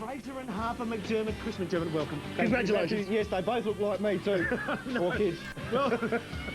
Fraser and Harper McDermott. Chris McDermott, welcome. Congratulations. Yes, they both look like me too. No. Poor kids. Well,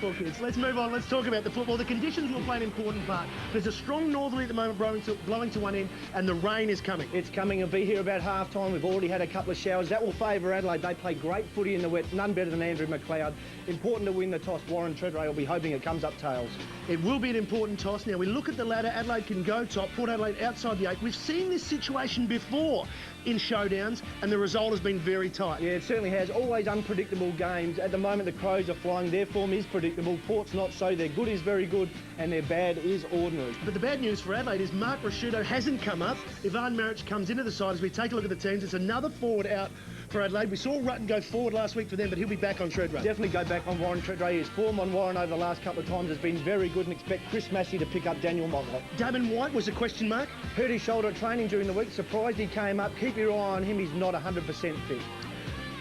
poor kids. Let's move on. Let's talk about the football. The conditions will play an important part. There's a strong northerly at the moment blowing to one end, and the rain is coming. It's coming. It'll be here about half time. We've already had a couple of showers. That will favour Adelaide. They play great footy in the wet. None better than Andrew McLeod. Important to win the toss. Warren Treadray will be hoping it comes up tails. It will be an important toss. Now, we look at the ladder. Adelaide can go top. Port Adelaide outside the 8. We've seen this situation before in showdowns, and the result has been very tight. Yeah, it certainly has. Always unpredictable games. At the moment, the Crows are flying. Their form is predictable. Port's not so. Their good is very good, and their bad is ordinary. But the bad news for Adelaide is Mark Rashudo hasn't come up. Ivan Maric comes into the side. As we take a look at the teams, it's another forward out for Adelaide. We saw Rutten go forward last week for them, but he'll be back on Treadray. Definitely go back on Warren Treadray. His form on Warren over the last couple of times has been very good, and expect Chris Massey to pick up Daniel Motley. Damon White was a question mark. Hurt his shoulder at training during the week. Surprised he came up. Keep your eye on him. He's not 100% fit.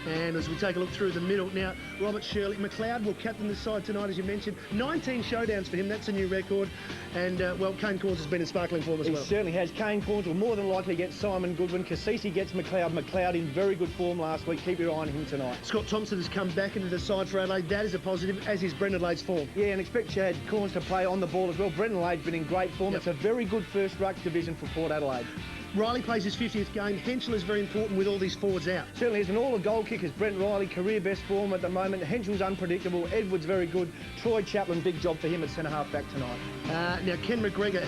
And as we take a look through the middle now, Robert Shirley, McLeod will captain the side tonight, as you mentioned. 19 showdowns for him, that's a new record. And, well, Kane Corns has been in sparkling form as well. He certainly has. Kane Corns will more than likely get Simon Goodwin. Cassisi gets McLeod. McLeod in very good form last week. Keep your eye on him tonight. Scott Thompson has come back into the side for Adelaide. That is a positive, as is Brendan Lade's form. Yeah, and expect Chad Corns to play on the ball as well. Brendan Lade's been in great form. Yep. It's a very good first ruck division for Port Adelaide. Riley plays his 50th game. Henschel is very important with all these forwards out. Certainly is, and all the goal kickers. Brent Riley, career best form at the moment. Henschel's unpredictable. Edwards very good. Troy Chaplin, big job for him at centre-half back tonight. Now, Ken McGregor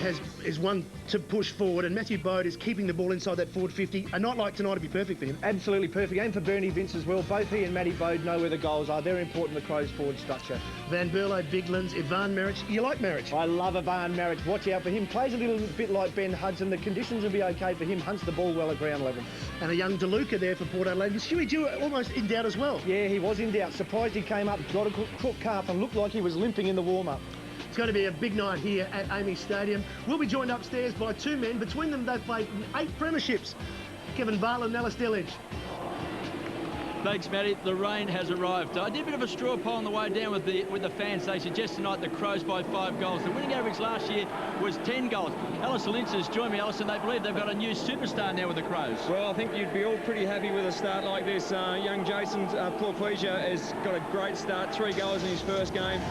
is one to push forward, and Matthew Bode is keeping the ball inside that forward 50. A night like tonight would be perfect for him. Absolutely perfect, and for Bernie Vince as well. Both he and Matty Bode know where the goals are. They're important to the Crows' forward structure. Van Berlo, Biglands, Ivan Maric. You like Maric? I love Ivan Maric. Watch out for him. Plays a little bit like Ben Hudson. The conditions will be okay for him. Hunts the ball well at ground level. And a young DeLuca there for Port Adelaide. Was Huey Dew almost in doubt as well? Yeah, he was in doubt. Surprised he came up, got a crook calf and looked like he was limping in the warm-up. It's going to be a big night here at Amy Stadium. We'll be joined upstairs by two men. Between them, they've played 8 premierships. Kevin Bartlett and Alice Dillage. Thanks, Matty. The rain has arrived. I did a bit of a straw poll on the way down with the fans. They suggest tonight the Crows by 5 goals. The winning average last year was 10 goals. Alison Lynch has joined me, Alison. They believe they've got a new superstar now with the Crows. Well, I think you'd be all pretty happy with a start like this. Young Jason Porquisia has got a great start. 3 goals in his first game.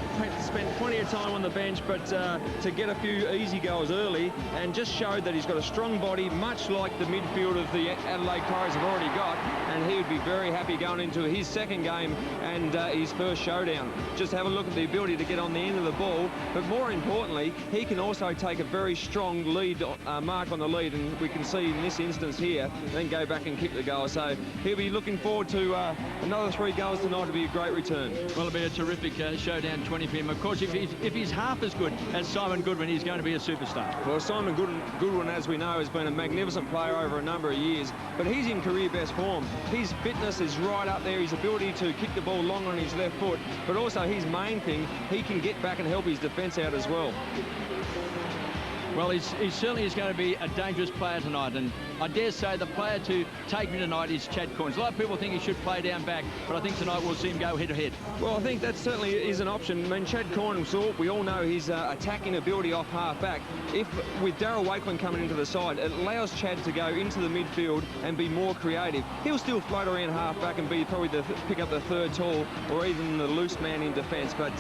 Spent plenty of time on the bench, but to get a few easy goals early and just showed that he's got a strong body, much like the midfield of the Adelaide Crows have already got, and he would be very happy going into his second game and his first showdown. Just have a look at the ability to get on the end of the ball, but more importantly, he can also take a very strong lead mark on the lead, and we can see in this instance here, then go back and kick the goal. So he'll be looking forward to another 3 goals tonight. To be a great return. Well, it'll be a terrific showdown 20 for him. Of course, if he's half as good as Simon Goodwin, he's going to be a superstar. Well, Simon Goodwin, as we know, has been a magnificent player over a number of years, but he's in career best form. His fitness is right up there, his ability to kick the ball long on his left foot, but also his main thing, he can get back and help his defence out as well. Well, he certainly is going to be a dangerous player tonight, and I dare say the player to take me tonight is Chad Corns. A lot of people think he should play down back, but I think tonight we'll see him go head-to-head. Well, I think that certainly is an option. I mean, Chad Corns, we all know his attacking ability off half-back. If, with Darryl Wakelin coming into the side, it allows Chad to go into the midfield and be more creative. He'll still float around half-back and be probably pick up the third tall or even the loose man in defence, but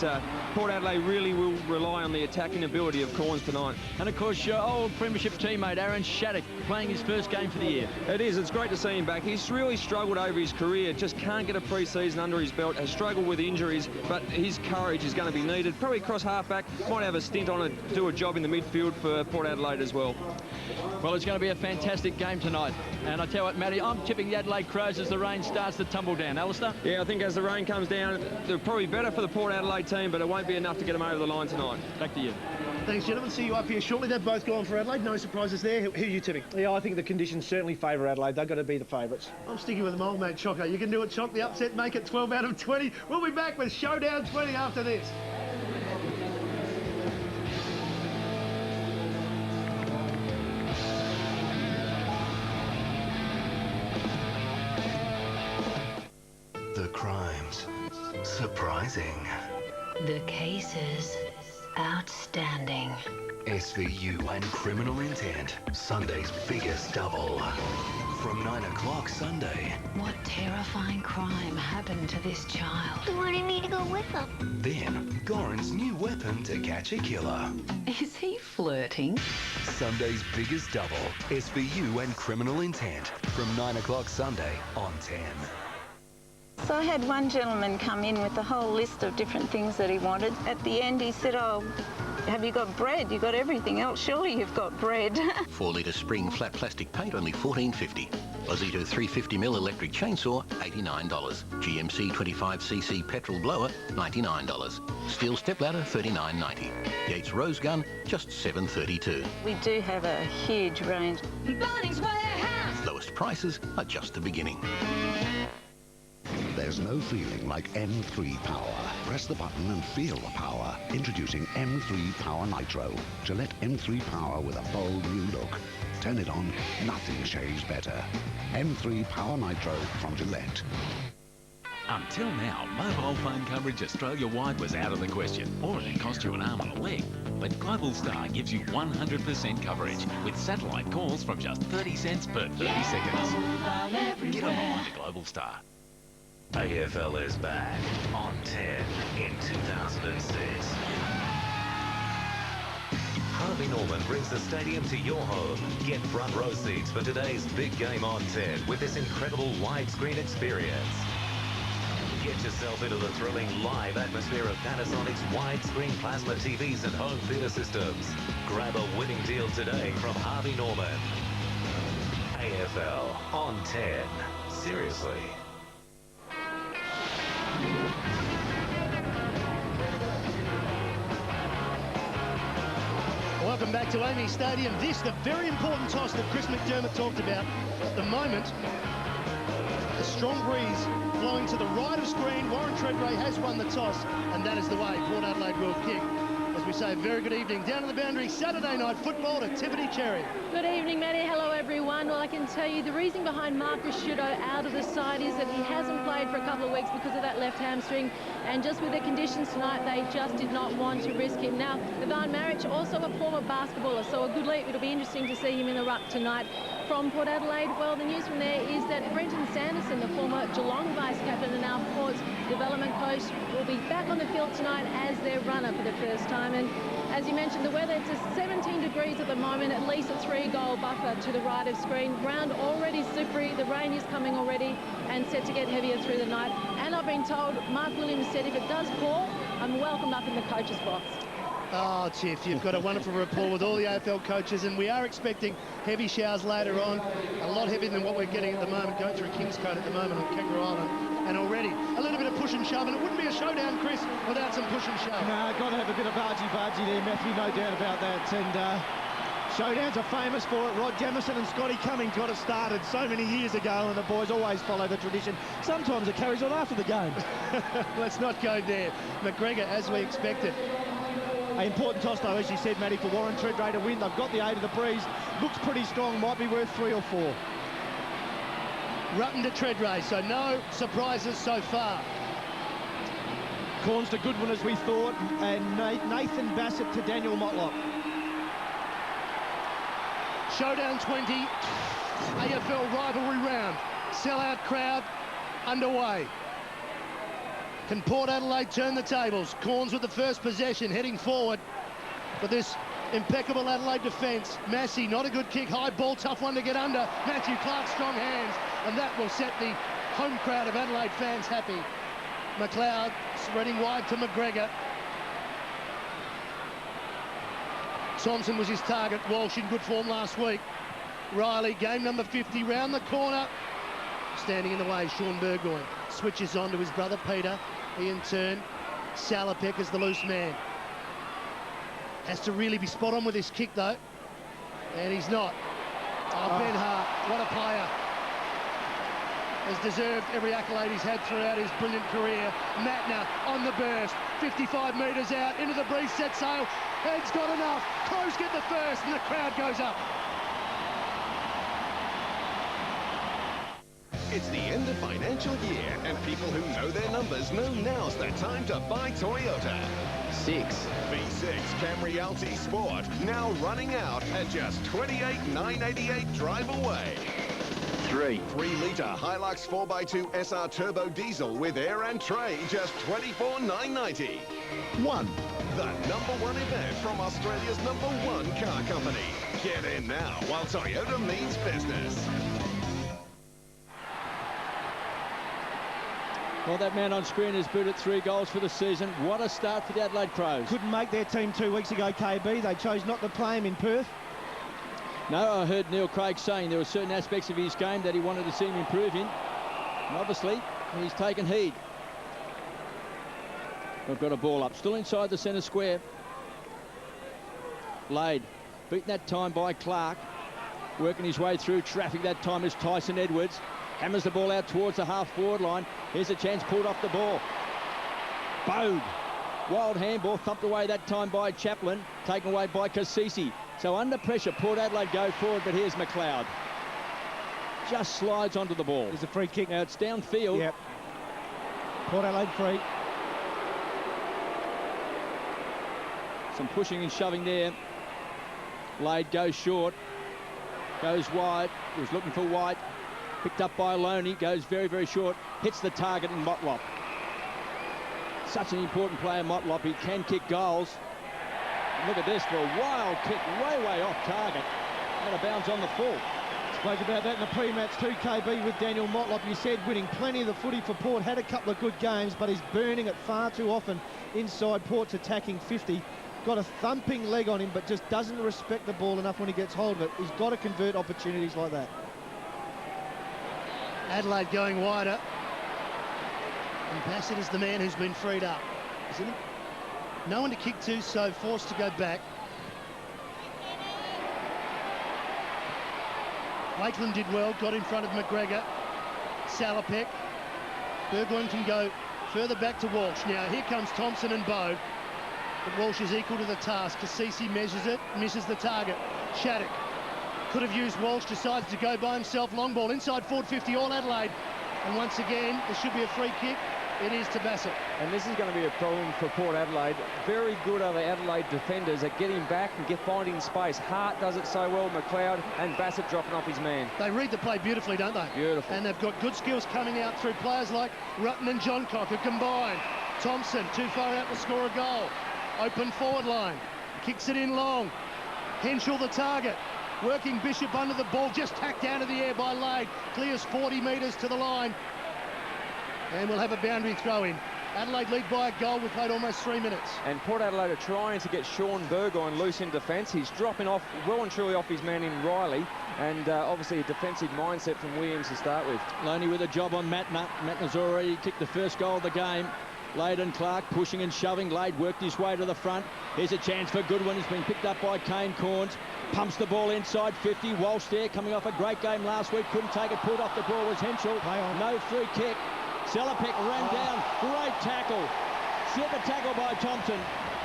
Port Adelaide really will rely on the attacking ability of Corns tonight. And of course, your old premiership teammate Aaron Shattuck playing his first game for the year. It is. It's great to see him back. He's really struggled over his career. Just can't get a pre-season under his belt. Has struggled with injuries, but his courage is going to be needed. Probably cross half-back. Might have a stint on it, do a job in the midfield for Port Adelaide as well. Well, it's going to be a fantastic game tonight. And I tell you what, Matty, I'm tipping the Adelaide Crows as the rain starts to tumble down. Alistair? Yeah, I think as the rain comes down, they're probably better for the Port Adelaide team, but it won't be enough to get them over the line tonight. Back to you. Thanks, gentlemen. See you up here shortly. They've both gone for Adelaide. No surprises there. Who are you tipping? Yeah, I think the conditions certainly favour Adelaide. They've got to be the favourites. I'm sticking with them, old mate Choco. You can do it, Choc. The upset, make it 12 out of 20. We'll be back with Showdown 20 after this. The crimes. Surprising. The cases. Outstanding. SVU and criminal intent. Sunday's biggest double. From 9 o'clock. o'clock Sunday. What terrifying crime happened to this child? He wanted me to go with him. Then, Goran's new weapon to catch a killer. Is he flirting? Sunday's biggest double, SVU and Criminal Intent, from 9 o'clock Sunday on 10. So I had one gentleman come in with a whole list of different things that he wanted. At the end he said, oh, have you got bread? You got everything else. Surely you've got bread. 4 litre spring flat plastic paint, only $14.50. Ozito 350mm electric chainsaw, $89. GMC 25cc petrol blower, $99. Steel stepladder, $39.90. Yates rose gun, just $7.32. We do have a huge range. Bunnings Warehouse! Lowest prices are just the beginning. There's no feeling like M3 Power. Press the button and feel the power. Introducing M3 Power Nitro. Gillette M3 Power with a bold new look. Turn it on, nothing shaves better. M3 Power Nitro from Gillette. Until now, mobile phone coverage Australia-wide was out of the question, or it'd cost you an arm and a leg. But Global Star gives you 100% coverage, with satellite calls from just 30 cents per 30 seconds. Get online to Global Star. AFL is back on 10 in 2006. Harvey Norman brings the stadium to your home. Get front row seats for today's big game on 10 with this incredible widescreen experience. Get yourself into the thrilling live atmosphere of Panasonic's widescreen plasma TVs and home theatre systems. Grab a winning deal today from Harvey Norman. AFL on 10. Seriously. Welcome back to AAMI Stadium. This, the very important toss that Chris McDermott talked about. At the moment, a strong breeze blowing to the right of screen. Warren Treadray has won the toss, and that is the way Port Adelaide will kick. As we say, very good evening. Down to the boundary, Saturday night football to Tiffany Cherry. Good evening, Matty. Hello, everyone. Well, I can tell you the reason behind Marcus Shudo out of the side is that he hasn't played for a couple of weeks because of that left hamstring. And just with the conditions tonight, they just did not want to risk him. Now, Ivan Maric, also a former basketballer, so a good leap. It'll be interesting to see him in the ruck tonight. From Port Adelaide, well, the news from there is that Brenton Sanderson, the former Geelong vice-captain and now Port's development coach, will be back on the field tonight as their runner for the first time. And as you mentioned, the weather, it's 17 degrees at the moment, at least a 3-goal buffer to the right of screen. Ground already slippery, the rain is coming already and set to get heavier through the night. And I've been told, Mark Williams said if it does pour, I'm welcome up in the coach's box. Oh, Tiff, you've got a wonderful rapport with all the AFL coaches, and we are expecting heavy showers later on, a lot heavier than what we're getting at the moment, going through Kingscote at the moment on Kangaroo Island. And already a little bit of push and shove, and it wouldn't be a showdown, Chris, without some push and shove. No, got to have a bit of bargy-bargy there, Matthew, no doubt about that. And showdowns are famous for it. Rod Jamieson and Scotty Cummings got it started so many years ago, and the boys always follow the tradition. Sometimes it carries on after the game. Let's not go there. McGregor, as we expected. An important toss, though, as you said, Matty, for Warren Treadray to win. They've got the 8 of the breeze. Looks pretty strong, might be worth 3 or 4. Rutten to Treadray, so no surprises so far. Corns to Goodwin, as we thought, and Nathan Bassett to Daniel Motlock. Showdown 20, AFL rivalry round. Sellout crowd underway. Can Port Adelaide turn the tables? Corns with the first possession, heading forward for this impeccable Adelaide defence. Massey, not a good kick, high ball, tough one to get under. Matthew Clark, strong hands, and that will set the home crowd of Adelaide fans happy. McLeod spreading wide to McGregor. Thompson was his target. Walsh in good form last week. Riley, game number 50, round the corner. Standing in the way, Sean Burgoyne switches on to his brother Peter. He in turn, Salopek is the loose man. Has to really be spot on with his kick though, and he's not. Oh, Ben Hart, what a player. Has deserved every accolade he's had throughout his brilliant career. Matner on the burst, 55 metres out, into the breeze, set sail. Head's got enough. Crows get the first, and the crowd goes up. It's the end of financial year, and people who know their numbers know now's the time to buy Toyota. V6 Camry LT Sport, now running out at just $28,988 drive away. 3. 3-litre Hilux 4x2 SR Turbo Diesel with air and tray, just $24,990. 1. The #1 event from Australia's #1 car company. Get in now while Toyota means business. Well, that man on screen has booted 3 goals for the season. What a start for the Adelaide Crows. Couldn't make their team 2 weeks ago, KB. They chose not to play him in Perth. No, I heard Neil Craig saying there were certain aspects of his game that he wanted to see him improve in. And obviously, he's taken heed. We've got a ball up, still inside the centre square. Lade, beaten that time by Clark. Working his way through traffic that time is Tyson Edwards. Hammers the ball out towards the half-forward line. Here's a chance pulled off the ball. Bowed. Wild handball thumped away that time by Chaplin. Taken away by Cassisi. So under pressure, Port Adelaide go forward, but here's McLeod. Just slides onto the ball. There's a free kick. Now it's downfield. Yep. Port Adelaide free. Some pushing and shoving there. Lade goes short. Goes wide. He was looking for White. Picked up by Loney, goes very, very short, hits the target in Motlop. Such an important player, Motlop. He can kick goals. And look at this for a wild kick, way, way off target. Out of bounds on the full. Spoke about that in the pre-match too, KB, with Daniel Motlop. You said winning plenty of the footy for Port, had a couple of good games, but he's burning it far too often inside. Port's attacking 50. Got a thumping leg on him, but just doesn't respect the ball enough when he gets hold of it. He's got to convert opportunities like that. Adelaide going wider. And Bassett is the man who's been freed up, isn't he? No one to kick to, so forced to go back. Wakeland did well, got in front of McGregor. Salopek. Burgoyne can go further back to Walsh. Now here comes Thompson and Bowe. But Walsh is equal to the task. Cassisi measures it, misses the target. Shattuck could have used Walsh, decides to go by himself. Long ball inside forward 50, all Adelaide. And once again, there should be a free kick. It is to Bassett. And this is going to be a problem for Port Adelaide. Very good are the Adelaide defenders at getting back and finding space. Hart does it so well, McLeod, and Bassett dropping off his man. They read the play beautifully, don't they? Beautiful. And they've got good skills coming out through players like Rutten and Johncock who combine. Thompson, too far out to score a goal. Open forward line. Kicks it in long. Henschel the target. Working Bishop under the ball, just tacked out of the air by Lade. Clears 40 metres to the line. And we'll have a boundary throw in. Adelaide lead by a goal. We've played almost 3 minutes. And Port Adelaide are trying to get Sean Burgoyne loose in defence. He's dropping off, well and truly off his man in Riley. And obviously a defensive mindset from Williams to start with. Loney with a job on Matner. Matner's already kicked the first goal of the game. Lade and Clark pushing and shoving. Lade worked his way to the front. Here's a chance for Goodwin. It's been picked up by Kane Corns. Pumps the ball inside 50. Walsh there, coming off a great game last week. Couldn't take it. Pulled off the ball was Henschel. No free kick. Salopek ran down. Great tackle. Super tackle by Thompson.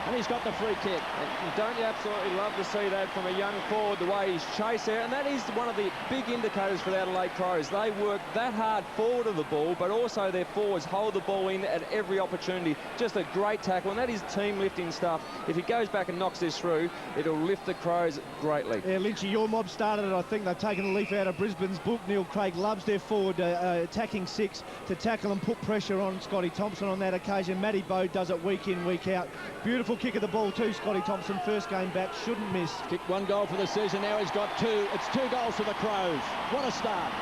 And he's got the free kick. And don't you absolutely love to see that from a young forward, the way he's chased there? And that is one of the big indicators for the Adelaide Crows. They work that hard forward of the ball, but also their forwards hold the ball in at every opportunity. Just a great tackle, and that is team lifting stuff. If he goes back and knocks this through, it'll lift the Crows greatly. Yeah, Lynchy, your mob started it. I think they've taken a leaf out of Brisbane's book. Neil Craig loves their forward attacking 6 to tackle and put pressure on Scotty Thompson on that occasion. Matty Bowe does it week in, week out. Beautiful kick of the ball too, Scotty Thompson. First game back, shouldn't miss. Kicked 1 goal for the season, now he's got 2. It's 2 goals for the Crows. What a start.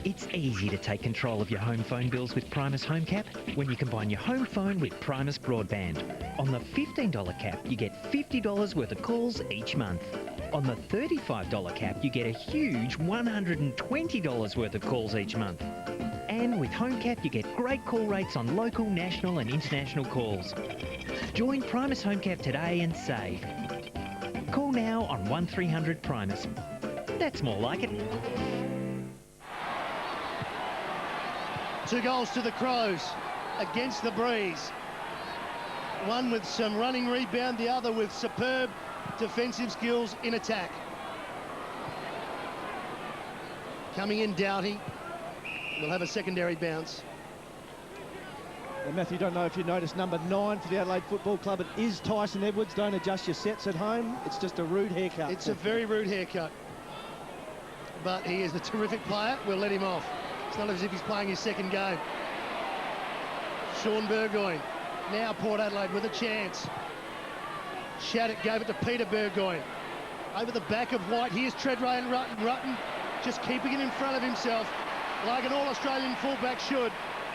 It's easy to take control of your home phone bills with Primus Home Cap when you combine your home phone with Primus Broadband. On the $15 cap, you get $50 worth of calls each month. On the $35 cap, you get a huge $120 worth of calls each month. And with Home Cap, you get great call rates on local, national and international calls. Join Primus Home Cap today and save. Call now on 1300 Primus. That's more like it. 2 goals to the Crows against the breeze. One with some running rebound, the other with superb defensive skills in attack. Coming in, Doughty. We'll have a secondary bounce. Well, Matthew, don't know if you noticed number 9 for the Adelaide Football Club. It is Tyson Edwards. Don't adjust your sets at home. It's just a rude haircut. It's a very rude haircut. but he is a terrific player. We'll let him off. It's not as if he's playing his second game. Sean Burgoyne. Now Port Adelaide with a chance. Shattuck gave it to Peter Burgoyne. Over the back of White. Here's Treadray and Rutten. Rutten just keeping it in front of himself like an all-Australian fullback should.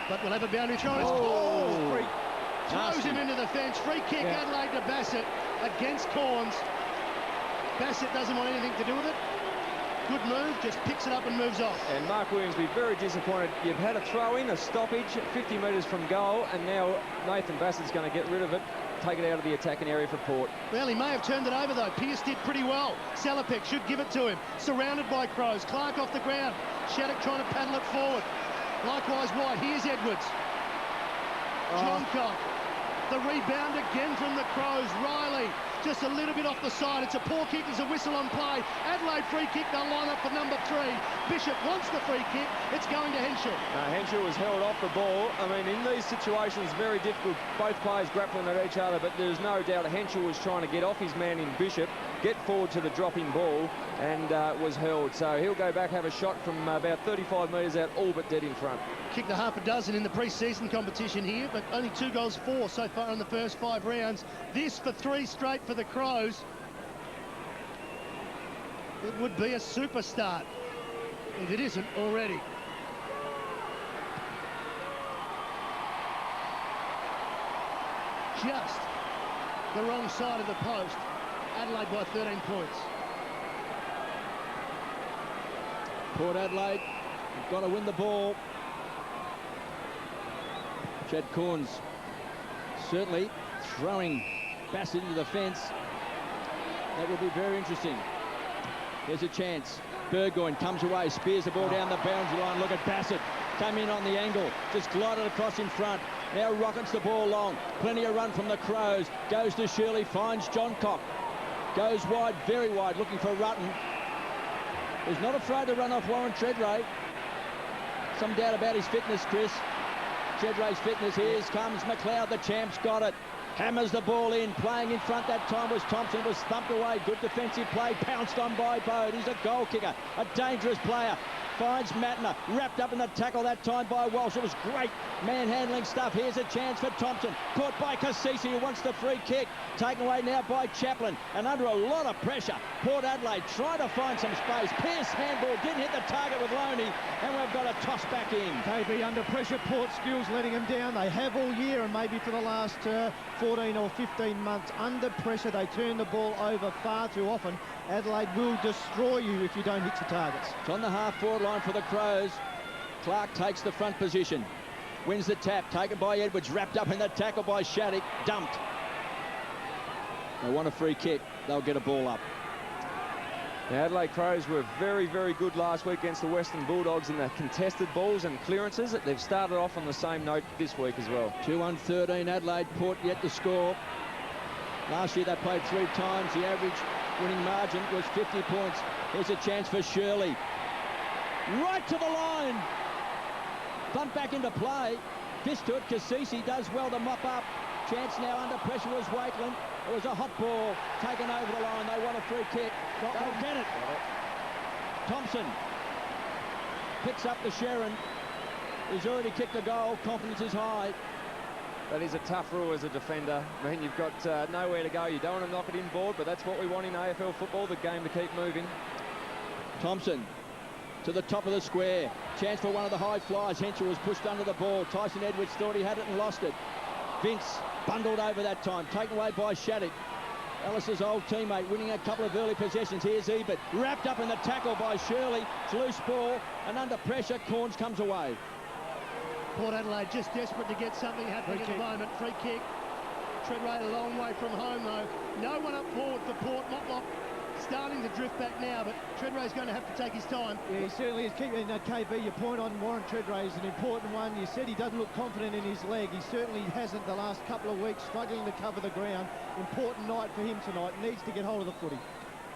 But we'll have a boundary throw. Free. Throws him into the fence. Free kick, Adelaide to Bassett against Corns. Bassett doesn't want anything to do with it. Good move, just picks it up and moves off. And Mark Williams will be very disappointed. You've had a throw-in, a stoppage, 50 metres from goal, and now Nathan Bassett's going to get rid of it, take it out of the attacking area for Port. Well, he may have turned it over, though. Pearce did pretty well. Salopek should give it to him. Surrounded by Crows. Clark off the ground. Shattuck trying to paddle it forward. Likewise, White. Here's Edwards. John Cock. The rebound again from the Crows. Riley just a little bit off the side. It's a poor kick. There's a whistle on play. Adelaide free kick. They'll line up for number 3. Bishop wants the free kick. It's going to Henshaw. Henshaw was held off the ball. I mean, in these situations, very difficult. Both players grappling at each other, but there's no doubt Henshaw was trying to get off his man in Bishop, get forward to the dropping ball, and was held. So he'll go back, have a shot from about 35 metres out, all but dead in front. Kicked a half a dozen in the pre-season competition here, but only 2 goals for so far in the first 5 rounds. This for 3 straight for the Crows. It would be a super start if it isn't already. Just the wrong side of the post. Adelaide by 13 points. Port Adelaide, you've got to win the ball. Chad Corns certainly throwing Bassett into the fence. That will be very interesting. There's a chance. Burgoyne comes away, spears the ball down the boundary line. Look at Bassett. Came in on the angle, just glided across in front. Now rockets the ball long. Plenty of run from the Crows. Goes to Shirley, finds John Cock. Goes wide, very wide, looking for Rutten. He's not afraid to run off Warren Treadray. Some doubt about his fitness, Chris. Treadray's fitness. Here comes McLeod, the champ's got it. Hammers the ball in, playing in front that time was Thompson, was thumped away. Good defensive play, pounced on by Bode. He's a goal kicker, a dangerous player. Finds Mattner, wrapped up in the tackle that time by Walsh. It was great manhandling stuff. Here's a chance for Thompson. Caught by Cassisi, who wants the free kick. Taken away now by Chaplin, and under a lot of pressure. Port Adelaide trying to find some space. Pearce handball, didn't hit the target with Loney, and we've got a toss back in. KB under pressure, Port skills letting them down. They have all year, and maybe for the last 14 or 15 months. Under pressure, they turn the ball over far too often. Adelaide will destroy you if you don't hit your targets. It's on the half-forward line for the Crows. Clark takes the front position. Wins the tap, taken by Edwards, wrapped up in the tackle by Shattuck, dumped. They want a free kick, they'll get a ball up. The Adelaide Crows were very, very good last week against the Western Bulldogs in the contested balls and clearances. They've started off on the same note this week as well. 2-1-13 Adelaide, Port yet to score. Last year they played 3 times. The average winning margin was 50 points. Here's a chance for Shirley. Right to the line. Bumped back into play. Fist to it. Cassisi does well to mop up. Chance now under pressure was Wakeland. It was a hot ball taken over the line. They want a free kick. They'll get it. Thompson picks up the Sharon. He's already kicked a goal. Confidence is high. That is a tough rule as a defender. I mean, you've got nowhere to go. You don't want to knock it inboard, but that's what we want in AFL football, the game to keep moving. Thompson to the top of the square. Chance for one of the high flies. Henshaw was pushed under the ball. Tyson Edwards thought he had it and lost it. Vince bundled over that time, taken away by Shattuck. Ellis's old teammate winning a couple of early possessions. Here's Ebert, wrapped up in the tackle by Shirley. It's loose ball, and under pressure, Corns comes away. Port Adelaide just desperate to get something happening at the moment. Free kick. Treadray a long way from home, though. No one up forward for Port. Motlop starting to drift back now, but Treadray's going to have to take his time. Yeah, he certainly is. Keeping KB, your point on Warren Treadray is an important one. You said he doesn't look confident in his leg. He certainly hasn't the last couple of weeks, struggling to cover the ground. Important night for him tonight. Needs to get hold of the footy.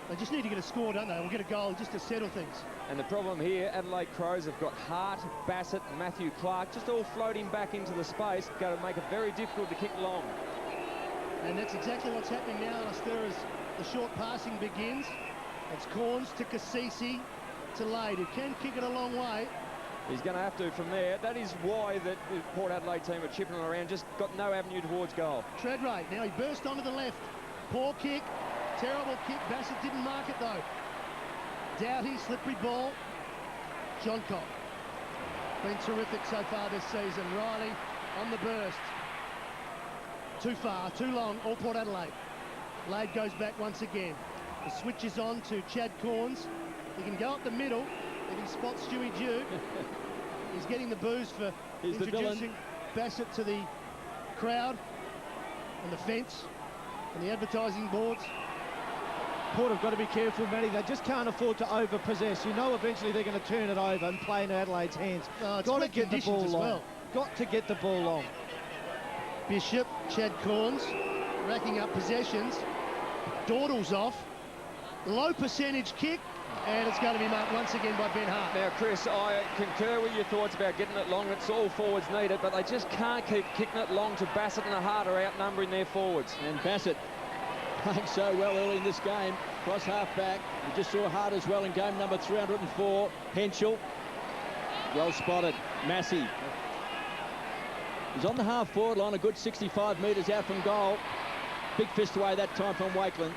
They just need to get a score, don't they? Or get a goal just to settle things. And the problem here, Adelaide Crows have got Hart, Bassett, Matthew Clark, just all floating back into the space. Going to make it very difficult to kick long. And that's exactly what's happening now, Alistair, as the short passing begins. It's Corns to Cassisi. to Lade, who can kick it a long way. He's going to have to from there. That is why the Port Adelaide team are chipping around, just got no avenue towards goal. Treadray, now he burst onto the left. Poor kick, terrible kick. Bassett didn't mark it though. Doughty, slippery ball. Johncock. Been terrific so far this season. Riley on the burst. Too far, too long, all Port Adelaide. Lade goes back once again. The switch is on to Chad Corns. He can go up the middle if he spots Stewie Dew. He's getting the boos for introducing Bassett to the crowd and the fence and the advertising boards. Port have got to be careful, Matty. They just can't afford to over-possess. You know eventually they're going to turn it over and play in Adelaide's hands. Got to get the ball long. Got to get the ball long. Bishop, Chad Corns, racking up possessions. Dawdle's off. Low percentage kick. And it's going to be marked once again by Ben Hart. Now, Chris, I concur with your thoughts about getting it long. It's all forwards needed, but they just can't keep kicking it long to Bassett and the Hart are outnumbering their forwards. And Bassett playing so well early in this game. Cross half back. We just saw Hart as well in game number 304. Henschel. Well spotted. Massey. He's on the half-forward line, a good 65 metres out from goal. Big fist away that time from Wakeland.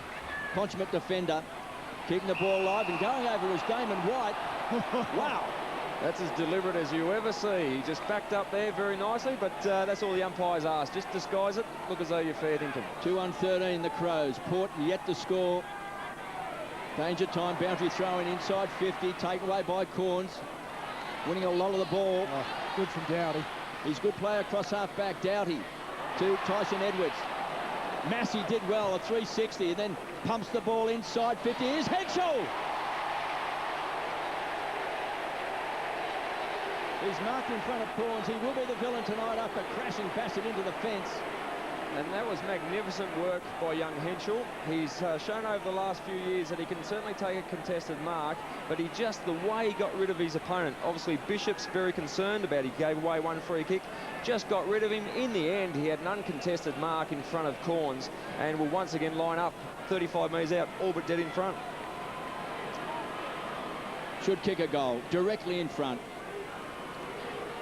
Consummate defender. Keeping the ball alive and going over is Damon White. Wow. That's as deliberate as you ever see. He just backed up there very nicely, but that's all the umpires ask. Just disguise it. Look as though you're fair dinkum. 2-on-13 the Crows. Port yet to score. Danger time. Boundary throwing inside 50. Taken away by Corns. Winning a lot of the ball. Oh, good from Doughty. He's a good player across half back. Doughty to Tyson Edwards. Massey did well, a 360, and then pumps the ball inside 50. Here's Henschel! He's marked in front of Corns. He will be the villain tonight after crashing Bassett into the fence. And that was magnificent work by young Henschel. He's shown over the last few years that he can certainly take a contested mark, but the way he got rid of his opponent. Obviously, Bishop's very concerned about it. He gave away one free kick, just got rid of him. In the end, he had an uncontested mark in front of Corns and will once again line up 35 metres out, all but dead in front. Should kick a goal directly in front.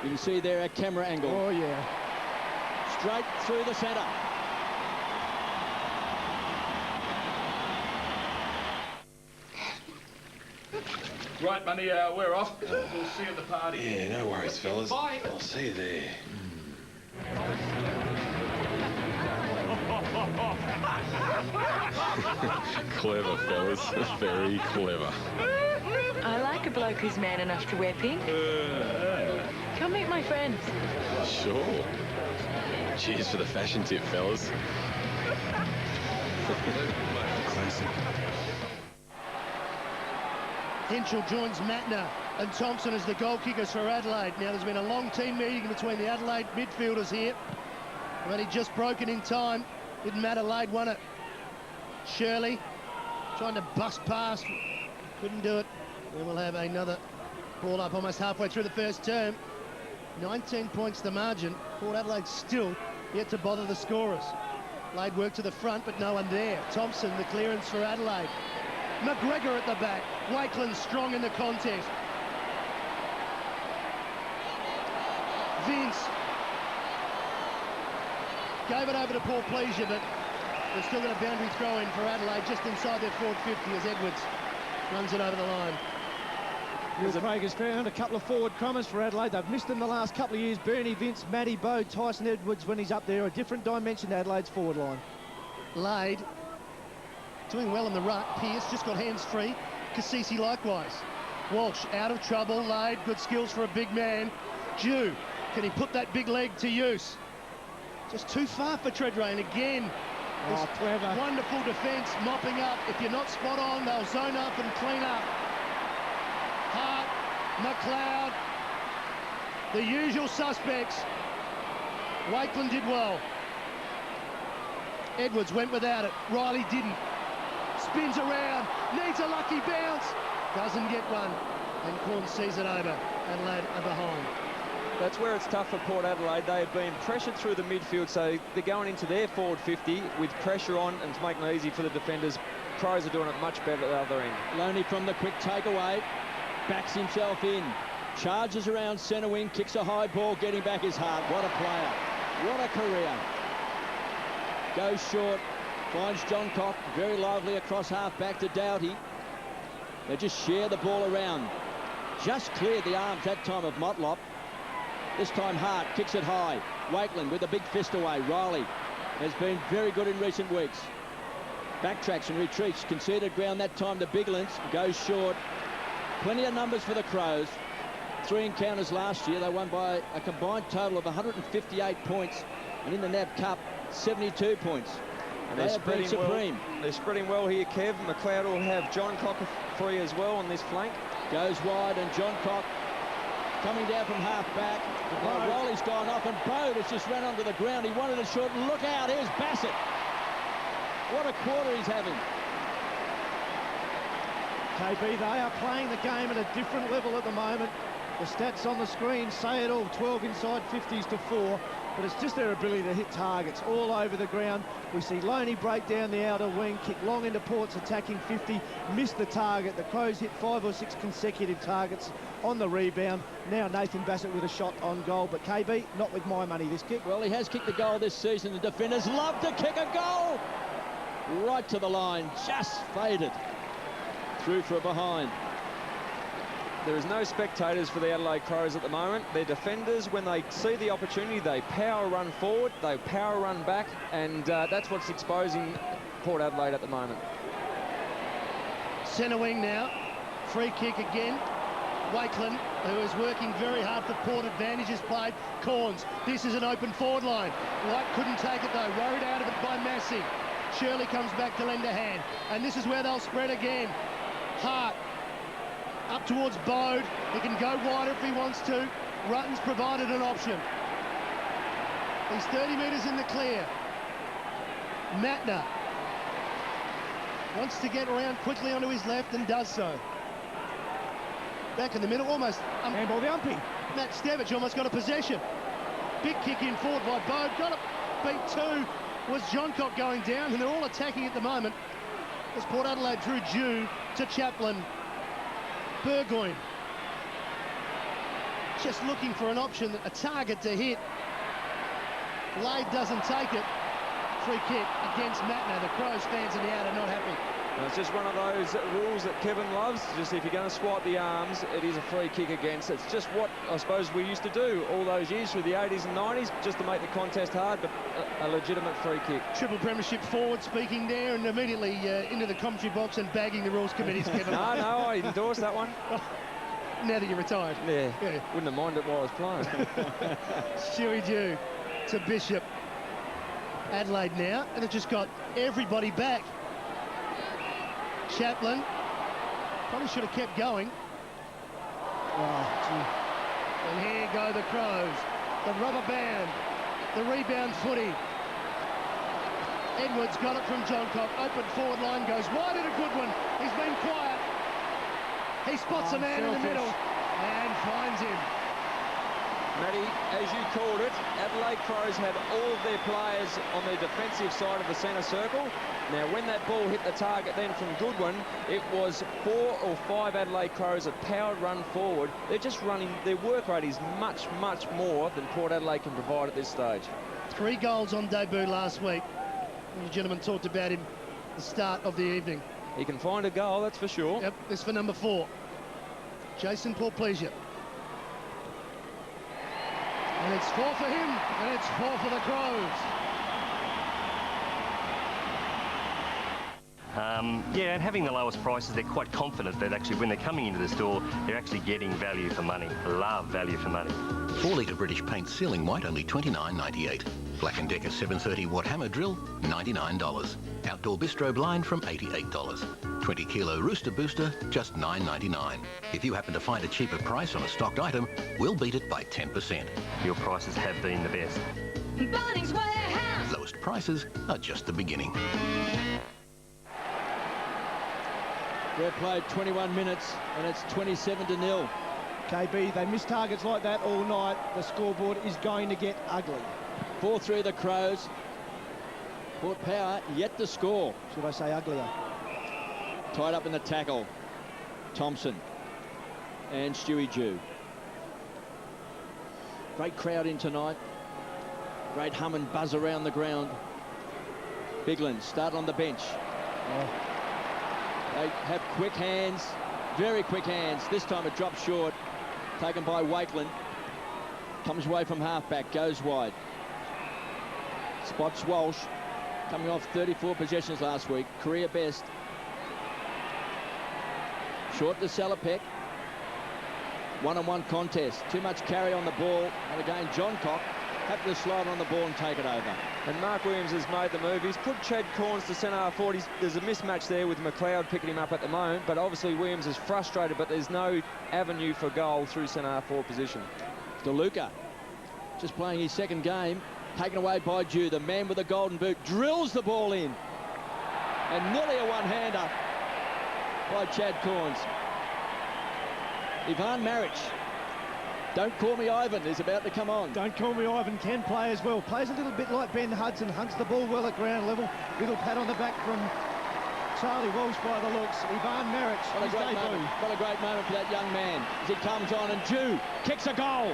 You can see there a camera angle. Oh, yeah. Straight through the centre. Right, Money, we're off. We'll see you at the party. Yeah, no worries, fellas. Bye. I'll see you there. Clever, fellas. Very clever. I like a bloke who's man enough to wear pink. Come meet my friends. Sure. Cheers for the fashion tip, fellas. Classic. Henschel joins Matner and Thompson as the goal kickers for Adelaide. Now, there's been a long team meeting between the Adelaide midfielders here. But he just broken in time. Didn't matter, Adelaide won it. Shirley trying to bust past. Couldn't do it. And we'll have another ball up almost halfway through the first term. 19 points the margin. Port Adelaide still yet to bother the scorers. Adelaide work to the front, but no one there. Thompson, the clearance for Adelaide. McGregor at the back. Wakeland strong in the contest. Vince gave it over to Paul Pleasure, but they're still got a boundary throw in for Adelaide just inside their forward 50 as Edwards runs it over the line. Will Craig has found a couple of forward crummers for Adelaide. They've missed them the last couple of years. Bernie Vince, Matty Bowe, Tyson Edwards when he's up there. A different dimension to Adelaide's forward line. Lade doing well in the ruck. Pearce just got hands free. Cassisi likewise. Walsh out of trouble. Lade, good skills for a big man. Dew, can he put that big leg to use? Just too far for Treadray, and again, this clever. Wonderful defence, mopping up. If you're not spot on, they'll zone up and clean up. Hart, McLeod, the usual suspects. Wakeland did well. Edwards went without it. Riley didn't. Spins around, needs a lucky bounce. Doesn't get one, and Corn sees it over. Adelaide are behind. That's where it's tough for Port Adelaide. They've been pressured through the midfield, so they're going into their forward 50 with pressure on and it's making it easy for the defenders. Crows are doing it much better at the other end. Loney from the quick takeaway. backs himself in, charges around centre wing, kicks a high ball, getting back his heart. What a player. What a career. Goes short, finds John Cock, very lively across half back to Doughty. They just share the ball around. Just cleared the arms that time of Motlop. This time Hart kicks it high. Wakeland with a big fist away. Riley has been very good in recent weeks. Backtracks and retreats. Conceded ground that time to Biglands. Goes short. Plenty of numbers for the Crows. 3 encounters last year. They won by a combined total of 158 points. And in the NAB Cup, 72 points. And they have been supreme. Well, they're spreading well here, Kev. McLeod will have John Cock free as well on this flank. Goes wide, and John Cock coming down from half back. Well, Riley's gone off, and Bode has just run onto the ground. He wanted a short. Look out, here's Bassett. What a quarter he's having. KB, they are playing the game at a different level at the moment. The stats on the screen say it all, 12 inside 50s to 4, but it's just their ability to hit targets all over the ground. We see Loney break down the outer wing, kick long into Port's attacking 50, miss the target. The Crows hit 5 or 6 consecutive targets on the rebound. Now Nathan Bassett with a shot on goal, but KB, not with my money this kick. Well, he has kicked the goal this season. The defenders love to kick a goal. Right to the line, just faded. Through for a behind. There is no spectators for the Adelaide Crows at the moment. Their defenders, when they see the opportunity, they power run forward, they power run back, and that's what's exposing Port Adelaide at the moment. Centre wing now. Free kick again. Wakeland, who is working very hard for Port. Advantage is played. Corns. This is an open forward line. White couldn't take it though. Rode out of it by Massey. Shirley comes back to lend a hand. And this is where they'll spread again. Hart. Up towards Bode. He can go wider if he wants to. Rutten's provided an option. He's 30 metres in the clear. Matner wants to get around quickly onto his left and does so. Back in the middle, almost. Handball the umpy. Matt Stevich almost got a possession. Big kick in forward by Bode. Got it. Beat 2. Was John Cock going down, and they're all attacking at the moment. As Port Adelaide threw due to Chaplin. Burgoyne just looking for an option, a target to hit. Lade doesn't take it. Free kick against Matner. The Crows fans in the out are not happy. And it's just one of those rules that Kevin loves. Just if you're going to swipe the arms, it is a free kick against. It's just what I suppose we used to do all those years through the 80s and 90s, just to make the contest hard, but a legitimate free kick. Triple premiership forward speaking there, and immediately into the commentary box and bagging the rules committees, Kevin. No, I endorsed that one. Now that you're retired. Yeah. Wouldn't have minded it while I was playing. Stewie Dew to Bishop. Adelaide now, and they've just got everybody back. Chaplin probably should have kept going. Oh, gee. And here go the Crows. The rubber band, the rebound footy. Edwards got it from John Cock. Open forward line, goes wide at a good one. He's been quiet. He spots a man in the middle and finds him. Matty, as you called it, Adelaide Crows had all of their players on their defensive side of the centre circle. Now, when that ball hit the target then from Goodwin, it was 4 or 5 Adelaide Crows that powered run forward. They're just running, their work rate is much, much more than Port Adelaide can provide at this stage. 3 goals on debut last week. You gentlemen talked about him at the start of the evening. He can find a goal, that's for sure. Yep, this for number 4. Jason Portpleasure. And it's 4 for him, and it's 4 for the Crows. Yeah, and having the lowest prices, they're quite confident that actually when they're coming into the store, they're actually getting value for money. Love value for money. 4 litre British paint sealing white, only $29.98. Black & Decker 730 watt hammer drill, $99. Outdoor bistro blind from $88. 20 kilo rooster booster, just $9.99. If you happen to find a cheaper price on a stocked item, we'll beat it by 10%. Your prices have been the best. Bunnings Warehouse. Lowest prices are just the beginning. We've played 21 minutes and it's 27-0. KB, they miss targets like that all night. The scoreboard is going to get ugly. 4-3 the Crows. Port Power yet to score. Should I say uglier? Tied up in the tackle. Thompson. and Stewie Jew. Great crowd in tonight. Great hum and buzz around the ground. Bigland starting on the bench. They have quick hands, very quick hands. This time it drops short, taken by Wakeland. Comes away from halfback, goes wide. Spots Walsh, coming off 34 possessions last week, career best. Short to Salopek. One-on-one contest. Too much carry on the ball. And again, John Cock happened to slide on the ball and take it over. And Mark Williams has made the move. He's put Chad Corns to centre half forward. There's a mismatch there with McLeod picking him up at the moment, but obviously Williams is frustrated, but there's no avenue for goal through centre half forward position. DeLuca, just playing his second game, taken away by Jew. The man with the golden boot drills the ball in. And nearly a one-hander by Chad Corns. Ivan Maric. Don't call me Ivan is about to come on. Don't call me Ivan can play as well. Plays a little bit like Ben Hudson. Hunts the ball well at ground level. Little pat on the back from Charlie Walsh by the looks. Ivan Maric, his debut. What a great moment for that young man as he comes on, and Jew kicks a goal.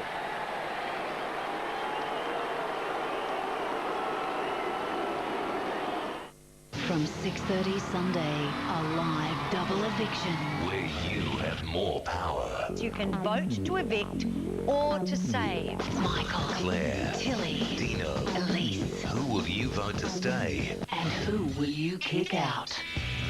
From 6:30 Sunday, a live double eviction. Where you have more power. You can vote to evict or to save. Michael, Claire, Tilly, Dino, Elise. Who will you vote to stay? And who will you kick out?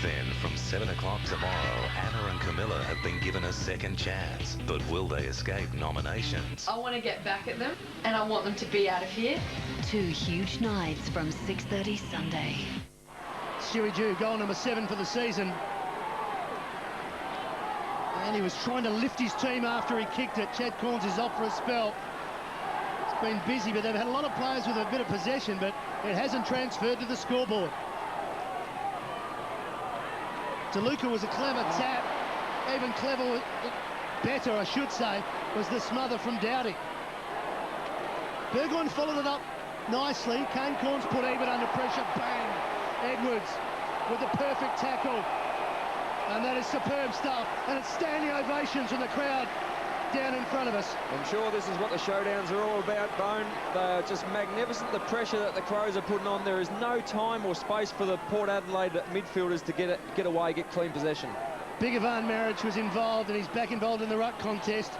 Then from 7 o'clock tomorrow, Anna and Camilla have been given a second chance. But will they escape nominations? I want to get back at them, and I want them to be out of here. 2 huge nights from 6:30 Sunday. Stewie Jew, goal number 7 for the season. And he was trying to lift his team after he kicked it. Chad Corns is off for a spell. It's been busy, but they've had a lot of players with a bit of possession, but it hasn't transferred to the scoreboard. DeLuca was a clever tap. Even clever, better, I should say, was the smother from Dowdy. Burgoyne followed it up nicely. Kane Corns put Ebert under pressure. Bang! Edwards with the perfect tackle. And that is superb stuff. And it's standing ovations from the crowd down in front of us. I'm sure this is what the showdowns are all about, Bone. They're just magnificent, the pressure that the Crows are putting on. There is no time or space for the Port Adelaide midfielders to get away, get clean possession. Big Ivan Maric was involved, and he's back involved in the ruck contest.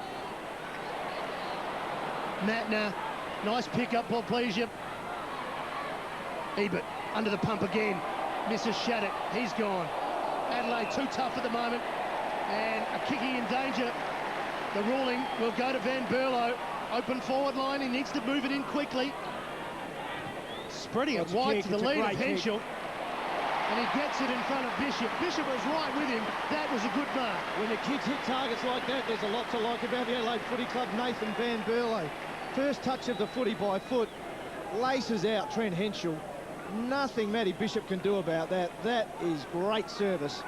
Matner, nice pick-up, ball pleasure. Ebert under the pump again. Misses Shattuck, he's gone. Adelaide too tough at the moment, and a kicking in danger. The ruling will go to Van Berlo. Open forward line, he needs to move it in quickly. Spreading it wide to the lead of Henschel. And he gets it in front of Bishop. Bishop was right with him. That was a good mark. When the kids hit targets like that, there's a lot to like about the Adelaide Footy Club. Nathan Van Berlo. First touch of the footy by foot. Laces out Trent Henschel. Nothing Matty Bishop can do about that. That is great service.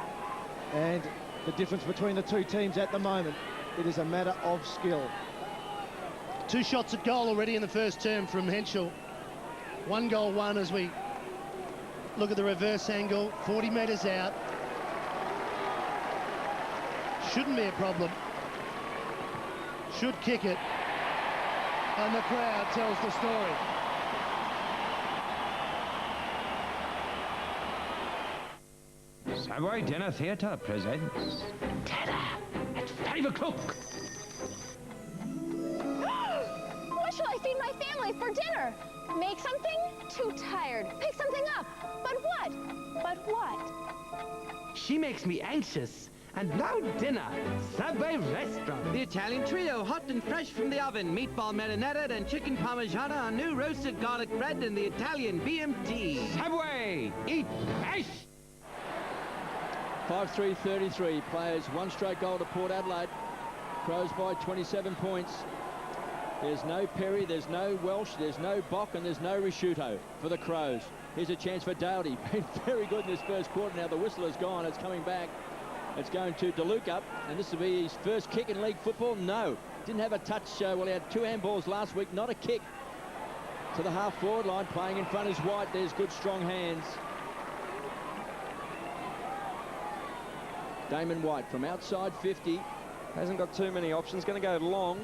And the difference between the two teams at the moment, it is a matter of skill. 2 shots at goal already in the first term from Henschel. 1 goal, 1 as we look at the reverse angle. 40 metres out. Shouldn't be a problem. Should kick it. And the crowd tells the story. Savoy Dinner Theatre presents Tada at 5 o'clock. What shall I feed my family for dinner? Make something? Too tired. Pick something up. But what? But what? She makes me anxious. And now dinner, Subway Restaurant. The Italian trio, hot and fresh from the oven. Meatball marinara and chicken parmigiana on new roasted garlic bread and the Italian BMT. Subway, eat fresh. 5-3-33, players 1 straight goal to Port Adelaide. Crows by 27 points. There's no Perry, there's no Welsh, there's no Bock, and there's no Risciuto for the Crows. Here's a chance for Dowdy. Been very good in this first quarter. Now the whistle is gone, it's coming back. It's going to DeLuca, and this will be his first kick in league football. No, didn't have a touch. Well, he had 2 handballs last week, not a kick. To the half-forward line, playing in front is White. There's good, strong hands. Damon White from outside 50. Hasn't got too many options. Going to go long.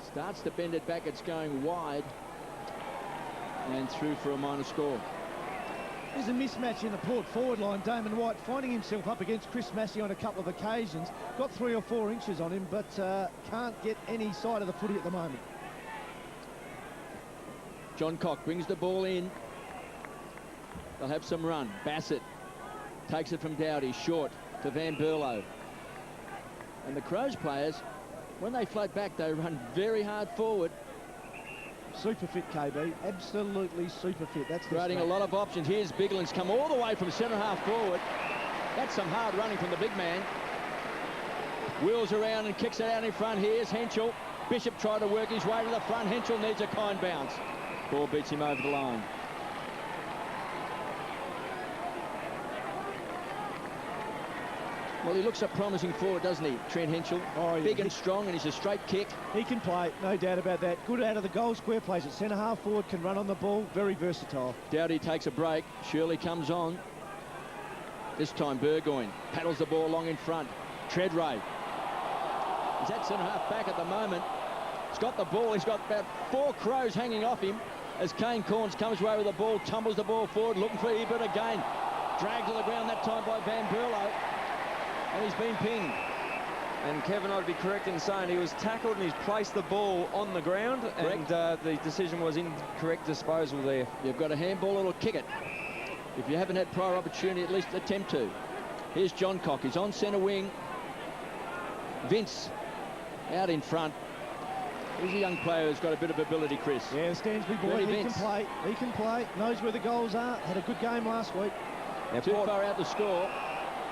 Starts to bend it back. It's going wide. And through for a minor score. There's a mismatch in the Port forward line. Damon White finding himself up against Chris Massey on a couple of occasions. Got 3 or 4 inches on him, but can't get any side of the footy at the moment. John Cock brings the ball in. They'll have some run. Bassett takes it from Dowdy, short to Van Berlo. And the Crows players, when they float back, they run very hard forward. Super fit, KB. Absolutely super fit. That's creating a lot of options. Here's Bigland's come all the way from centre half forward. That's some hard running from the big man. Wheels around and kicks it out in front. Here's Henschel. Bishop tried to work his way to the front. Henschel needs a kind bounce. Ball beats him over the line. Well, he looks a promising forward, doesn't he, Trent Henschel? Oh, yeah. Big and strong, and he's a straight kick. He can play, no doubt about that. Good out of the goal square, plays at centre half forward, can run on the ball, very versatile. Dowdy takes a break. Shirley comes on. This time Burgoyne paddles the ball long in front. Treadray. He's at centre half back at the moment. He's got the ball. He's got about 4 Crows hanging off him as Kane Corns comes away with the ball, tumbles the ball forward, looking for Ebert again. Dragged to the ground that time by Van Berlo. And he's been pinged. And Kevin, I'd be correct in saying he was tackled and he's placed the ball on the ground. Correct. And the decision was incorrect disposal there. You've got a handball or kick it. If you haven't had prior opportunity, at least attempt to. Here's John Cock. He's on centre wing. Vince out in front. He's a young player who's got a bit of ability, Chris. Yeah, Stansbury boy, he can play. He can play. Knows where the goals are. Had a good game last week. Now, too far out to score.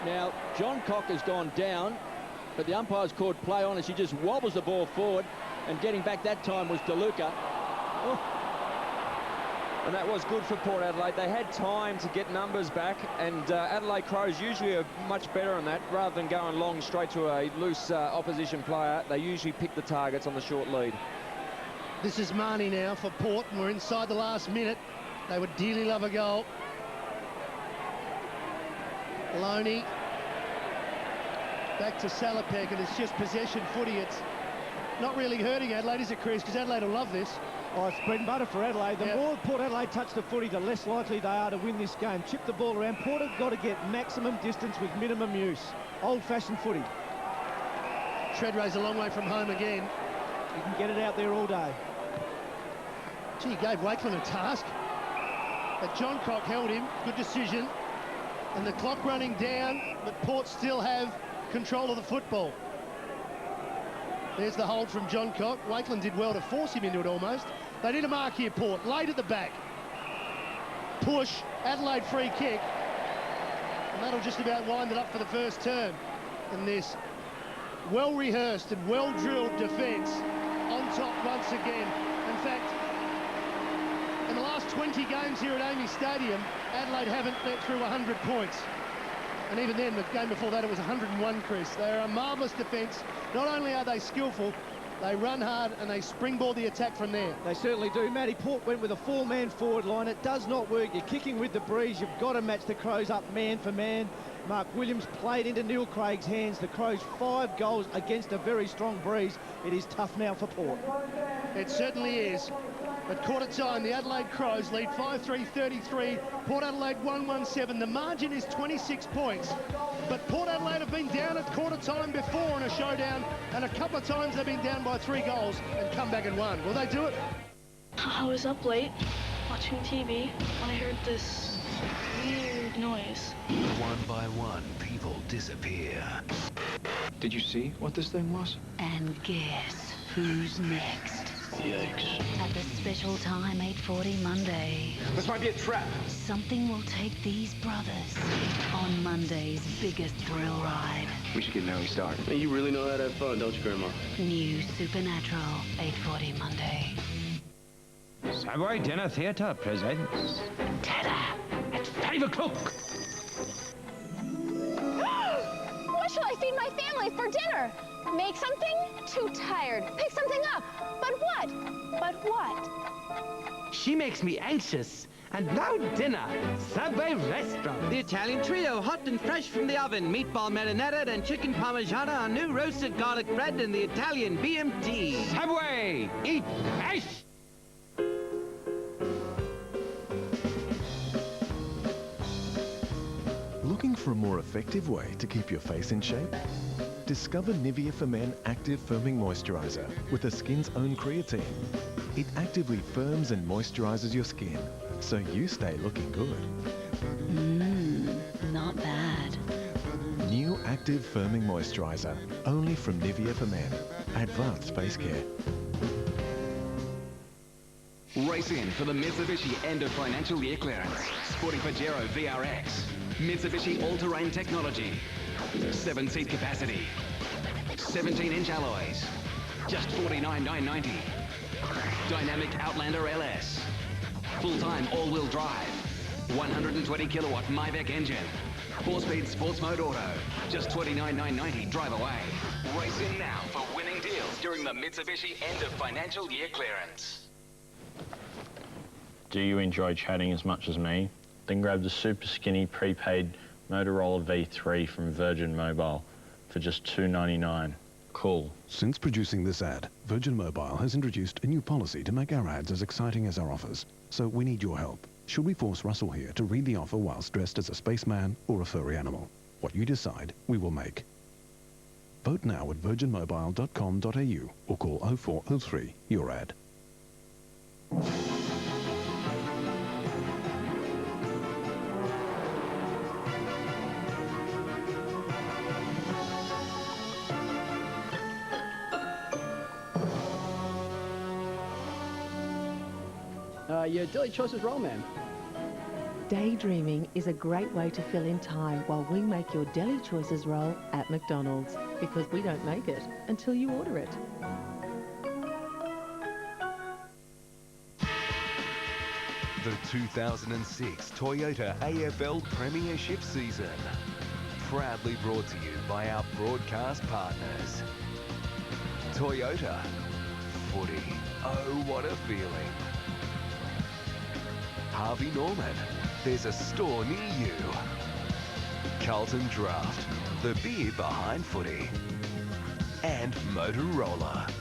Now, John Cock has gone down, but the umpire's called play on as he just wobbles the ball forward, and getting back that time was DeLuca. Oh. And that was good for Port Adelaide. They had time to get numbers back, and Adelaide Crows usually are much better on that. Rather than going long straight to a loose opposition player, they usually pick the targets on the short lead. This is Marnie now for Port, and we're inside the last minute. They would dearly love a goal. Loney back to Salopek, and it's just possession footy. It's not really hurting Adelaide, is it, Chris? Because Adelaide will love this. Oh, it's bread and butter for Adelaide. The more Port Adelaide touch the footy, the less likely they are to win this game. Chip the ball around. Port have got to get maximum distance with minimum use. Old-fashioned footy. Treadray's a long way from home again. You can get it out there all day. Gee, he gave Wakeland a task. But John Cock held him. Good decision. And the clock running down, but Port still have control of the football. There's the hold from John Cock. Wakeland did well to force him into it almost. They need a mark here, Port. Late at the back. Push. Adelaide free kick. And that'll just about wind it up for the first term in this well-rehearsed and well-drilled defence on top once again. In fact, in the last 20 games here at Amy Stadium, Adelaide haven't let through 100 points. And even then, the game before that, it was 101, Chris. They're a marvellous defence. Not only are they skillful, they run hard and they springboard the attack from there. They certainly do. Matty, Port went with a 4-man forward line. It does not work. You're kicking with the breeze. You've got to match the Crows up man for man. Mark Williams played into Neil Craig's hands. The Crows 5 goals against a very strong breeze. It is tough now for Port. It certainly is. At quarter time, the Adelaide Crows lead 5-3-33. Port Adelaide 1-1-7. The margin is 26 points. But Port Adelaide have been down at quarter time before in a showdown, and a couple of times they've been down by 3 goals and come back and won. Will they do it? I was up late watching TV when I heard this weird noise. One by one, people disappear. Did you see what this thing was? And guess who's next? Yikes. At the special time, 8:40 Monday. This might be a trap. Something will take these brothers on Monday's biggest thrill ride. We should get an early start. Hey, you really know how to have fun, don't you, Grandma? New Supernatural, 8:40 Monday. Savoy Dinner Theatre presents... Ta-da! At 5 o'clock! What shall I feed my family for dinner? Make something? Too tired. Pick something up. But what? But what? She makes me anxious. And now dinner, Subway Restaurant. The Italian trio, hot and fresh from the oven. Meatball marinara and chicken parmigiana on new roasted garlic bread in the Italian BMT. Subway, eat fresh! Looking for a more effective way to keep your face in shape? Discover Nivea for Men Active Firming Moisturiser with the skin's own creatine. It actively firms and moisturises your skin, so you stay looking good. Not bad. New Active Firming Moisturiser, only from Nivea for Men. Advanced face care. Race in for the Mitsubishi end of financial year clearance. Sporting Pajero VRX. Mitsubishi all-terrain technology. 7-seat capacity. 17-inch alloys. Just $49,990. Dynamic Outlander LS. Full-time all-wheel drive. 120 kilowatt Myvec engine. 4-speed sports mode auto. Just $29,990 drive away. Race in now for winning deals during the Mitsubishi end of financial year clearance. Do you enjoy chatting as much as me? Then grab the super skinny prepaid Motorola V3 from Virgin Mobile for just $2.99. Cool. Since producing this ad, Virgin Mobile has introduced a new policy to make our ads as exciting as our offers. So we need your help. Should we force Russell here to read the offer whilst dressed as a spaceman or a furry animal? What you decide, we will make. Vote now at virginmobile.com.au or call 0403 your ad. Your daily choices roll, ma'am. Daydreaming is a great way to fill in time while we make your deli choices roll at McDonald's, because we don't make it until you order it. The 2006 Toyota AFL Premiership season. Proudly brought to you by our broadcast partners. Toyota. Footy. Oh, what a feeling. Harvey Norman. There's a store near you. Carlton Draft. The beer behind footy. And Motorola.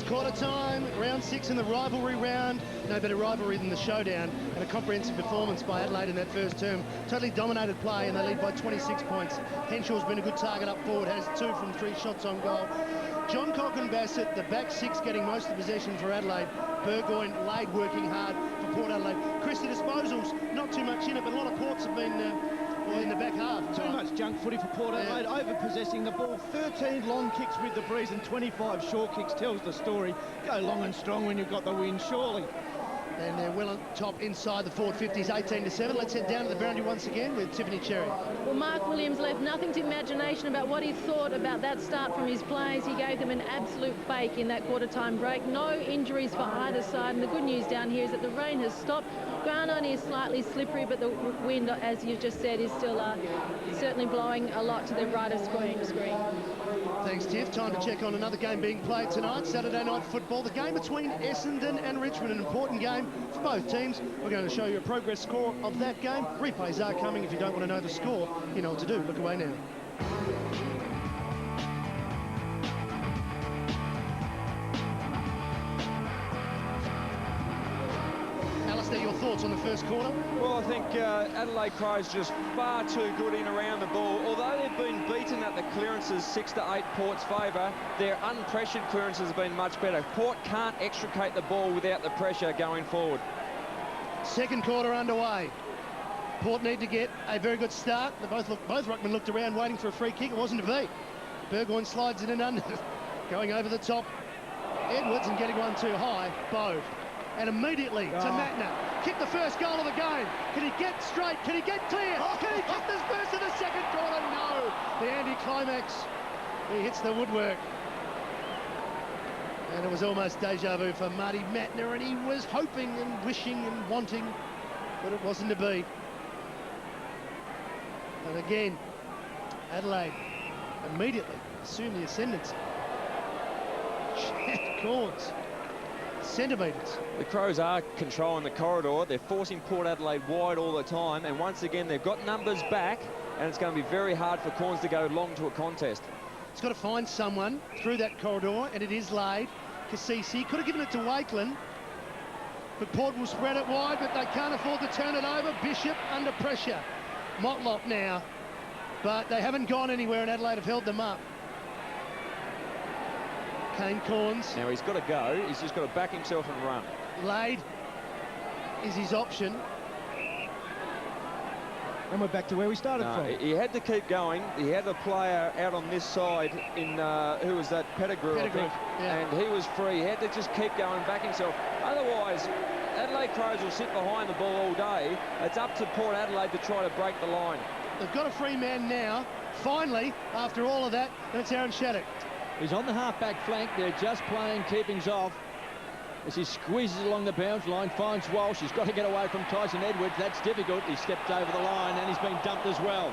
Quarter time, round 6 in the rivalry round. No better rivalry than the showdown, and a comprehensive performance by Adelaide in that first term. Totally dominated play, and they lead by 26 points. Henshaw's been a good target up forward, has 2 from 3 shots on goal. John Cochran Bassett, the back 6, getting most of the possession for Adelaide. Burgoyne, Lade working hard for Port Adelaide. Chris, the disposals, not too much in it, but a lot of Ports have been in the back half. Too much junk footy for Port Adelaide, over-possessing the ball. 13 long kicks with the breeze and 25 short kicks tells the story. Go long and strong when you've got the win, surely. And they're well on top inside the forward 50s, 18-7. Let's head down to the boundary once again with Tiffany Cherry. Well, Mark Williams left nothing to imagination about what he thought about that start from his players. He gave them an absolute fake in that quarter-time break. No injuries for either side. And the good news down here is that the rain has stopped. Ground only is slightly slippery, but the wind, as you just said, is still certainly blowing a lot to the right of screen. Thanks, Tiff. Time to check on another game being played tonight, Saturday night football. The game between Essendon and Richmond, an important game for both teams. We're going to show you a progress score of that game. Replays are coming. If you don't want to know the score, you know what to do. Look away now. Your thoughts on the first quarter? Well, I think Adelaide Crows just far too good in around the ball. Although they've been beaten at the clearances 6 to 8 Port's favour, their unpressured clearances have been much better. Port can't extricate the ball without the pressure going forward. Second quarter underway. Port need to get a very good start. Both ruckmen looked around waiting for a free kick. It wasn't to be. Burgoyne slides it in under. Going over the top. Edwards and getting one too high. Bove. And immediately to Matner. kick the first goal of the game. Can he get straight? Can he get clear? Can he kick this first in the second corner? No. The anticlimax. He hits the woodwork. And it was almost deja vu for Marty Matner, and he was hoping and wishing and wanting, but it wasn't to be. And again, Adelaide immediately assumed the ascendancy. Chad Corns, centimetres. The Crows are controlling the corridor. They're forcing Port Adelaide wide all the time, and once again they've got numbers back, and it's going to be very hard for Corns to go long to a contest. He's got to find someone through that corridor, and it is laid. Cassisi could have given it to Wakeland, but Port will spread it wide, but they can't afford to turn it over. Bishop under pressure. Motlop now, but they haven't gone anywhere, and Adelaide have held them up. Kane Corns. Now he's got to go. He's just got to back himself and run. Laid is his option. And we're back to where we started from. He had to keep going. He had a player out on this side in, who was that, Pettigrew, I think. Yeah. And he was free. He had to just keep going, back himself. Otherwise, Adelaide Crows will sit behind the ball all day. It's up to Port Adelaide to try to break the line. They've got a free man now. Finally, after all of that, that's Aaron Shattuck. He's on the half-back flank. They're just playing keepings off. As he squeezes along the bounce line, finds Walsh. He's got to get away from Tyson Edwards. That's difficult. He stepped over the line, and he's been dumped as well.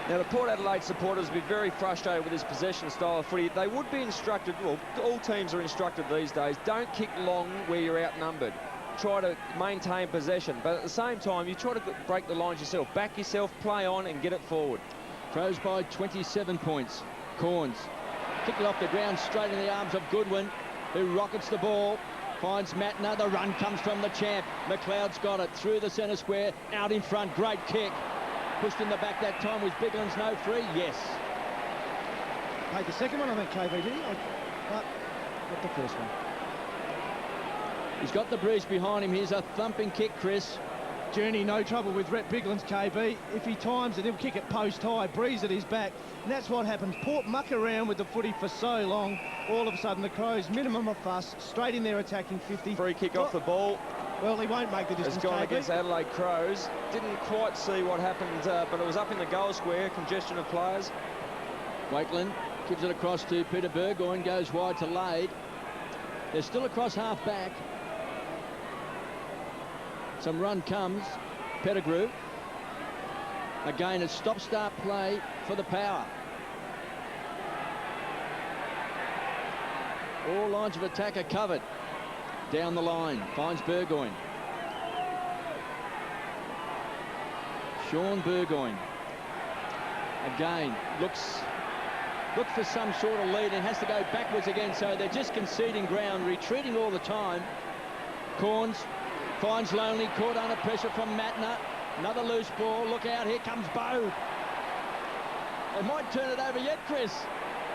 Now, the Port Adelaide supporters will be very frustrated with this possession style of footy. They would be instructed, well, all teams are instructed these days, don't kick long where you're outnumbered. Try to maintain possession, but at the same time, you try to break the lines yourself. Back yourself, play on, and get it forward. Crows by 27 points. Corns kick it off the ground straight in the arms of Goodwin, who rockets the ball, finds Matner. The run comes from the champ. McLeod's got it through the centre square, out in front. Great kick. Pushed in the back that time. Was Bigland's no free? Yes. Played the second one, I think, KB, did he? But not the first one. He's got the breeze behind him. Here's a thumping kick, Chris. Journey, no trouble with Rhett Bigland's KB. If he times it, he'll kick it post high, breeze at his back. And that's what happens. Port muck around with the footy for so long. All of a sudden, the Crows, minimum of fuss, straight in there attacking 50. Free kick off the ball. Well, he won't make the distance, It's gone KB. against Adelaide Crows. Didn't quite see what happened, but it was up in the goal square. Congestion of players. Wakeland gives it across to Peter Burgoyne, goes wide to Lade. They're still across half back. Some run comes. Pettigrew. Again, a stop-start play for the Power. All lines of attack are covered. Down the line, finds Burgoyne. Sean Burgoyne. Again, look for some sort of lead and has to go backwards again, so they're just conceding ground, retreating all the time. Corns finds Lonely, caught under pressure from Matner. Another loose ball. Look out, here comes Bowe. They might turn it over yet, Chris.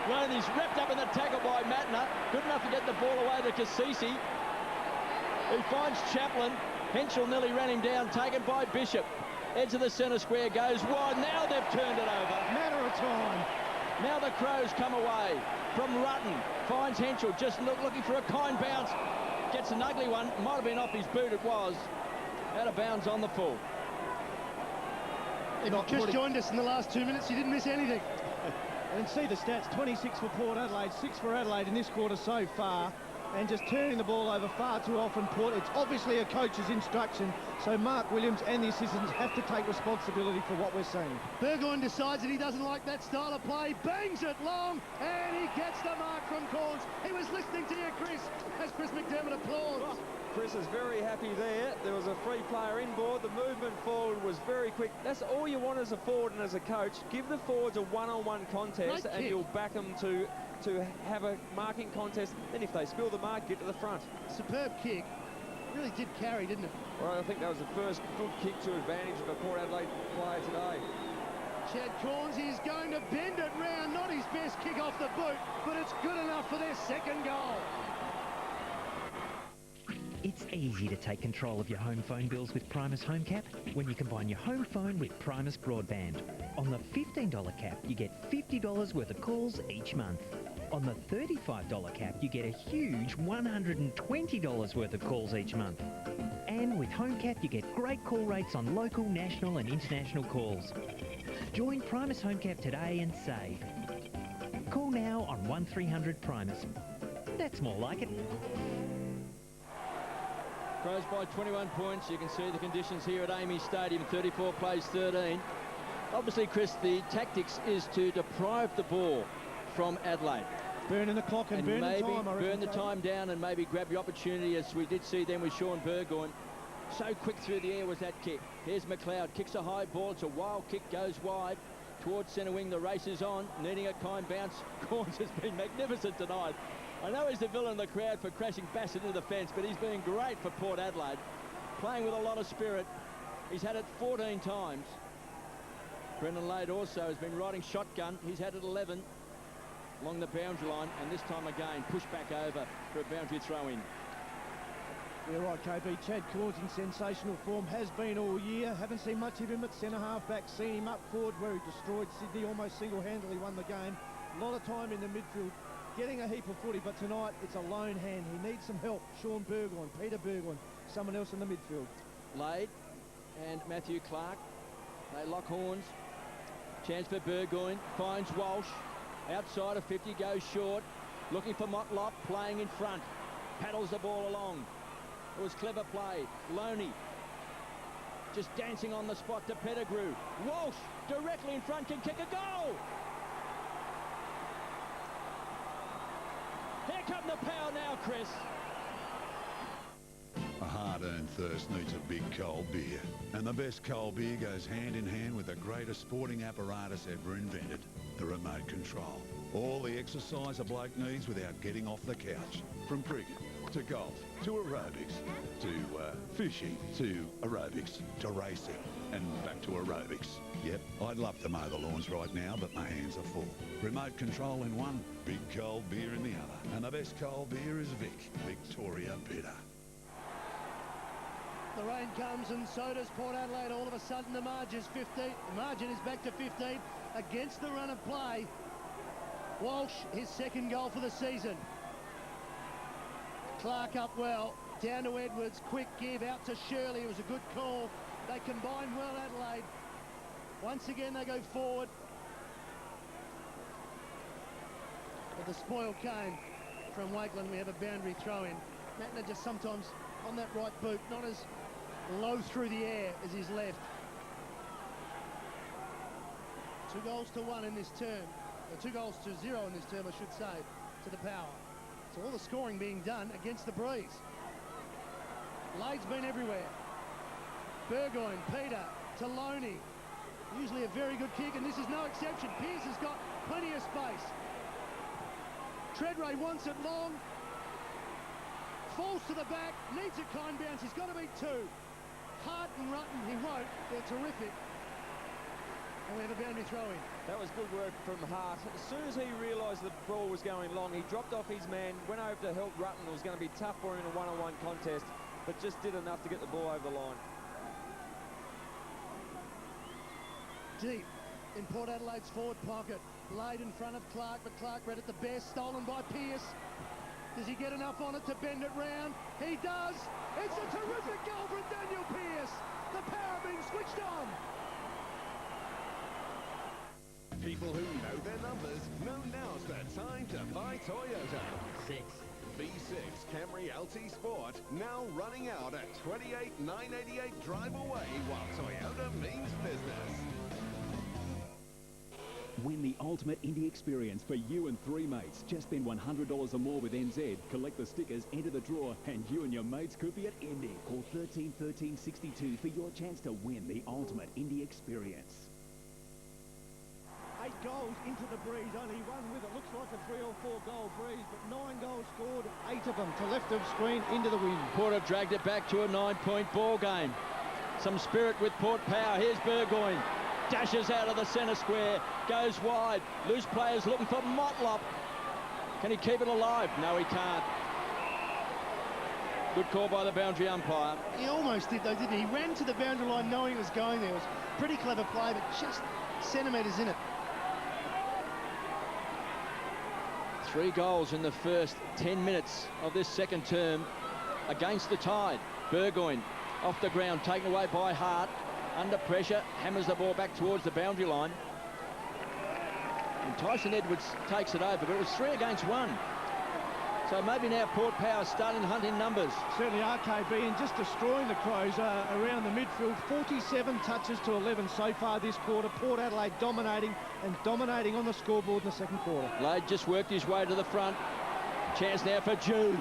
Lonely's wrapped up in the tackle by Matner. Good enough to get the ball away to Cassisi. He finds Chaplin. Henschel nearly ran him down, taken by Bishop. Edge of the centre square, goes wide. Now they've turned it over. Matter of time. Now the Crows come away from Rutten. Finds Henschel, just looking for a kind bounce. Gets an ugly one. Might have been off his boot, it was. Out of bounds on the full. If you just joined us in the last 2 minutes, you didn't miss anything. And see the stats, 26 for Port Adelaide, 6 for Adelaide in this quarter so far. And just turning the ball over far too often, Port. It's obviously a coach's instruction, so Mark Williams and the assistants have to take responsibility for what we're seeing. Burgoyne decides that he doesn't like that style of play, bangs it long, and he gets the mark from Corns. He was listening to you, Chris, as Chris McDermott applauds. Oh, Chris is very happy there. There was a free player inboard. The movement forward was very quick. That's all you want as a forward and as a coach. Give the forwards a one-on-one contest, and you'll back them to have a marking contest. Then if they spill the mark, get to the front. Superb kick. Really did carry, didn't it? Well, I think that was the first good kick to advantage of a Port Adelaide player today. Chad Corns is going to bend it round. Not his best kick off the boot, but it's good enough for their second goal. It's easy to take control of your home phone bills with Primus Home Cap when you combine your home phone with Primus Broadband. On the $15 cap, you get $50 worth of calls each month. On the $35 cap, you get a huge $120 worth of calls each month. And with Home Cap, you get great call rates on local, national and international calls. Join Primus Home Cap today and save. Call now on 1300 Primus. That's more like it. Crows by 21 points. You can see the conditions here at Amy Stadium. 34 plays 13. Obviously, Chris, the tactics is to deprive the ball from Adelaide. Burning the clock and burn the time, I reckon, burn the time down and maybe grab your opportunity, as we did see then with Sean Burgoyne. So quick through the air was that kick. Here's McLeod, kicks a high ball. It's a wild kick, goes wide towards centre wing. The race is on, needing a kind bounce. Corns has been magnificent tonight. I know he's the villain of the crowd for crashing Bassett into the fence, but he's been great for Port Adelaide, playing with a lot of spirit. He's had it 14 times. Brendan Lade also has been riding shotgun. He's had it 11 along the boundary line, and this time again push back over for a boundary throw in. Yeah, right, KB. Chad Corns in sensational form, has been all year. Haven't seen much of him at centre half back. Seen him up forward where he destroyed Sydney, almost single-handedly won the game. A lot of time in the midfield, getting a heap of footy, but tonight it's a lone hand. He needs some help. Sean Burgoyne, Peter Burgoyne, someone else in the midfield. Lade and Matthew Clark, they lock horns. Chance for Burgoyne, finds Walsh. Outside of 50, goes short. Looking for Motlop, playing in front. Paddles the ball along. It was clever play. Loney just dancing on the spot to Pettigrew. Walsh directly in front, can kick a goal. Here come the power now, Chris. A hard-earned thirst needs a big cold beer. And the best cold beer goes hand in hand with the greatest sporting apparatus ever invented, the remote control. All the exercise a bloke needs without getting off the couch. From cricket to golf to aerobics to fishing to aerobics to racing and back to aerobics. Yep, I'd love to mow the lawns right now, but my hands are full. Remote control in one, big cold beer in the other. And the best cold beer is Vic, Victoria Bitter. The rain comes and so does Port Adelaide. All of a sudden the margin is 15. The margin is back to 15 against the run of play. Walsh, his second goal for the season. Clark up well, down to Edwards, quick give out to Shirley. It was a good call. They combine well, Adelaide. Once again they go forward. But the spoil came from Wakeland. We have a boundary throw in. Matner just sometimes on that right boot, not as low through the air as his left. 2 goals to 1 in this term, or 2 goals to 0 in this term, I should say, to the power. So all the scoring being done against the breeze. Lade's been everywhere. Burgoyne, Peter, to Loney. Usually a very good kick, and this is no exception. Pearce has got plenty of space. Treadray wants it long. Falls to the back, needs a kind bounce. He's got to beat 2. Hart and Rutten, he won't. They're terrific. And we have a boundary throw in. That was good work from Hart. As soon as he realised the ball was going long, he dropped off his man, went over to help Rutten. It was going to be tough for him in a one-on-one contest, but just did enough to get the ball over the line. Deep in Port Adelaide's forward pocket. Laid in front of Clark, but Clark read it the best. Stolen by Pearce. Does he get enough on it to bend it round? He does. It's a terrific goal from Daniel Pearce. The power being switched on. People who know their numbers know now's the time to buy Toyota. 6. B6 Camry LT Sport now running out at $28,988 drive away while Toyota means business. Win the ultimate Indy experience for you and 3 mates. Just spend $100 or more with NZ. Collect the stickers, enter the draw, and you and your mates could be at Indy. Call 13 13 62 for your chance to win the ultimate Indy experience. 8 goals into the breeze, only one with it. Looks like a 3 or 4 goal breeze, but 9 goals scored, 8 of them to left of screen, into the wind. Port have dragged it back to a 9-point ball game. Some spirit with Port power. Here's Burgoyne. Dashes out of the centre square, goes wide. Loose players looking for Motlop. Can he keep it alive? No, he can't. Good call by the boundary umpire. He almost did though, didn't he? He ran to the boundary line knowing he was going there. It was pretty clever play, but just centimetres in it. 3 goals in the first 10 minutes of this second term against the tide. Burgoyne off the ground, taken away by Hart. Under pressure, hammers the ball back towards the boundary line. And Tyson Edwards takes it over, but it was 3 against 1. So maybe now Port Power starting to hunt in numbers. Certainly RKB and just destroying the Crows around the midfield. 47 touches to 11 so far this quarter. Port Adelaide dominating on the scoreboard in the second quarter. Lade just worked his way to the front. Chance now for Jew.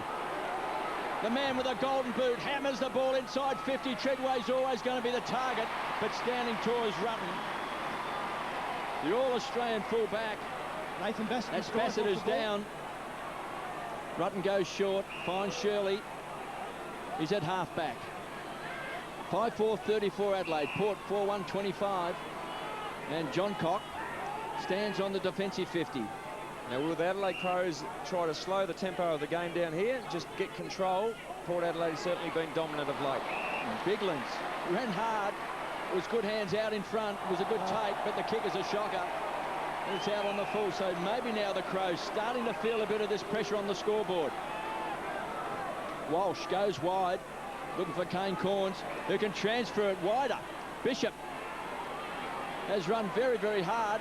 The man with a golden boot hammers the ball inside 50. Treadway's always going to be the target, but standing tall is Rutten. The All-Australian full-back. Nathan Bassett. That's Bassett who's down. Rutten goes short, finds Shirley. He's at half-back. 5-4-34 Adelaide. Port 4-1-25. And John Cock stands on the defensive 50. Now, will the Adelaide Crows try to slow the tempo of the game down here, just get control? Port Adelaide has certainly been dominant of late. Biglands ran hard. It was good hands out in front. It was a good take, but the kick is a shocker. And it's out on the full, so maybe now the Crows starting to feel a bit of this pressure on the scoreboard. Walsh goes wide, looking for Kane Corns, who can transfer it wider. Bishop has run very, very hard,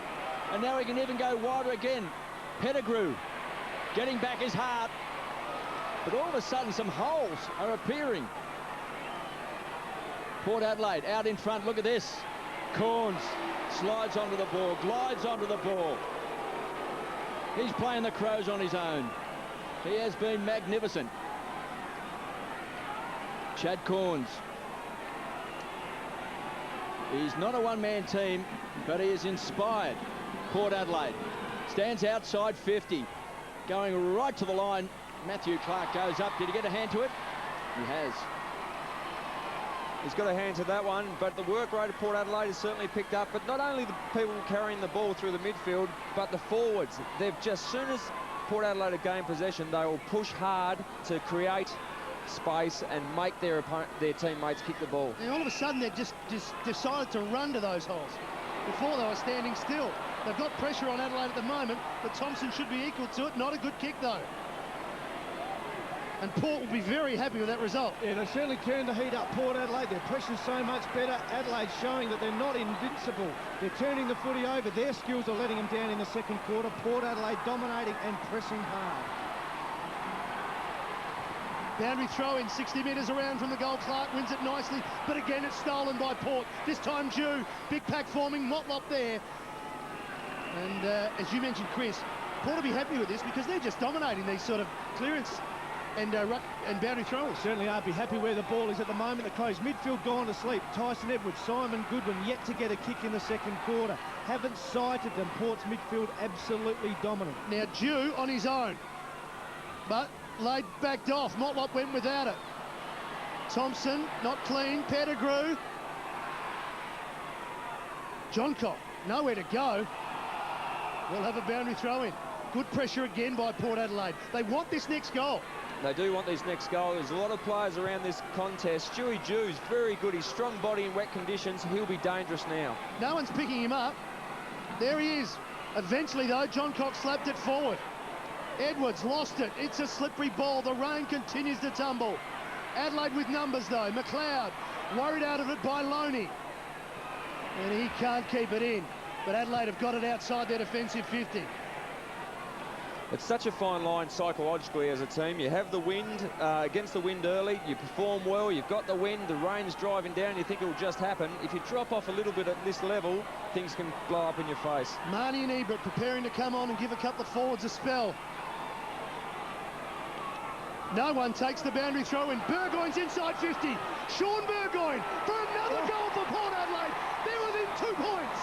and now he can even go wider again. Pettigrew getting back his heart, but all of a sudden some holes are appearing. Port Adelaide out in front. Look at this. Corns slides onto the ball, glides onto the ball. He's playing the Crows on his own. He has been magnificent. Chad Corns. He's not a one-man team, but he has inspired Port Adelaide. Stands outside 50, going right to the line. Matthew Clark goes up. Did he get a hand to it? He has. He's got a hand to that one, but the work rate of Port Adelaide has certainly picked up. But not only the people carrying the ball through the midfield, but the forwards. They've just, soon as Port Adelaide have gained possession, they will push hard to create space and make their teammates kick the ball. And all of a sudden they've just decided to run to those holes. Before they were standing still. They've got pressure on Adelaide at the moment, but Thompson should be equal to it. Not a good kick though. And Port will be very happy with that result. Yeah, they certainly turned the heat up, Port Adelaide. Their pressure's so much better. Adelaide showing that they're not invincible. They're turning the footy over. Their skills are letting them down in the second quarter. Port Adelaide dominating and pressing hard. Boundary throw in 60 metres around from the goal. Clark wins it nicely, but again it's stolen by Port. This time Jew, big pack forming, Motlop there. And as you mentioned, Chris, Port will be happy with this because they're just dominating these sort of clearance and boundary throws. Certainly are. Be happy where the ball is at the moment. The Crows midfield gone to sleep. Tyson Edwards, Simon Goodwin yet to get a kick in the second quarter. Haven't sighted them. Port's midfield absolutely dominant. Now Jew on his own, but Lade backed off. Motlop went without it. Thompson not clean. Pettigrew. John Cock nowhere to go. We'll have a boundary throw in. Good pressure again by Port Adelaide. They want this next goal. They do want this next goal. There's a lot of players around this contest. Stewie Jew's very good. He's strong body in wet conditions. He'll be dangerous now. No one's picking him up. There he is. Eventually, though, John Cock slapped it forward. Edwards lost it. It's a slippery ball. The rain continues to tumble. Adelaide with numbers, though. McLeod worried out of it by Loney. And he can't keep it in. But Adelaide have got it outside their defensive 50. It's such a fine line psychologically as a team. You have the wind, against the wind early, you perform well, you've got the wind, the rain's driving down, you think it will just happen. If you drop off a little bit at this level, things can blow up in your face. Marnie and Ebert preparing to come on and give a couple of forwards a spell. No one takes the boundary throw in. Burgoyne's inside 50. Sean Burgoyne for another goal for Port Adelaide. They're within 2 points.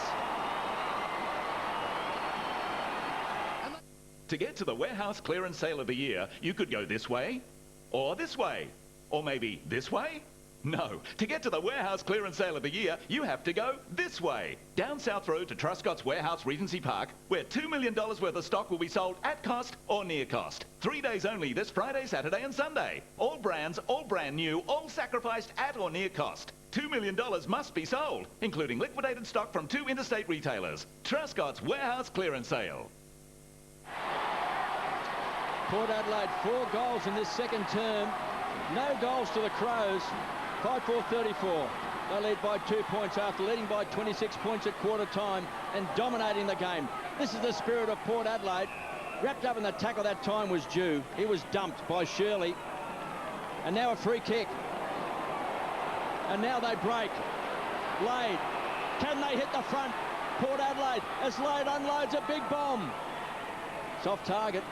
To get to the warehouse clearance sale of the year, you could go this way, or maybe this way. No, to get to the warehouse clearance sale of the year, you have to go this way. Down South Road to Truscott's Warehouse Regency Park, where $2 million worth of stock will be sold at cost or near cost. 3 days only this Friday, Saturday and Sunday. All brands, all brand new, all sacrificed at or near cost. $2 million must be sold, including liquidated stock from 2 interstate retailers. Truscott's Warehouse Clearance Sale. Port Adelaide 4 goals in this second term. No goals to the Crows. 5-4-34. They lead by 2 points after leading by 26 points at quarter time and dominating the game. This is the spirit of Port Adelaide. Wrapped up in the tackle that time was due. He was dumped by Shirley. And now a free kick. And now they break. Lade. Can they hit the front? Port Adelaide as Lade unloads a big bomb. Soft target.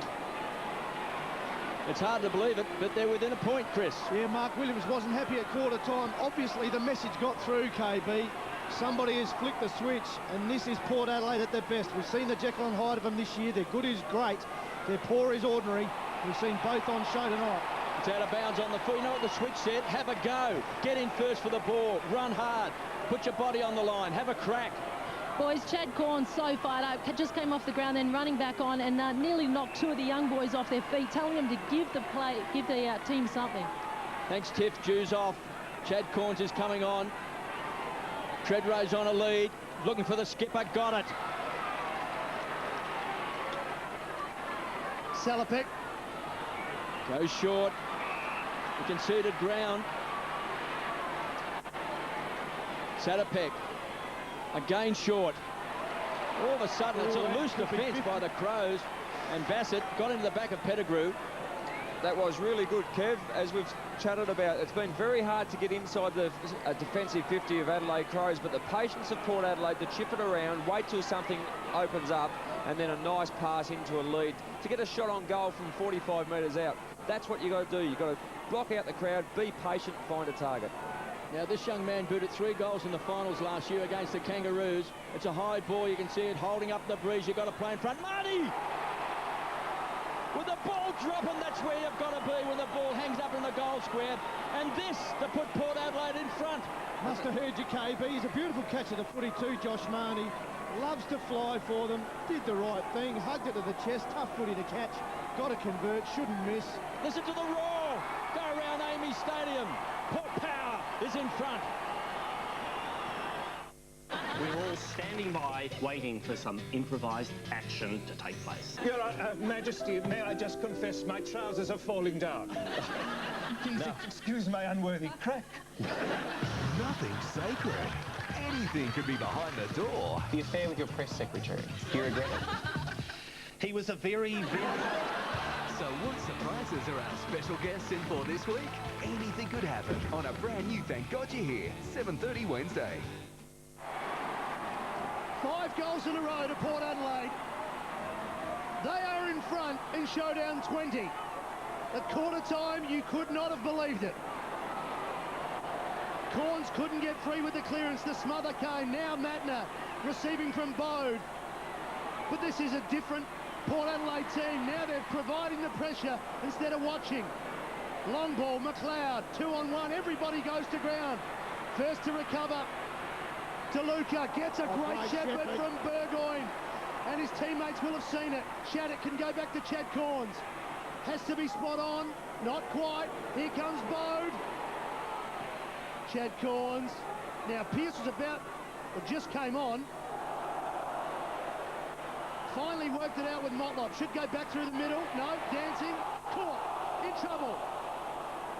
It's hard to believe it, but they're within a point, Chris. Yeah, Mark Williams wasn't happy at quarter time. Obviously, the message got through, KB. Somebody has flicked the switch, and this is Port Adelaide at their best. We've seen the Jekyll and Hyde of them this year. Their good is great. Their poor is ordinary. We've seen both on show tonight. It's out of bounds on the foot. You know what the switch said? Have a go. Get in first for the ball. Run hard. Put your body on the line. Have a crack. Boys, Chad Corns so fired up, just came off the ground, then running back on and nearly knocked 2 of the young boys off their feet, telling them to give the team something. Thanks, Tiff. Jews off. Chad Corns is coming on. Treadrow's on a lead, looking for the skipper. Got it. Salopek goes short. The conceded ground. Satopek. Again short. All of a sudden, it's a loose defence by the Crows, and Bassett got into the back of Pettigrew. That was really good, Kev. As we've chatted about, it's been very hard to get inside the defensive 50 of Adelaide Crows, but the patience of Port Adelaide to chip it around, wait till something opens up, and then a nice pass into a lead to get a shot on goal from 45 metres out. That's what you got to do. You've got to block out the crowd, be patient, find a target. Now, this young man booted 3 goals in the finals last year against the Kangaroos. It's a high ball. You can see it holding up the breeze. You've got to play in front. Marty! With the ball dropping, that's where you've got to be when the ball hangs up in the goal square. And this to put Port Adelaide in front. Must have heard you, KB. He's a beautiful catch of the footy too, Josh Marnie. Loves to fly for them. Did the right thing. Hugged it to the chest. Tough footy to catch. Got to convert. Shouldn't miss. Listen to the roar. Go around Amy Stadium. Port Power is in front. We're all standing by, waiting for some improvised action to take place. Your Majesty, may I just confess my trousers are falling down? Please excuse my unworthy crack. Nothing's sacred. Anything could be behind the door. The affair with your press secretary, do you regret it? He was a very... So what surprises are our special guests in for this week? Anything could happen on a brand new Thank God You're Here, 7:30 Wednesday. 5 goals in a row to Port Adelaide. They are in front in showdown 20. At quarter time, you could not have believed it. Corns couldn't get free with the clearance. The smother came. Now Matner receiving from Bode. But this is a different Port Adelaide team. Now they're providing the pressure instead of watching. Long ball, McLeod, 2-on-1. Everybody goes to ground. First to recover. DeLuca gets a great shepherd from Burgoyne, and his teammates will have seen it. Shattuck can go back to Chad Corns. Has to be spot on. Not quite. Here comes Bode. Chad Corns. Now Pearce was about, or just came on. Finally worked it out with Motlop. Should go back through the middle. No, dancing. Caught. In trouble.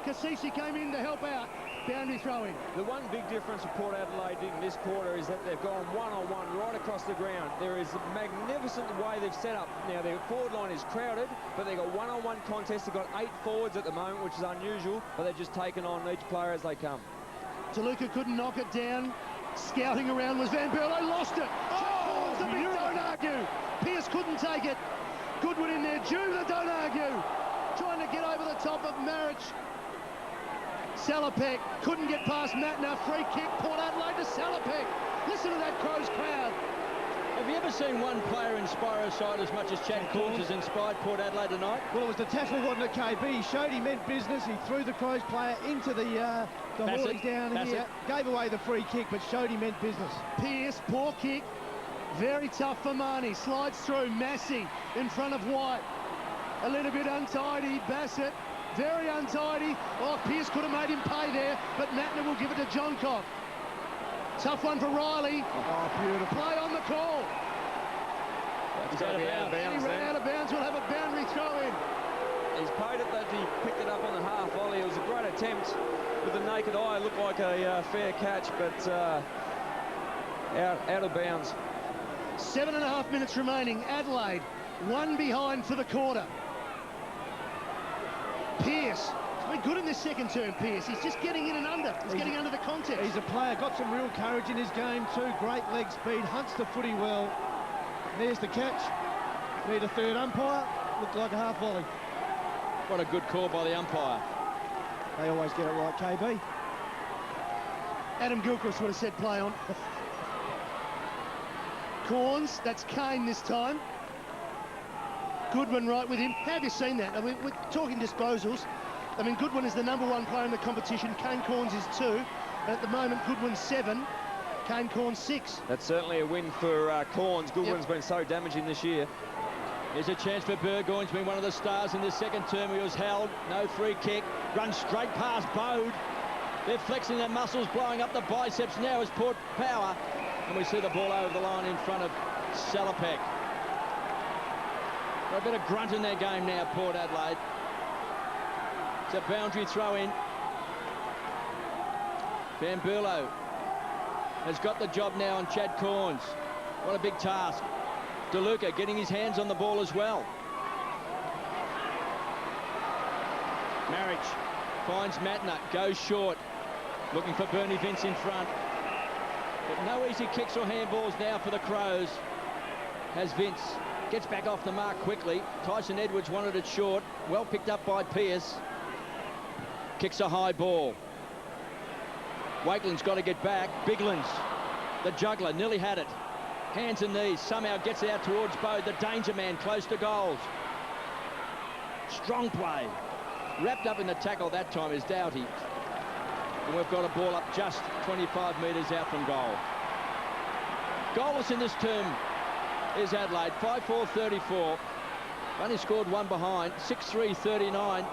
Cassisi came in to help out. Boundary throwing. The one big difference for Port Adelaide in this quarter is that they've gone one-on-one right across the ground. There is a magnificent way they've set up. Now, their forward line is crowded, but they've got one-on-one contests. They've got 8 forwards at the moment, which is unusual, but they've just taken on each player as they come. DeLuca couldn't knock it down. Scouting around was Van Berlo. Lost it. Oh, the big don't argue. Pearce couldn't take it. Goodwin in there. Jubler, don't argue. Trying to get over the top of Marich. Salopek couldn't get past Matner. Free kick. Port Adelaide to Salopek. Listen to that Crows crowd. Have you ever seen one player inspire a side as much as Chad Corns has inspired Port Adelaide tonight? Well, it was the tackle, wasn't it, KB? He showed he meant business. He threw the Crows player into the Hawleys down here. Gave away the free kick, but showed he meant business. Pearce, poor kick. Very tough for Marnie. Slides through. Massey in front of White. A little bit untidy. Bassett. Very untidy. Oh, Pearce could have made him pay there, but Matner will give it to Johncock. Tough one for Riley. Oh, beautiful. Play on the call. He's out of bounds. He ran out of bounds. We'll have a boundary throw in. attempt with the naked eye. Looked like a fair catch, but out of bounds. 7.5 minutes remaining. Adelaide, one behind for the quarter. Pearce. He's been good in this second term, Pearce. He's just getting in and under. He's getting under the context. He's a player, got some real courage in his game too. Great leg speed, hunts the footy well. There's the catch. Need a third umpire. Looked like a half volley. What a good call by the umpire. They always get it right, KB. Adam Gilchrist would have said play on. Corns, that's Kane this time. Goodwin right with him. Have you seen that? I mean, we're talking disposals. I mean, Goodwin is the #1 player in the competition. Kane Corns is 2. At the moment, Goodwin's 7. Kane Corns 6. That's certainly a win for Corns. Goodwin's been so damaging this year. Here's a chance for Burgoyne's been one of the stars in this second term. He was held, no free kick, runs straight past Bode. They're flexing their muscles, blowing up the biceps now as Port Power. And we see the ball over the line in front of Salopek. Got a bit of grunt in their game now, Port Adelaide. It's a boundary throw in. Bambulo has got the job now on Chad Corns. What a big task. DeLuca getting his hands on the ball as well. Marriage finds Matner, goes short, looking for Bernie Vince in front. But no easy kicks or handballs now for the Crows. As Vince gets back off the mark quickly. Tyson Edwards wanted it short. Well picked up by Pearce. Kicks a high ball. Wakeland's got to get back. Biglands, the juggler, nearly had it. Hands and knees, somehow gets it out towards Bode, the danger man, close to goals. Strong play. Wrapped up in the tackle that time is Doughty. And we've got a ball up just 25 metres out from goal. Goalless in this term is Adelaide, 5-4-34. Only scored one behind, 6-3-39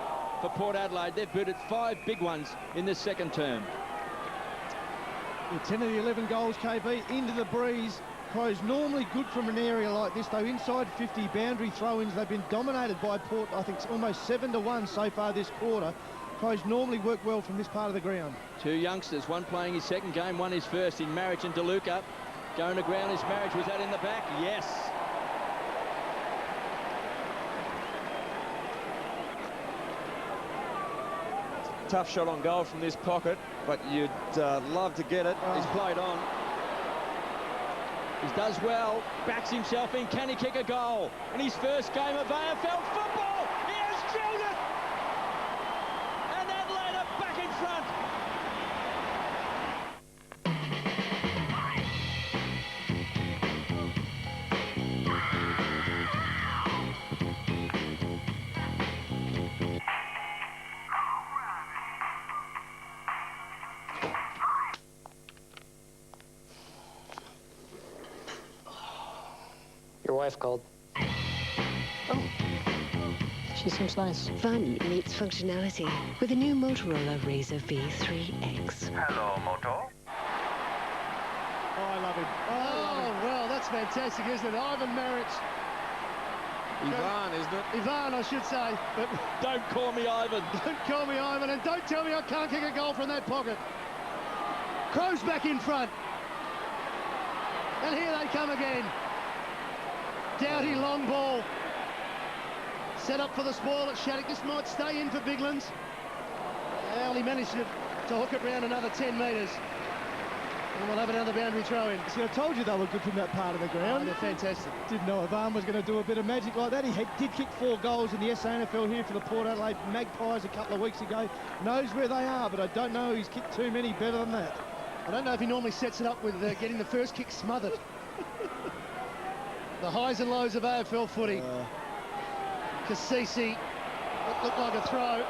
for Port Adelaide. They've booted 5 big ones in this second term. 10 of the 11 goals, KB, into the breeze. Crows normally good from an area like this, though. Inside 50 boundary throw-ins, they've been dominated by Port. I think it's almost 7-1 so far this quarter. Crows normally work well from this part of the ground. 2 youngsters, one playing his second game, one his first in Marriage and DeLuca. Going to ground his Marriage. Was that in the back? Yes. Tough shot on goal from this pocket, but you'd love to get it. He's played on. He does well, backs himself in. Can he kick a goal? In his first game of AFL football, he has drilled it! And Adelaide are back in front. Your wife called. Oh, she seems nice. Fun meets functionality with a new Motorola Razr V3X. Hello, Moto. Oh, I love him. Oh, well, that's fantastic, isn't it? Ivan Marriage. Ivan, isn't it? Ivan, I should say. But don't call me Ivan. Don't call me Ivan, and don't tell me I can't kick a goal from that pocket. Crows back in front. And here they come again. Doughty long ball. Set up for the spoil at Shattuck. This might stay in for Biglands. Well, he managed to hook it round another 10 metres. And we'll have another boundary throw in. See, I told you they were good from that part of the ground. Oh, they're fantastic. Didn't know Ivan was going to do a bit of magic like that. He did kick 4 goals in the SANFL here for the Port Adelaide Magpies a couple of weeks ago. Knows where they are, but I don't know he's kicked too many better than that. I don't know if he normally sets it up with getting the first kick smothered. The highs and lows of AFL footy. Cassisi, looked like a throw.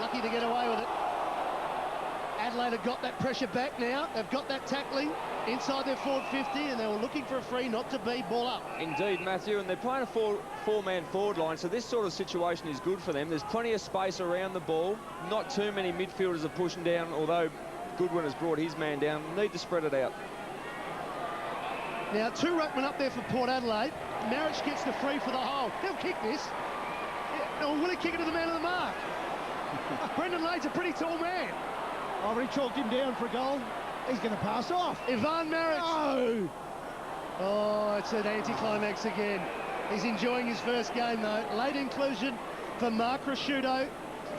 Lucky to get away with it. Adelaide have got that pressure back now. They've got that tackling inside their forward 50, and they were looking for a free, not to be, ball up. Indeed, Matthew, and they're playing a four-man forward line, so this sort of situation is good for them. There's plenty of space around the ball. Not too many midfielders are pushing down, although Goodwin has brought his man down. Need to spread it out. Now, 2 ruckmen up there for Port Adelaide. Marriage gets the free for the hole. He'll kick this. Or will he kick it to the man of the mark? Brendan Lade's a pretty tall man. I've already chalked him down for a goal. He's going to pass off. Ivan Maric. No! Oh, it's an anticlimax again. He's enjoying his first game, though. Late inclusion for Mark Rasciuto,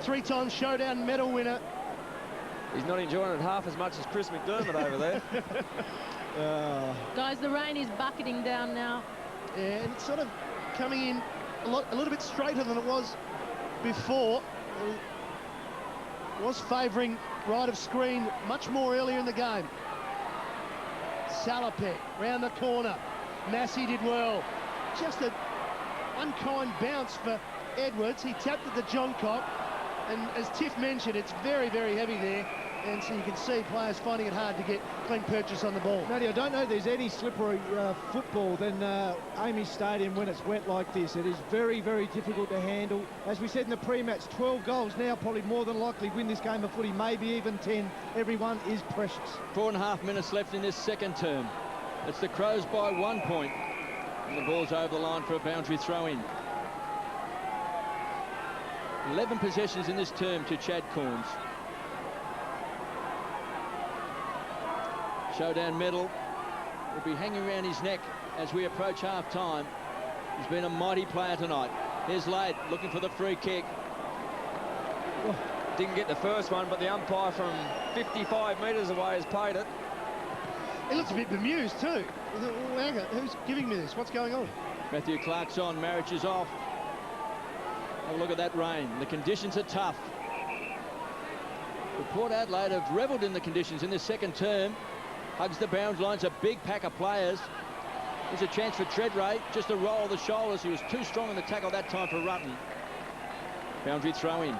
3-time Showdown medal winner. He's not enjoying it half as much as Chris McDermott over there. Guys, the rain is bucketing down now. Yeah, and it's sort of coming in a little bit straighter than it was before. It was favouring right of screen much more earlier in the game. Salopek round the corner. Massey did well. Just an unkind bounce for Edwards. He tapped at the John Cock, and as Tiff mentioned, it's very, very heavy there, and so you can see players finding it hard to get clean purchase on the ball. Matty, I don't know if there's any slippery football than Amy Stadium when it's wet like this. It is very, very difficult to handle. As we said in the pre-match, 12 goals now probably more than likely win this game of footy, maybe even 10. Everyone is precious. 4.5 minutes left in this second term. It's the Crows by 1 point. And the ball's over the line for a boundary throw-in. 11 possessions in this term to Chad Corns. Showdown medal will be hanging around his neck as we approach half-time. He's been a mighty player tonight. Here's Lade looking for the free kick. Oh, didn't get the first one, but the umpire from 55 metres away has paid it. He looks a bit bemused too. Who's giving me this? What's going on? Matthew Clark's on, Marriage is off. Have a look at that rain. The conditions are tough. But Port Adelaide have revelled in the conditions in this second term. Hugs the boundary lines, a big pack of players. There's a chance for Treadray, just a roll of the shoulders. He was too strong in the tackle that time for Rutten. Boundary throw in.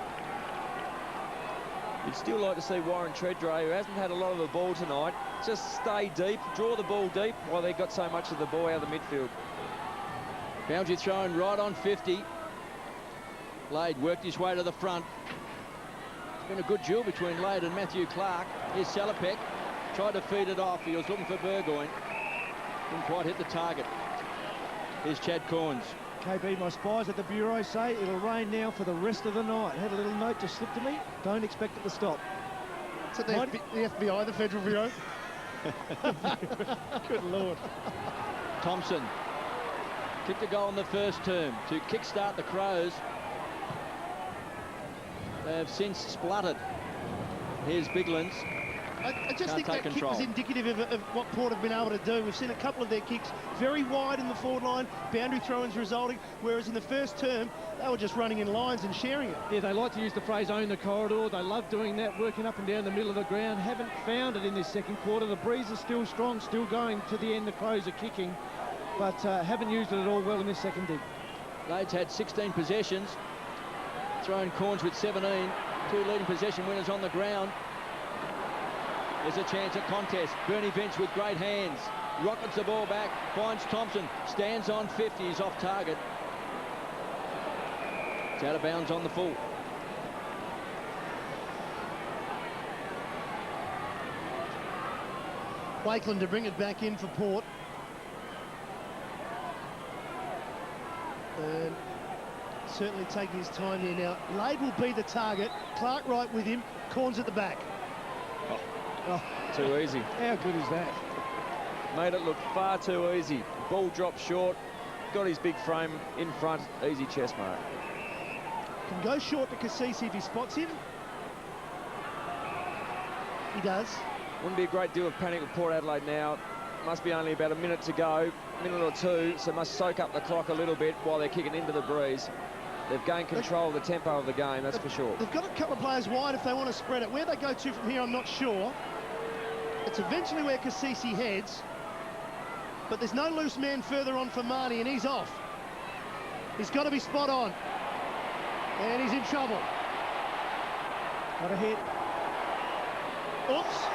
You'd still like to see Warren Treadray, who hasn't had a lot of the ball tonight, just stay deep, draw the ball deep while they've got so much of the ball out of the midfield. Boundary thrown right on 50. Lade worked his way to the front. It's been a good duel between Lade and Matthew Clark. Here's Salopek. Tried to feed it off. He was looking for Burgoyne. Didn't quite hit the target. Here's Chad Corns. KB, my spies at the Bureau say it'll rain now for the rest of the night. Had a little note just slipped to me. Don't expect it to stop. Is it the FBI, the Federal Bureau? Good Lord. Thompson kicked a goal in the first term to kickstart the Crows. They have since spluttered. Here's Biglands. I just think that kick was indicative of what Port have been able to do. We've seen a couple of their kicks very wide in the forward line, boundary throw-ins resulting, whereas in the first term, they were just running in lines and sharing it. Yeah, they like to use the phrase own the corridor. They love doing that, working up and down the middle of the ground. Haven't found it in this second quarter. The breeze is still strong, still going to the end. The Crows are kicking, but haven't used it at all well in this second dig. Lade's had 16 possessions, thrown Corns with 17. 2 leading possession winners on the ground. There's a chance at contest. Bernie Vince with great hands. Rockets the ball back. Finds Thompson. Stands on 50. He's off target. It's out of bounds on the full. Wakeland to bring it back in for Port. And certainly taking his time here now. Lade will be the target. Clark right with him. Corns at the back. Oh, too easy. How good is that? Made it look far too easy. Ball dropped short. Got his big frame in front. Easy chest mark. Can go short to Cassisi if he spots him. He does. Wouldn't be a great deal of panic with Port Adelaide now. Must be only about a minute to go, minute or two, so must soak up the clock a little bit while they're kicking into the breeze. They've gained control of the tempo of the game, that's for sure. They've got a couple of players wide if they want to spread it. Where they go to from here, I'm not sure. It's eventually where Cassisi heads, but there's no loose man further on for Marnie, and he's off. He's got to be spot on. And he's in trouble. Got a hit. Oops.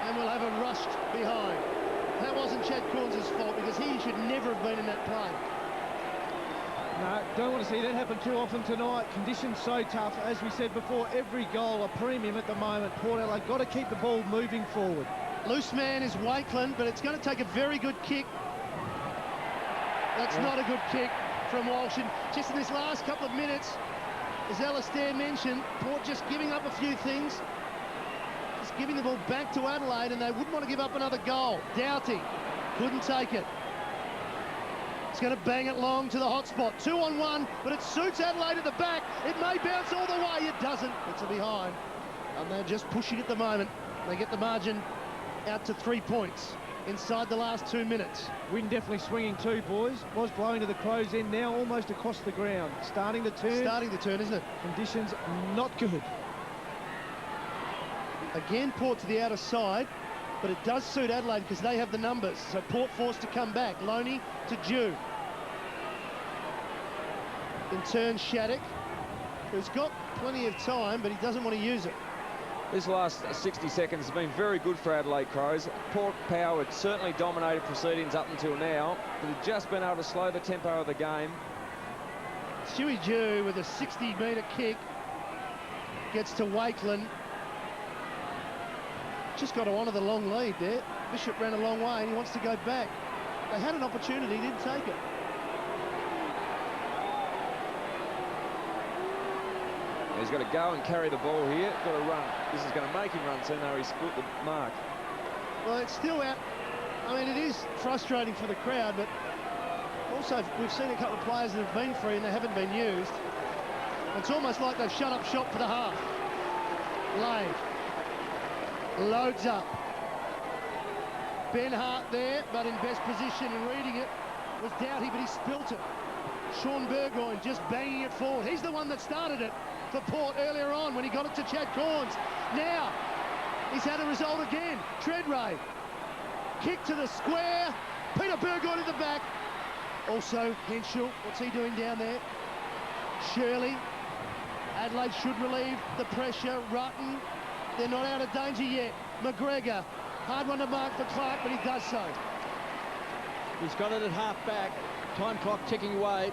And we'll have a rushed behind. That wasn't Chad Corns' fault, because he should never have been in that play. No, don't want to see that happen too often tonight. Conditions so tough. As we said before, every goal a premium at the moment. Port Adelaide got to keep the ball moving forward. Loose man is Wakeland, but it's going to take a very good kick. That's not a good kick from Walsh. And just in this last couple of minutes, as Alistair mentioned, Port just giving up a few things. Just giving the ball back to Adelaide, and they wouldn't want to give up another goal. Doughty couldn't take it. It's going to bang it long to the hot spot. 2-on-1, but it suits Adelaide at the back. It may bounce all the way. It doesn't. It's a behind. And they're just pushing at the moment. They get the margin out to 3 points inside the last 2 minutes. Wind definitely swinging too, boys. Was blowing to the Crows end, now almost across the ground. Starting to turn. Starting to turn, isn't it? Conditions not good. Again, Port to the outer side, but it does suit Adelaide because they have the numbers. So Port forced to come back. Loney to Jew. In turn, Shattuck, who's got plenty of time, but he doesn't want to use it. This last 60 seconds has been very good for Adelaide Crows. Port Power had certainly dominated proceedings up until now, but had just been able to slow the tempo of the game. Stewie Jew with a 60-metre kick gets to Wakeland. Just got to honour the long lead there. Bishop ran a long way and he wants to go back. They had an opportunity, didn't take it. He's got to go and carry the ball here. Got to run. This is going to make him run, so now he split the mark. Well, it's still out. I mean, it is frustrating for the crowd, but also we've seen a couple of players that have been free and they haven't been used. It's almost like they've shut up shop for the half. Lave loads up. Ben Hart there, but in best position and reading it was Doughty, but he spilt it. Sean Burgoyne just banging it forward. He's the one that started it for Port earlier on when he got it to Chad Corns. Now, he's had a result again. Treadray, kick to the square. Peter Burgoyne at the back. Also, Henschel, what's he doing down there? Shirley. Adelaide should relieve the pressure. Rutten, they're not out of danger yet. McGregor, hard one to mark for Clark, but he does so. He's got it at half back. Time clock ticking away.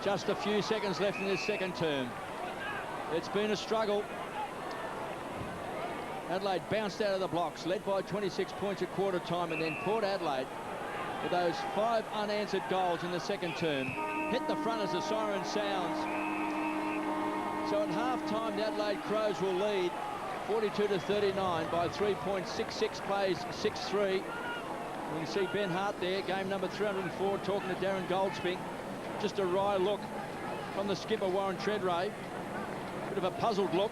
Just a few seconds left in this second term. It's been a struggle. Adelaide bounced out of the blocks, led by 26 points at quarter time, and then Port Adelaide, with those 5 unanswered goals in the second term, hit the front as the siren sounds. So at half-time, the Adelaide Crows will lead 42-39 by 3 points. 6-6 plays 6-3. You can see Ben Hart there, game number 304, talking to Darren Goldsmith. Just a wry look from the skipper, Warren Treadray. Bit of a puzzled look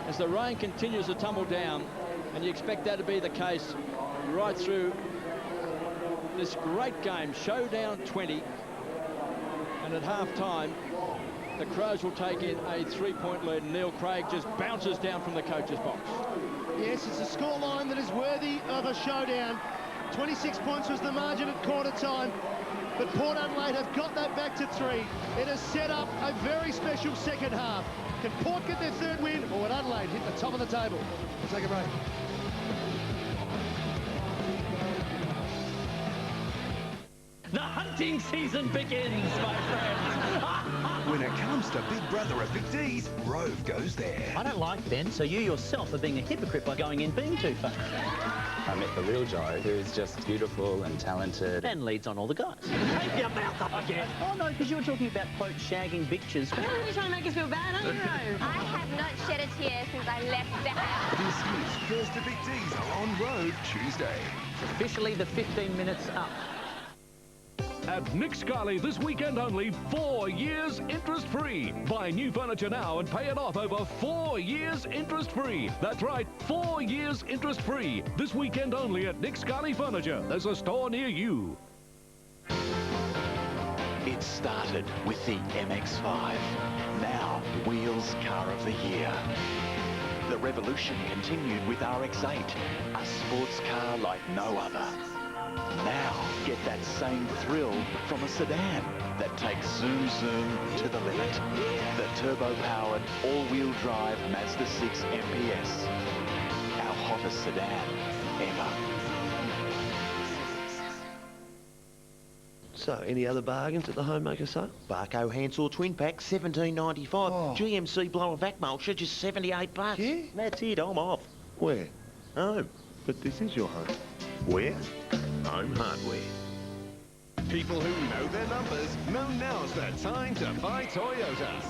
as the rain continues to tumble down, and you expect that to be the case right through this great game. Showdown 20, and at half-time, the Crows will take in a 3-point lead, and Neil Craig just bounces down from the coach's box. Yes, it's a scoreline that is worthy of a showdown. 26 points was the margin at quarter time, but Port Adelaide have got that back to 3. It has set up a very special second half. Can Port get their third win, or would Adelaide hit the top of the table? We'll take a break. The hunting season begins, my friends. When it comes to Big Brother at Big D's, Rove goes there. I don't like Ben, so you yourself are being a hypocrite by going in being too far. I met the real Joe, who's just beautiful and talented. And leads on all the guys. Take your mouth up again. Oh, no, because you were talking about, quote, shagging bitches. You're really trying to make us feel bad, aren't you, Rove? I have not shed a tear since I left the house. This year's first of Big D's are on Rove Tuesday. Officially the 15 minutes up. At Nick Scali this weekend only, 4 years interest-free. Buy new furniture now and pay it off over 4 years interest-free. That's right, 4 years interest-free. This weekend only at Nick Scali Furniture. There's a store near you. It started with the MX-5. Now, Wheels Car of the Year. The revolution continued with RX-8, a sports car like no other. Now, get that same thrill from a sedan that takes zoom to the limit. The turbo-powered, all-wheel drive Mazda 6 MPS. Our hottest sedan ever. So, any other bargains at the homemaker sale? Barco Hansel twin pack, $17.95. GMC blower vac mulcher, just $78. Yeah? That's it, I'm off. Where? Home. But this is your home. Where? Home Hardware. People who know their numbers know now's the time to buy Toyota.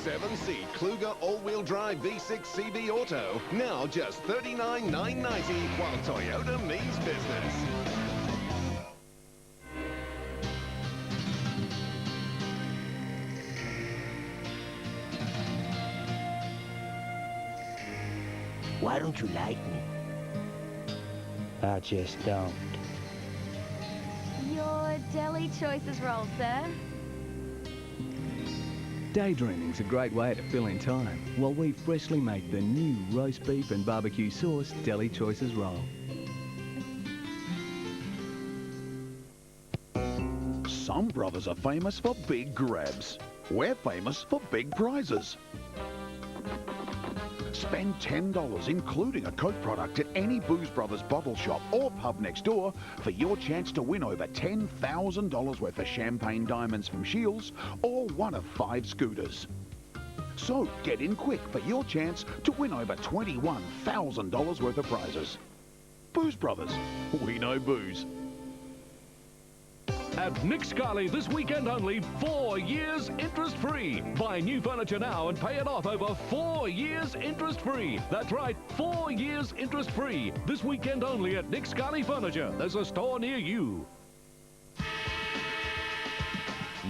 7C Kluger all-wheel drive V6 CB Auto. Now just $39,990 while Toyota means business. Why don't you like me? I just don't. Your deli choices roll, sir. Daydreaming's a great way to fill in time while we freshly make the new roast beef and barbecue sauce Deli Choices roll. Some brothers are famous for big grabs. We're famous for big prizes. Spend $10, including a Coke product, at any Booze Brothers bottle shop or pub next door for your chance to win over $10,000 worth of champagne diamonds from Shields or one of 5 scooters. So get in quick for your chance to win over $21,000 worth of prizes. Booze Brothers, we know booze. At Nick Scali this weekend only, 4 years interest-free. Buy new furniture now and pay it off over 4 years interest-free. That's right, 4 years interest-free. This weekend only at Nick Scali Furniture. There's a store near you.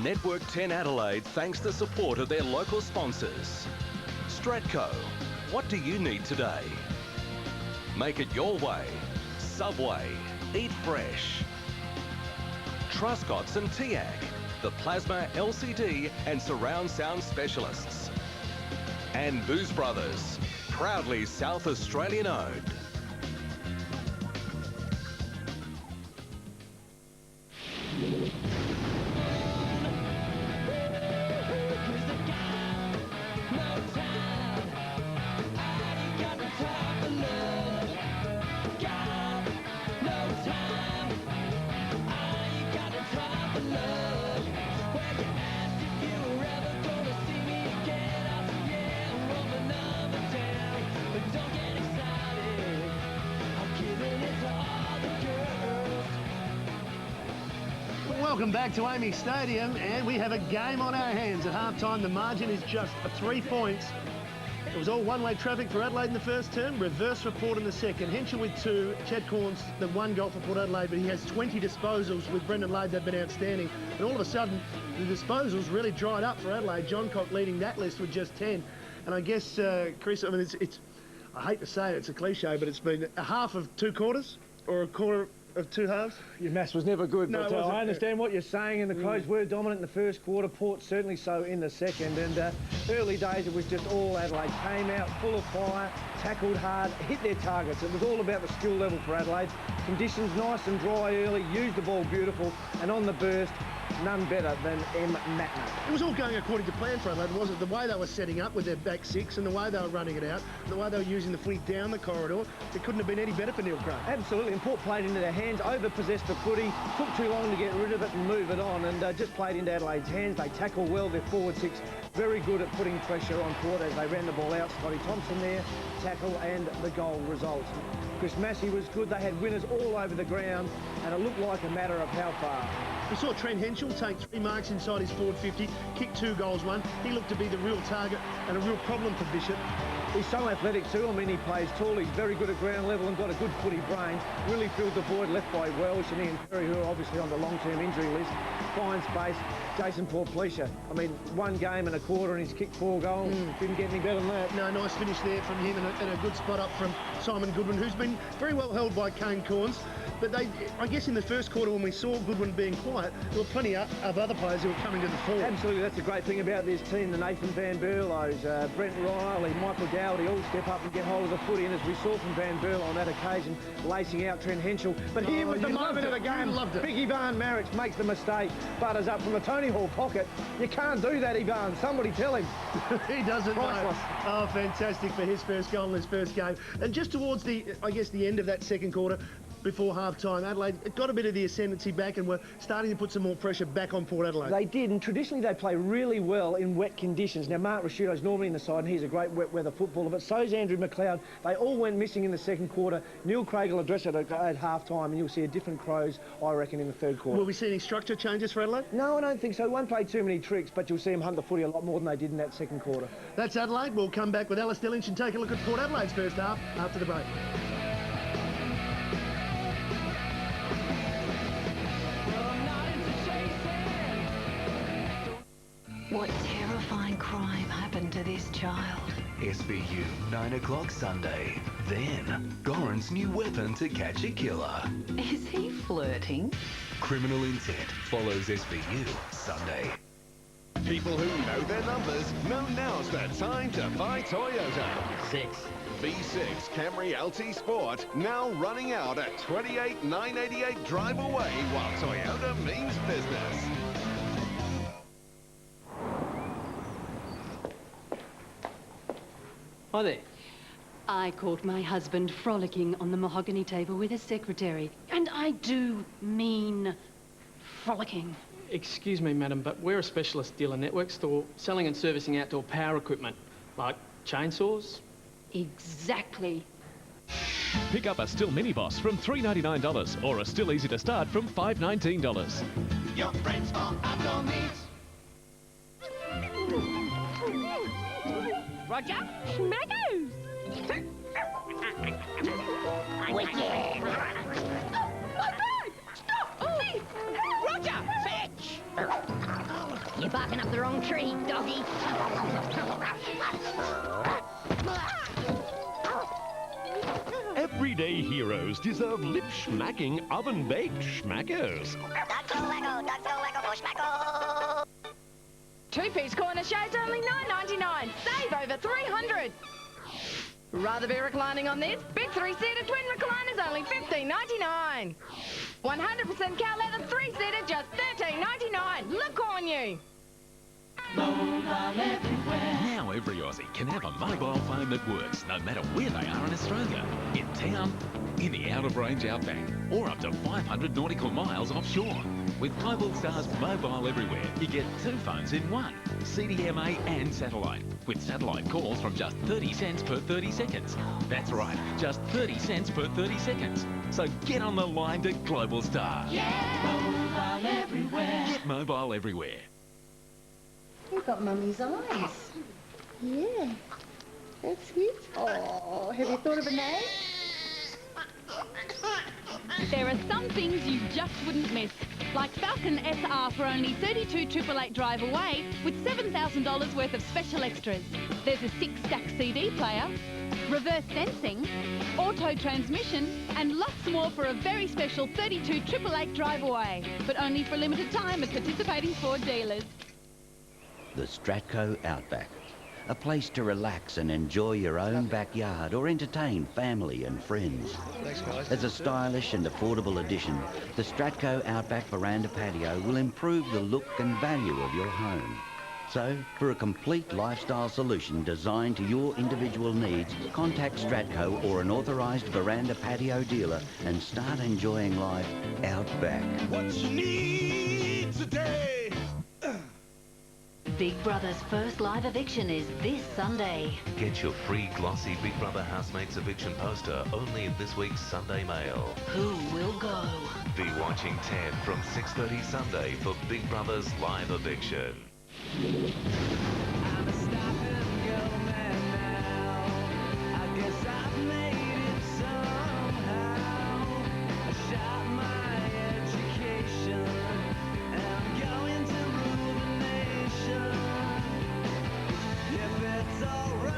Network 10 Adelaide thanks the support of their local sponsors. Stratco, what do you need today? Make it your way. Subway, eat fresh. Truscott's and TIAC, the plasma, LCD and surround sound specialists. And Booze Brothers, proudly South Australian owned. Welcome back to Amy Stadium, and we have a game on our hands. At half-time, the margin is just 3 points. It was all one-way traffic for Adelaide in the first term, reverse report in the second. Henschel with 2, Chad Corns the 1 goal for Port Adelaide, but he has 20 disposals with Brendan Lade. They've been outstanding. And all of a sudden, the disposals really dried up for Adelaide. John Cock leading that list with just 10. And I guess, Chris, I mean, it's I hate to say it, it's a cliche, but it's been a half of 2 quarters or a quarter of 2 halves. Your maths was never good, No, but I understand what you're saying, and the Crows were dominant in the first quarter, Port certainly so in the second, and early days it was just all Adelaide. Came out full of fire, tackled hard, hit their targets. It was all about the skill level for Adelaide. Conditions nice and dry early, used the ball beautiful, and on the burst, none better than M. Matner. It was all going according to plan for Adelaide, wasn't it? The way they were setting up with their back 6 and the way they were running it out, and the way they were using the footy down the corridor, it couldn't have been any better for Neil Craig. Absolutely, and Port played into their hands, over-possessed the footy, took too long to get rid of it and move it on, and just played into Adelaide's hands. They tackle well, their forward 6 very good at putting pressure on Port as they ran the ball out. Scotty Thompson there, tackle and the goal result. Chris Massey was good. They had winners all over the ground, and it looked like a matter of how far. We saw Trent Henschel take 3 marks inside his forward 50, kick 2 goals, 1. He looked to be the real target and a real problem for Bishop. He's so athletic too. I mean, he plays tall. He's very good at ground level and got a good footy brain. Really filled the void left by Welsh and Ian Perry, who are obviously on the long-term injury list. Fine space. Jason Portfleischer. I mean, 1 game and a quarter and he's kicked 4 goals. Didn't get any better than that. No, nice finish there from him and a good spot up from Simon Goodwin, who's been very well held by Kane Corns. But I guess in the first quarter when we saw Goodwin being quiet, there were plenty of other players who were coming to the fore. Absolutely, that's a great thing about this team. The Nathan Van Berlows, Brent Riley, Michael Dowdy all step up and get hold of the footy. And as we saw from Van Berlo on that occasion, lacing out Trent Henschel. But here was the moment of the game. Big Ivan Maric makes the mistake. Butters up from a Tony Hall pocket. You can't do that, Ivan. Somebody tell him. He doesn't Priceless. know. Oh, fantastic for his first goal in his first game. And just towards the, I guess, the end of that second quarter, before half-time. Adelaide got a bit of the ascendancy back and were starting to put some more pressure back on Port Adelaide. They did, and traditionally they play really well in wet conditions. Now, Mark Rasciuto's normally in the side, and he's a great wet weather footballer, but so's Andrew McLeod. They all went missing in the second quarter. Neil Craig will address it at half-time, and you'll see a different Crows, I reckon, in the third quarter. Will we see any structure changes for Adelaide? No, I don't think so. Won't play too many tricks, but you'll see them hunt the footy a lot more than they did in that second quarter. That's Adelaide. We'll come back with Alistair Lynch and take a look at Port Adelaide's first half after the break. What terrifying crime happened to this child? SVU, 9 o'clock Sunday. Then, Goran's new weapon to catch a killer. Is he flirting? Criminal Intent follows SVU Sunday. People who know their numbers know now's the time to buy Toyota. 6. V6 Camry LT Sport now running out at $28,988 drive away while Toyota means business. Hi there. I caught my husband frolicking on the mahogany table with his secretary. And I do mean frolicking. Excuse me, madam, but we're a specialist dealer network store selling and servicing outdoor power equipment, like chainsaws. Exactly. Pick up a Still Mini Boss from $399 or a Still Easy to Start from $519. Your friends for outdoor needs. Roger, schmackos! Wicked! My bag! Stop! Thief! Roger, fetch! You're barking up the wrong tree, doggy. Everyday heroes deserve lip-smacking, oven-baked schmackos. Don't go wacko for schmacko! Two-piece corner show's only $9.99. Save over $300. Rather be reclining on this? Big three-seater twin recliners only $15.99. 100% cow leather three-seater just $13.99. Look on you. Now every Aussie can have a mobile phone that works no matter where they are in Australia. In town, in the out-of-range outback, or up to 500 nautical miles offshore. With Mobilestar's Mobile Everywhere, you get 2 phones in one, CDMA and satellite, with satellite calls from just 30 cents per 30 seconds. That's right, just 30 cents per 30 seconds. So get on the line to Global Star. Yeah, Mobile Everywhere. Get Mobile Everywhere. You've got Mummy's eyes. Yeah, that's it. Oh, have you thought of a name? There are some things you just wouldn't miss, like Falcon SR for only $32,888 drive away with $7,000 worth of special extras. There's a 6-stack CD player, reverse sensing, auto transmission, and lots more for a very special $32,888 drive away, but only for a limited time at participating Ford dealers. The Stratco Outback. A place to relax and enjoy your own backyard or entertain family and friends. Thanks, guys. As a stylish and affordable addition, the Stratco Outback Veranda Patio will improve the look and value of your home. So, for a complete lifestyle solution designed to your individual needs, contact Stratco or an authorised veranda patio dealer and start enjoying life out back. What you need today? Big Brother's first live eviction is this Sunday. Get your free glossy Big Brother Housemates eviction poster only in this week's Sunday Mail. Who will go? Be watching 10 from 6:30 Sunday for Big Brother's live eviction. I'm a stop-and-go man now. I guess I've made it somehow. I shot my education and I'm going to rule the nation. If it's alright.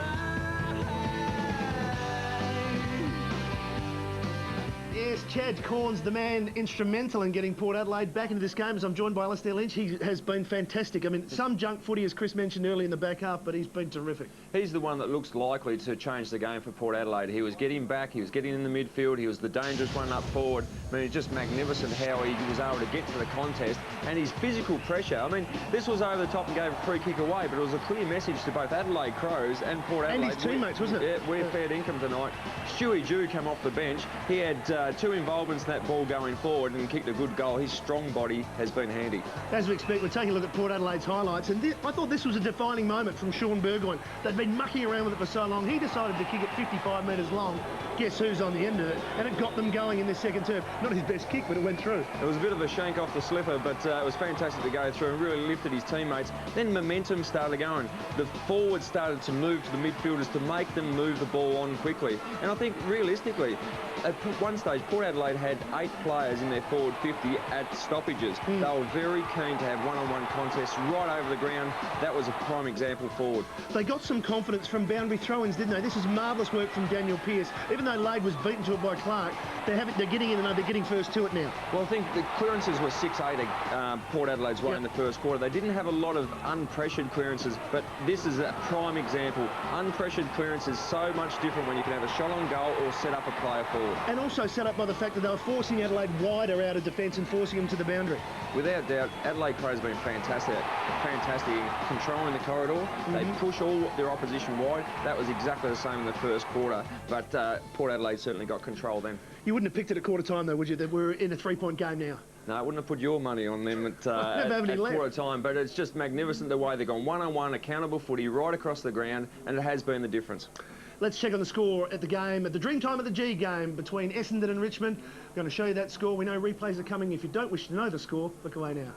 Yes, Chad Corns, the man instrumental in getting Port Adelaide back into this game, as I'm joined by Alistair Lynch. He has been fantastic. I mean, some junk footy, as Chris mentioned earlier in the back half, but he's been terrific. He's the one that looks likely to change the game for Port Adelaide. He was getting back, he was getting in the midfield, he was the dangerous one up forward. I mean, it's just magnificent how he was able to get to the contest, and his physical pressure. I mean, this was over the top and gave a free kick away, but it was a clear message to both Adelaide Crows and Port Adelaide. And his teammates, wasn't it? Yeah, we're fair income tonight. Stewie Jew came off the bench. He had 2 involvement in that ball going forward and kicked a good goal. His strong body has been handy. As we expect, we're taking a look at Port Adelaide's highlights, and I thought this was a defining moment from Sean Burgoyne. They'd been mucking around with it for so long. He decided to kick it 55 metres long. Guess who's on the end of it? And it got them going in this second term. Not his best kick, but it went through. It was a bit of a shank off the slipper, but it was fantastic to go through and really lifted his teammates. Then momentum started going. The forwards started to move to the midfielders to make them move the ball on quickly. And I think, realistically, at one stage, Port Adelaide had 8 players in their forward 50 at stoppages. They were very keen to have one-on-one contests right over the ground. That was a prime example forward. They got some confidence from boundary throw-ins, didn't they? This is marvellous work from Daniel Pearce. Even though Lade was beaten to it by Clark, they're getting in and they're getting first to it now. Well, I think the clearances were 6-8 Port Adelaide's way in the first quarter. They didn't have a lot of unpressured clearances, but this is a prime example. Unpressured clearance is so much different when you can have a shot on goal or set up a player forward. And also set up by the fact that they were forcing Adelaide wider out of defence and forcing them to the boundary. Without doubt, Adelaide players have been fantastic in controlling the corridor. They push all their opposition wide. That was exactly the same in the first quarter, but Port Adelaide certainly got control then. You wouldn't have picked it at quarter time, though, would you? That we're in a 3-point game now. No, I wouldn't have put your money on them at quarter time, but it's just magnificent the way they've gone one-on-one, accountable footy right across the ground, and it has been the difference. Let's check on the score at the game, at the Dreamtime of the G game between Essendon and Richmond. I'm going to show you that score. We know replays are coming. If you don't wish to know the score, look away now.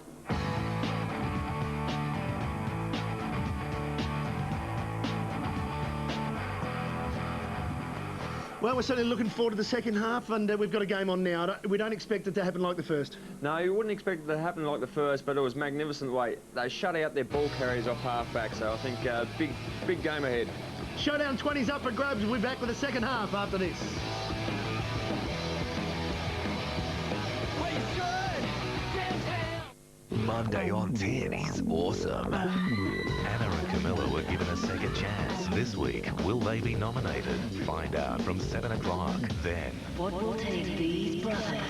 Well, we're certainly looking forward to the second half, and we've got a game on now. We don't expect it to happen like the first. No, you wouldn't expect it to happen like the first, but it was magnificent the way they shut out their ball carriers off half-back, so I think big game ahead. Showdown 20's up for grabs. We'll be back with the second half after this. Monday on 10 is awesome. Anna and Camilla were given a second chance. This week, will they be nominated? Find out from 7 o'clock. Then, What will take these brothers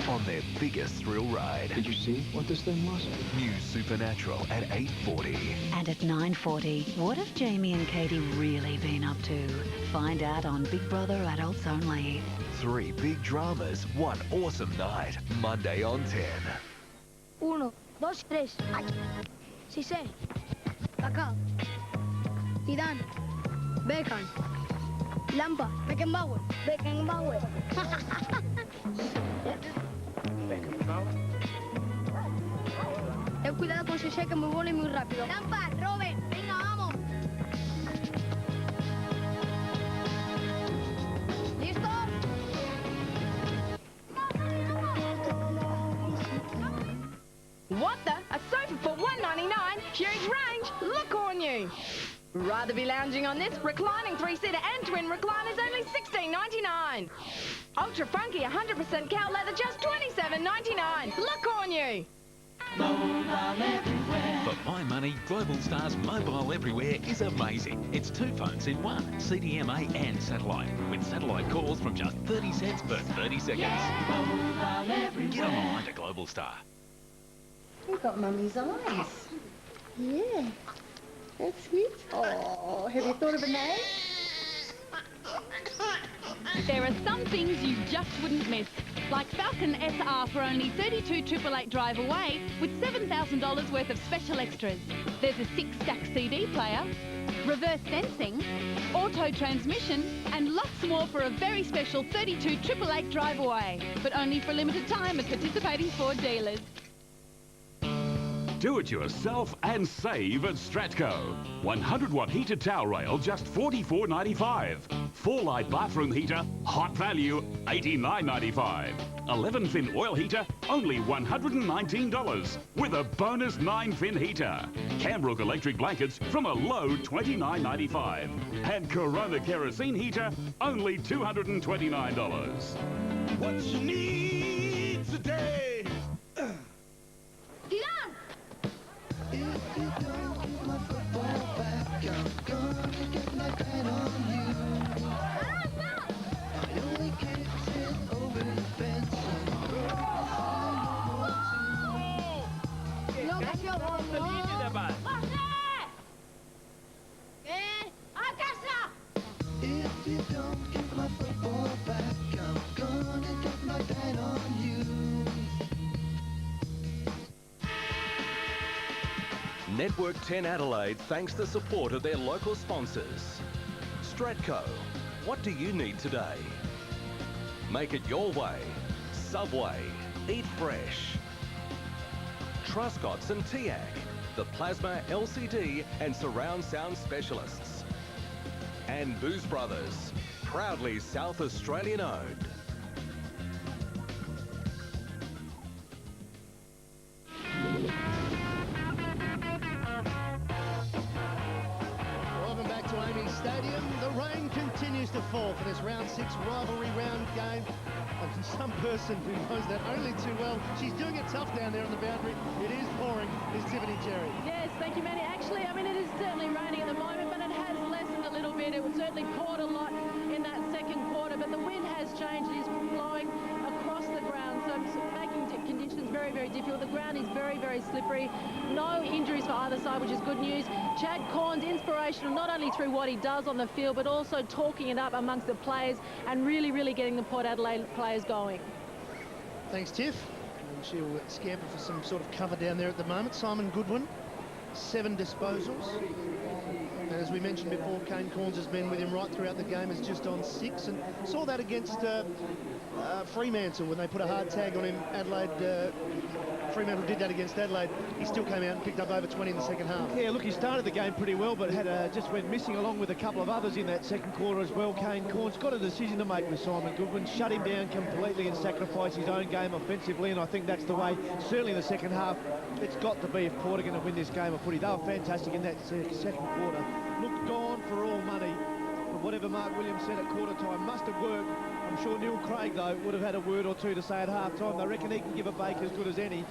on their biggest thrill ride. Did you see what this thing was? New Supernatural at 8:40. And at 9:40, what have Jamie and Katie really been up to? Find out on Big Brother Adults Only. 3 big dramas, one awesome night. Monday on 10. 1, 2, 3. Cissé. Kaká. Zidane. Beckham. Lampard. Beckenbauer. Ten cuidado con Cissé, que es muy bueno y muy rápido. Lampard, Robben. Venga, vamos. ¿Listos? What the? A sofa for $1.99? Huge range. Look on you. Rather be lounging on this? Reclining 3-seater and twin recliners only $16.99. Ultra funky 100% cow leather just $27.99. Look on you. For my money, Global Star's Mobile Everywhere is amazing. It's 2 phones in one, CDMA and satellite, with satellite calls from just 30 cents per 30 seconds. Get online to Global Star. You've got Mummy's eyes. Yeah, that's it. Oh, have you thought of a name? There are some things you just wouldn't miss, like Falcon SR for only $32,888 drive away with $7,000 worth of special extras. There's a 6-stack CD player, reverse sensing, auto transmission, and lots more for a very special $32,888 drive away, but only for a limited time at participating Ford dealers. Do it yourself and save at Stratco. 100-watt heated towel rail, just $44.95. 4-light bathroom heater, hot value, $89.95. 11-fin oil heater, only $119, with a bonus 9-fin heater. Camrook electric blankets from a low $29.95. And Corona kerosene heater, only $229. What you need today? Zidane! If you don't get my football back, I'm gonna get my pen on you. I only kicked it over the fence. No, cayó, ¡A casa! If you don't get my football back, I'm gonna get my Network 10 Adelaide thanks the support of their local sponsors. Stratco, what do you need today? Make it your way. Subway, eat fresh. Truscott's and TIAC, the plasma, LCD and surround sound specialists. And Booze Brothers, proudly South Australian owned. Welcome back to Amy Stadium. The rain continues to fall for this round 6 rivalry round game. And some person who knows that only too well, she's doing it tough down there on the boundary. It is pouring, is Tiffany Cherry. Yes, thank you, Manny. Actually, I mean, it is certainly raining at the moment, but it has lessened a little bit. It was certainly poured a lot in that second quarter, but the wind has changed. It is blowing across the ground, so it's making conditions very, very difficult. The ground is very, very slippery. No injuries for either side, which is good news. Chad Corns, inspirational not only through what he does on the field, but also talking it up amongst the players and really, really getting the Port Adelaide players going. Thanks, Tiff. And she'll scamper for some sort of cover down there at the moment. Simon Goodwin, 7 disposals. And as we mentioned before, Kane Corns has been with him right throughout the game, is just on 6. And saw that against Fremantle when they put a hard tag on him. Adelaide, Fremantle did that against Adelaide. He still came out and picked up over 20 in the second half. Yeah, look, he started the game pretty well, but had just went missing along with a couple of others in that second quarter as well. Kane Corns got a decision to make with Simon Goodwin, shut him down completely and sacrifice his own game offensively, and I think that's the way, certainly in the second half, it's got to be if Port are going to win this game of footy. They were fantastic in that second quarter. Looked gone for all money. But whatever Mark Williams said at quarter time must have worked. I'm sure Neil Craig, though, would have had a word or two to say at half-time. They reckon he can give a bake as good as any.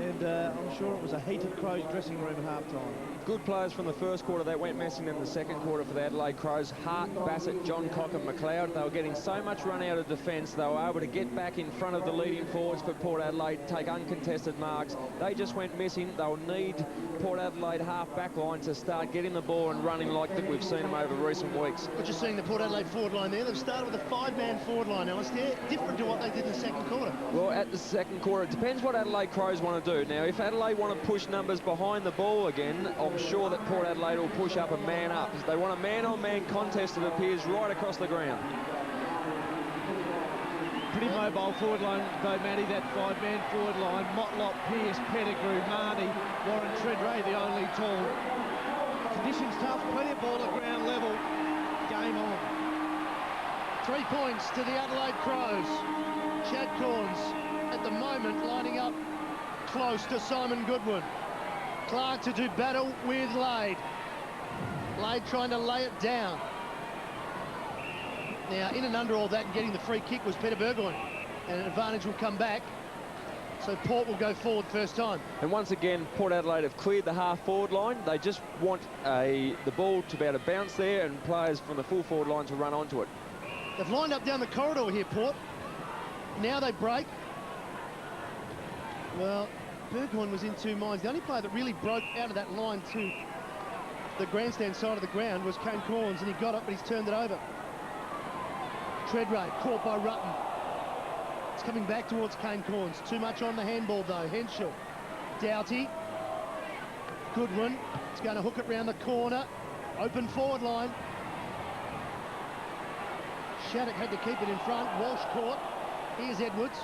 And I'm sure it was a heated Crows dressing room at half-time. Good players from the first quarter that went missing in the second quarter for the Adelaide Crows. Hart, Bassett, John Cock and McLeod. They were getting so much run out of defence. They were able to get back in front of the leading forwards for Port Adelaide, take uncontested marks. They just went missing. They'll need Port Adelaide half-back line to start getting the ball and running like that we've seen them over recent weeks. We're just seeing the Port Adelaide forward line there. They've started with a 5-man forward line. Now, it's different to what they did in the second quarter. Well, at the second quarter, it depends what Adelaide Crows want to do. Now, if Adelaide want to push numbers behind the ball again, I'm sure that Port Adelaide will push up and man up. They want a man-on-man contest, it appears, right across the ground. Pretty mobile forward line, though, Matty, that 5-man forward line. Motlop, Pearce, Pettigrew, Marnie, Warren Treadray, the only tall. Conditions tough, plenty of ball at ground level. Game on. 3 points to the Adelaide Crows. Chad Corns, at the moment, lining up close to Simon Goodwin. Clark to do battle with Lade. Lade trying to lay it down. Now, in and under all that and getting the free kick was Peter Burgoyne. And an advantage will come back. So Port will go forward first time. And once again, Port Adelaide have cleared the half-forward line. They just want the ball to be able to bounce there and players from the full forward line to run onto it. They've lined up down the corridor here, Port. Now they break. Well, Burgoyne was in 2 minds. The only player that really broke out of that line to the grandstand side of the ground was Kane Corns, and he got up, but he's turned it over. Treadray caught by Rutten. It's coming back towards Kane Corns. Too much on the handball, though. Henschel. Doughty. Goodwin. It's going to hook it round the corner. Open forward line. Shattuck had to keep it in front. Walsh caught. Here's Edwards.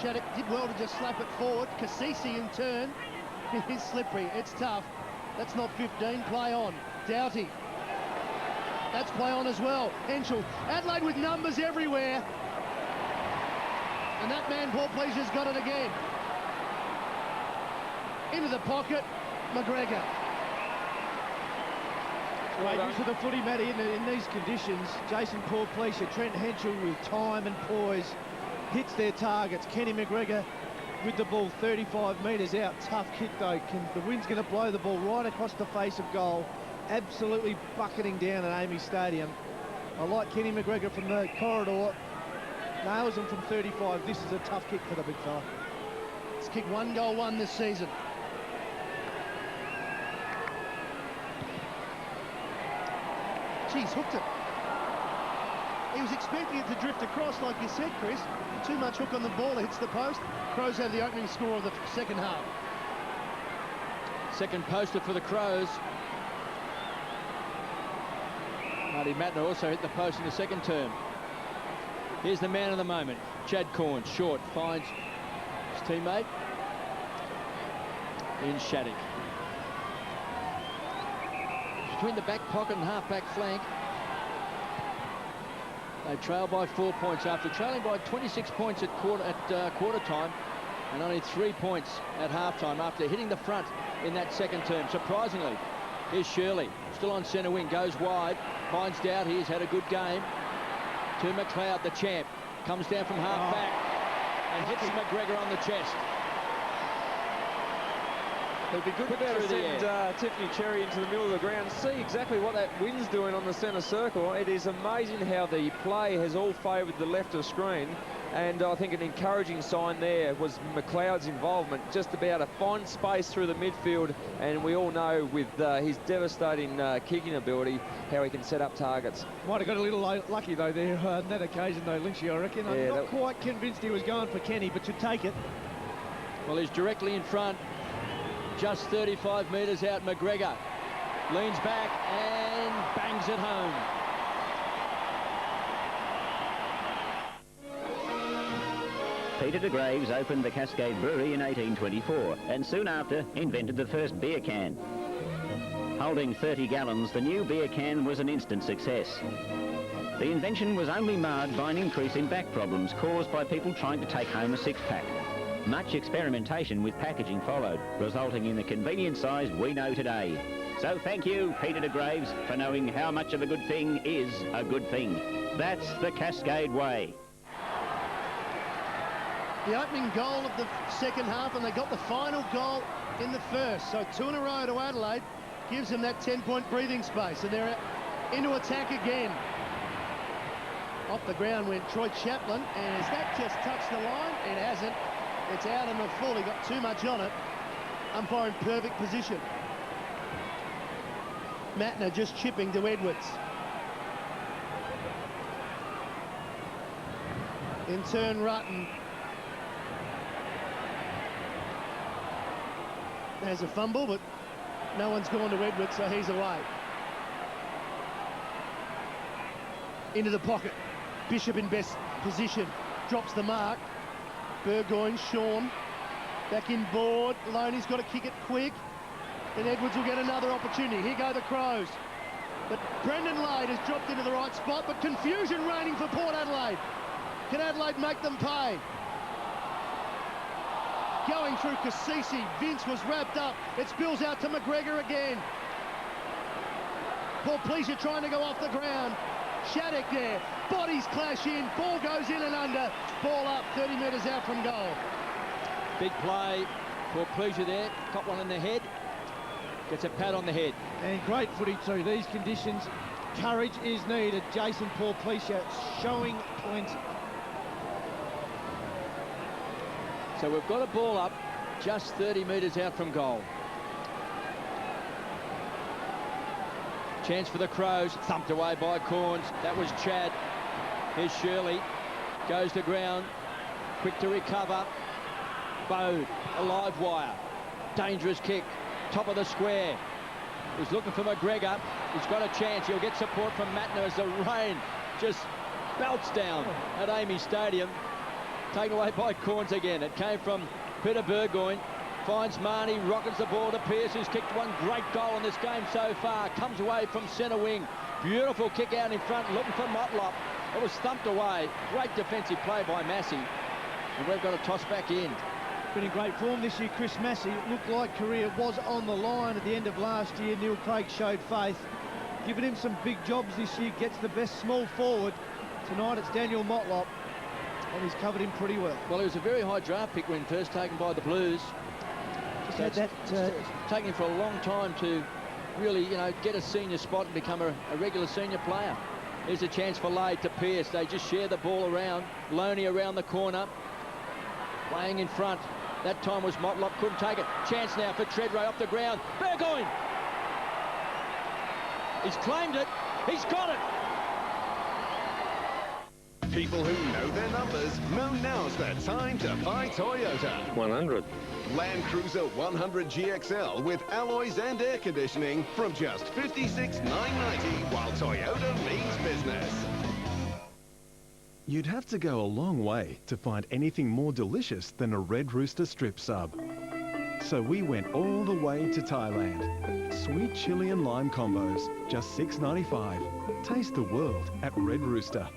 Shattuck did well to just slap it forward. Cassisi in turn. It is slippery. It's tough. That's not 15. Play on. Doughty. That's play on as well. Henschel. Adelaide with numbers everywhere. And that man, Paul Pleasure's got it again. Into the pocket. McGregor. Great use of the footy, Matty, in these conditions. Jason Paul Pleasure, Trent Henschel with time and poise. Hits their targets. Kenny McGregor with the ball 35 metres out. Tough kick, though. The wind's going to blow the ball right across the face of goal. Absolutely bucketing down at Amy Stadium. I like Kenny McGregor from the corridor. Nails him from 35. This is a tough kick for the big fella. It's kicked 1 goal, 1 this season. Geez, hooked it. He was expecting it to drift across, like you said, Chris. Too much hook on the ball, it hits the post. Crows have the opening score of the second half. Second poster for the Crows. Marty Mattner also hit the post in the second term. Here's the man of the moment, Chad Corns. Short, finds his teammate in Shattuck. Between the back pocket and half-back flank. They trail by 4 points after trailing by 26 points at quarter time, and only 3 points at half-time after hitting the front in that second term. Surprisingly, here's Shirley, still on centre wing, goes wide, finds Doughty, he's had a good game. To McLeod, the champ, comes down from half-back and hits McGregor on the chest. It'll be good to send Tiffany Cherry into the middle of the ground. See exactly what that wind's doing on the centre circle. It is amazing how the play has all favoured the left of screen, and I think an encouraging sign there was McLeod's involvement, just about to find space through the midfield, and we all know with his devastating kicking ability how he can set up targets. Might have got a little lucky though there on that occasion though, Lynchy, I reckon. Yeah, I'm not quite convinced he was going for Kenny, but should take it. Well, he's directly in front. Just 35 metres out, McGregor leans back and bangs it home. Peter de Graves opened the Cascade Brewery in 1824 and soon after invented the first beer can. Holding 30 gallons, the new beer can was an instant success. The invention was only marred by an increase in back problems caused by people trying to take home a six-pack. Much experimentation with packaging followed, resulting in the convenient size we know today. So thank you, Peter de Graves, for knowing how much of a good thing is a good thing. That's the Cascade way. The opening goal of the second half, and they got the final goal in the first. So 2 in a row to Adelaide gives them that 10-point breathing space, and they're into attack again. Off the ground went Troy Chaplin, and has that just touched the line? It hasn't. It's out in the full. He got too much on it. Umpire in perfect position. Mattner just chipping to Edwards. In turn, Rutten. There's a fumble, but no one's gone to Edwards, so he's away. Into the pocket. Bishop in best position. Drops the mark. Burgoyne, Sean, back in board. Loney's got to kick it quick. Then Edwards will get another opportunity. Here go the Crows. But Brendan Lade has dropped into the right spot, but confusion reigning for Port Adelaide. Can Adelaide make them pay? Going through Cassisi. Vince was wrapped up. It spills out to McGregor again. Paul Pleasure trying to go off the ground. Shattuck there. Bodies clash in. Ball goes in and under. Ball up 30 metres out from goal. Big play for Pleasure there. Caught one in the head. Gets a pat on the head. And great footy too. These conditions, courage is needed. Jason Paul Pleasure showing plenty. So we've got a ball up just 30 metres out from goal. Chance for the Crows, thumped away by Corns. That was Chad. Here's Shirley, goes to ground, quick to recover. Bode, a live wire, dangerous kick, top of the square. He's looking for McGregor. He's got a chance. He'll get support from Mattner as the rain just belts down at Amy Stadium. Taken away by Corns again. It came from Peter Burgoyne. Finds Marnie, rockets the ball to Pearce, who's kicked one great goal in this game so far. Comes away from centre wing. Beautiful kick out in front, looking for Motlop. It was thumped away. Great defensive play by Massey. And we've got a toss back in. Been in great form this year, Chris Massey. It looked like career was on the line at the end of last year. Neil Craig showed faith. Giving him some big jobs this year. Gets the best small forward. Tonight it's Daniel Motlop. And he's covered him pretty well. Well, he was a very high draft pick when first taken by the Blues. So it's taken him for a long time to really, get a senior spot and become a regular senior player. Here's a chance for Lade to Pearce. They just share the ball around. Loney around the corner. Playing in front. That time was Motlop, couldn't take it. Chance now for Treadray off the ground. Burgoyne! He's claimed it. He's got it. People who know their numbers know now's the time to buy Toyota. 100. Land Cruiser 100 GXL with alloys and air conditioning from just $56,990 while Toyota means business. You'd have to go a long way to find anything more delicious than a Red Rooster strip sub. So we went all the way to Thailand. Sweet chili and lime combos, just $6.95. Taste the world at Red Rooster.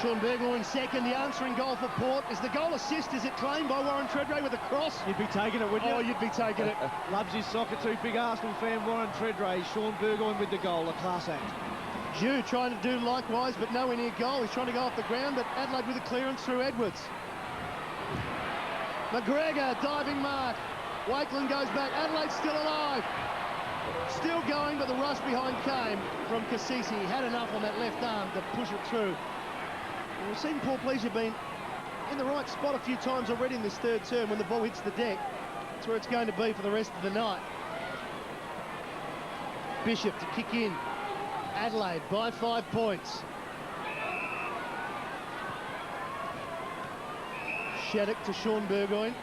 Sean Burgoyne second. The answering goal for Port is the goal assist. Is it claimed by Warren Tredrea with a cross? You'd be taking it, wouldn't you? Oh, you'd be taking it. Loves his soccer too. Big Arsenal fan, Warren Tredrea. Sean Burgoyne with the goal, a class act. Jew trying to do likewise, but nowhere near goal. He's trying to go off the ground, but Adelaide with a clearance through Edwards. McGregor, diving mark. Wakeland goes back. Adelaide's still alive. Still going, but the rush behind came from Cassisi. He had enough on that left arm to push it through. And we've seen Paul Pleasure been in the right spot a few times already in this third term when the ball hits the deck. That's where it's going to be for the rest of the night. Bishop to kick in. Adelaide by 5 points. Shattuck to Sean Burgoyne.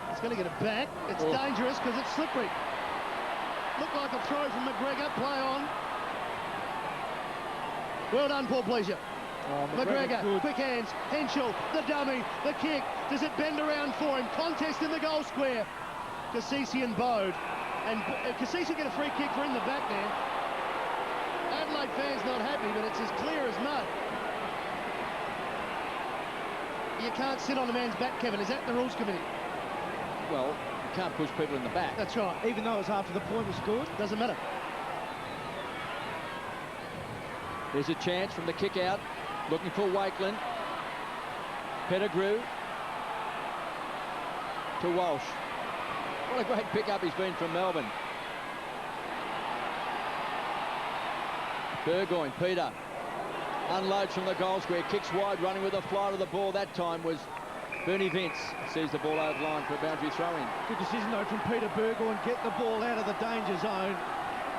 He's going to get it back. It's dangerous because it's slippery. Looked like a throw from McGregor. Play on. Well done, Paul Pleasure. Oh, McGregor, quick hands. Henschel, the dummy, the kick. Does it bend around for him? Contest in the goal square. Cassisi and Bode. And Cassisi get a free kick for in the back there. Adelaide fans not happy, but it's as clear as mud. You can't sit on a man's back, Kevin. Is that the rules committee? Well, you can't push people in the back. That's right. Even though it was after the point was scored. Doesn't matter. There's a chance from the kick out. Looking for Wakeland. Pettigrew to Walsh. What a great pickup he's been from Melbourne. Burgoyne, Peter. Unloads from the goal square. Kicks wide, running with a fly to the ball. That time was Bernie Vince. Sees the ball over the line for a boundary throw-in. Good decision, though, from Peter Burgoyne. Get the ball out of the danger zone.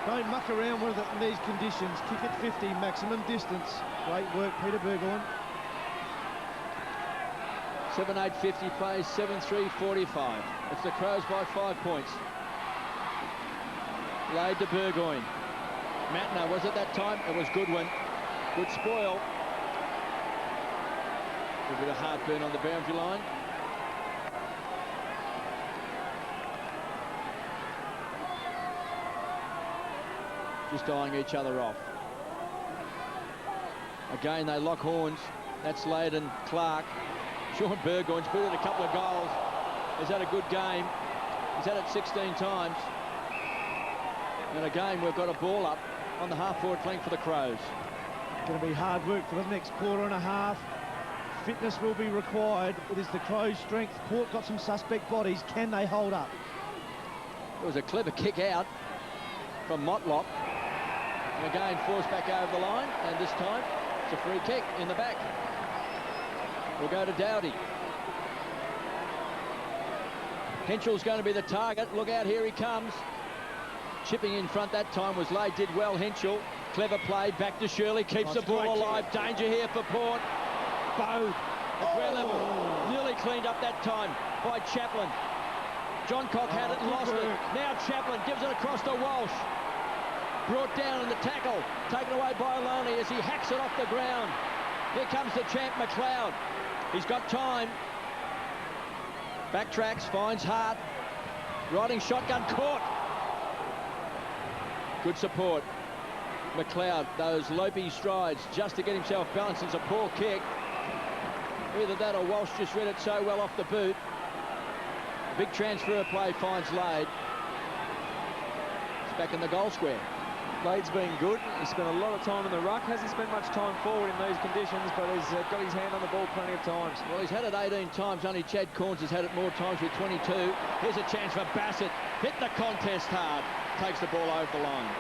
Don't muck around with it in these conditions. Kick at 50, maximum distance. Great work, Peter Burgoyne. 7.8.50 plays, 7.3.45. It's the Crows by 5 points. Laid to Burgoyne. Matner was it that time? It was Goodwin. Good spoil. A bit of heartburn on the boundary line. Just eyeing each other off. Again, they lock horns. That's Layden Clark. Sean Burgoyne's put in a couple of goals. He's had a good game. He's had it 16 times. And again, we've got a ball up on the half-forward flank for the Crows. Going to be hard work for the next quarter and a half. Fitness will be required. It is the Crows' strength. Port got some suspect bodies. Can they hold up? It was a clever kick out from Motlop. And again, forced back over the line. And this time, it's a free kick in the back. We'll go to Dowdy. Henschel's going to be the target. Look out, here he comes. Chipping in front that time was Lay. Did well, Henschel. Clever play, back to Shirley. Keeps the ball alive. Kick. Danger here for Port. Bode at ground level. Nearly cleaned up that time by Chaplin. John Cock had it and lost it. Now Chaplin gives it across to Walsh. Brought down in the tackle. Taken away by Oloni as he hacks it off the ground. Here comes the champ, McLeod. He's got time. Backtracks, finds Hart. Riding shotgun, caught. Good support. McLeod, those lopey strides just to get himself balanced. It's a poor kick. Either that or Walsh just read it so well off the boot. Big transfer play finds Lade. It's back in the goal square. Lade's been good. He spent a lot of time in the ruck. Hasn't spent much time forward in those conditions, but he's got his hand on the ball plenty of times. Well, he's had it 18 times. Only Chad Corns has had it more times with 22. Here's a chance for Bassett. Hit the contest hard. Takes the ball over the line.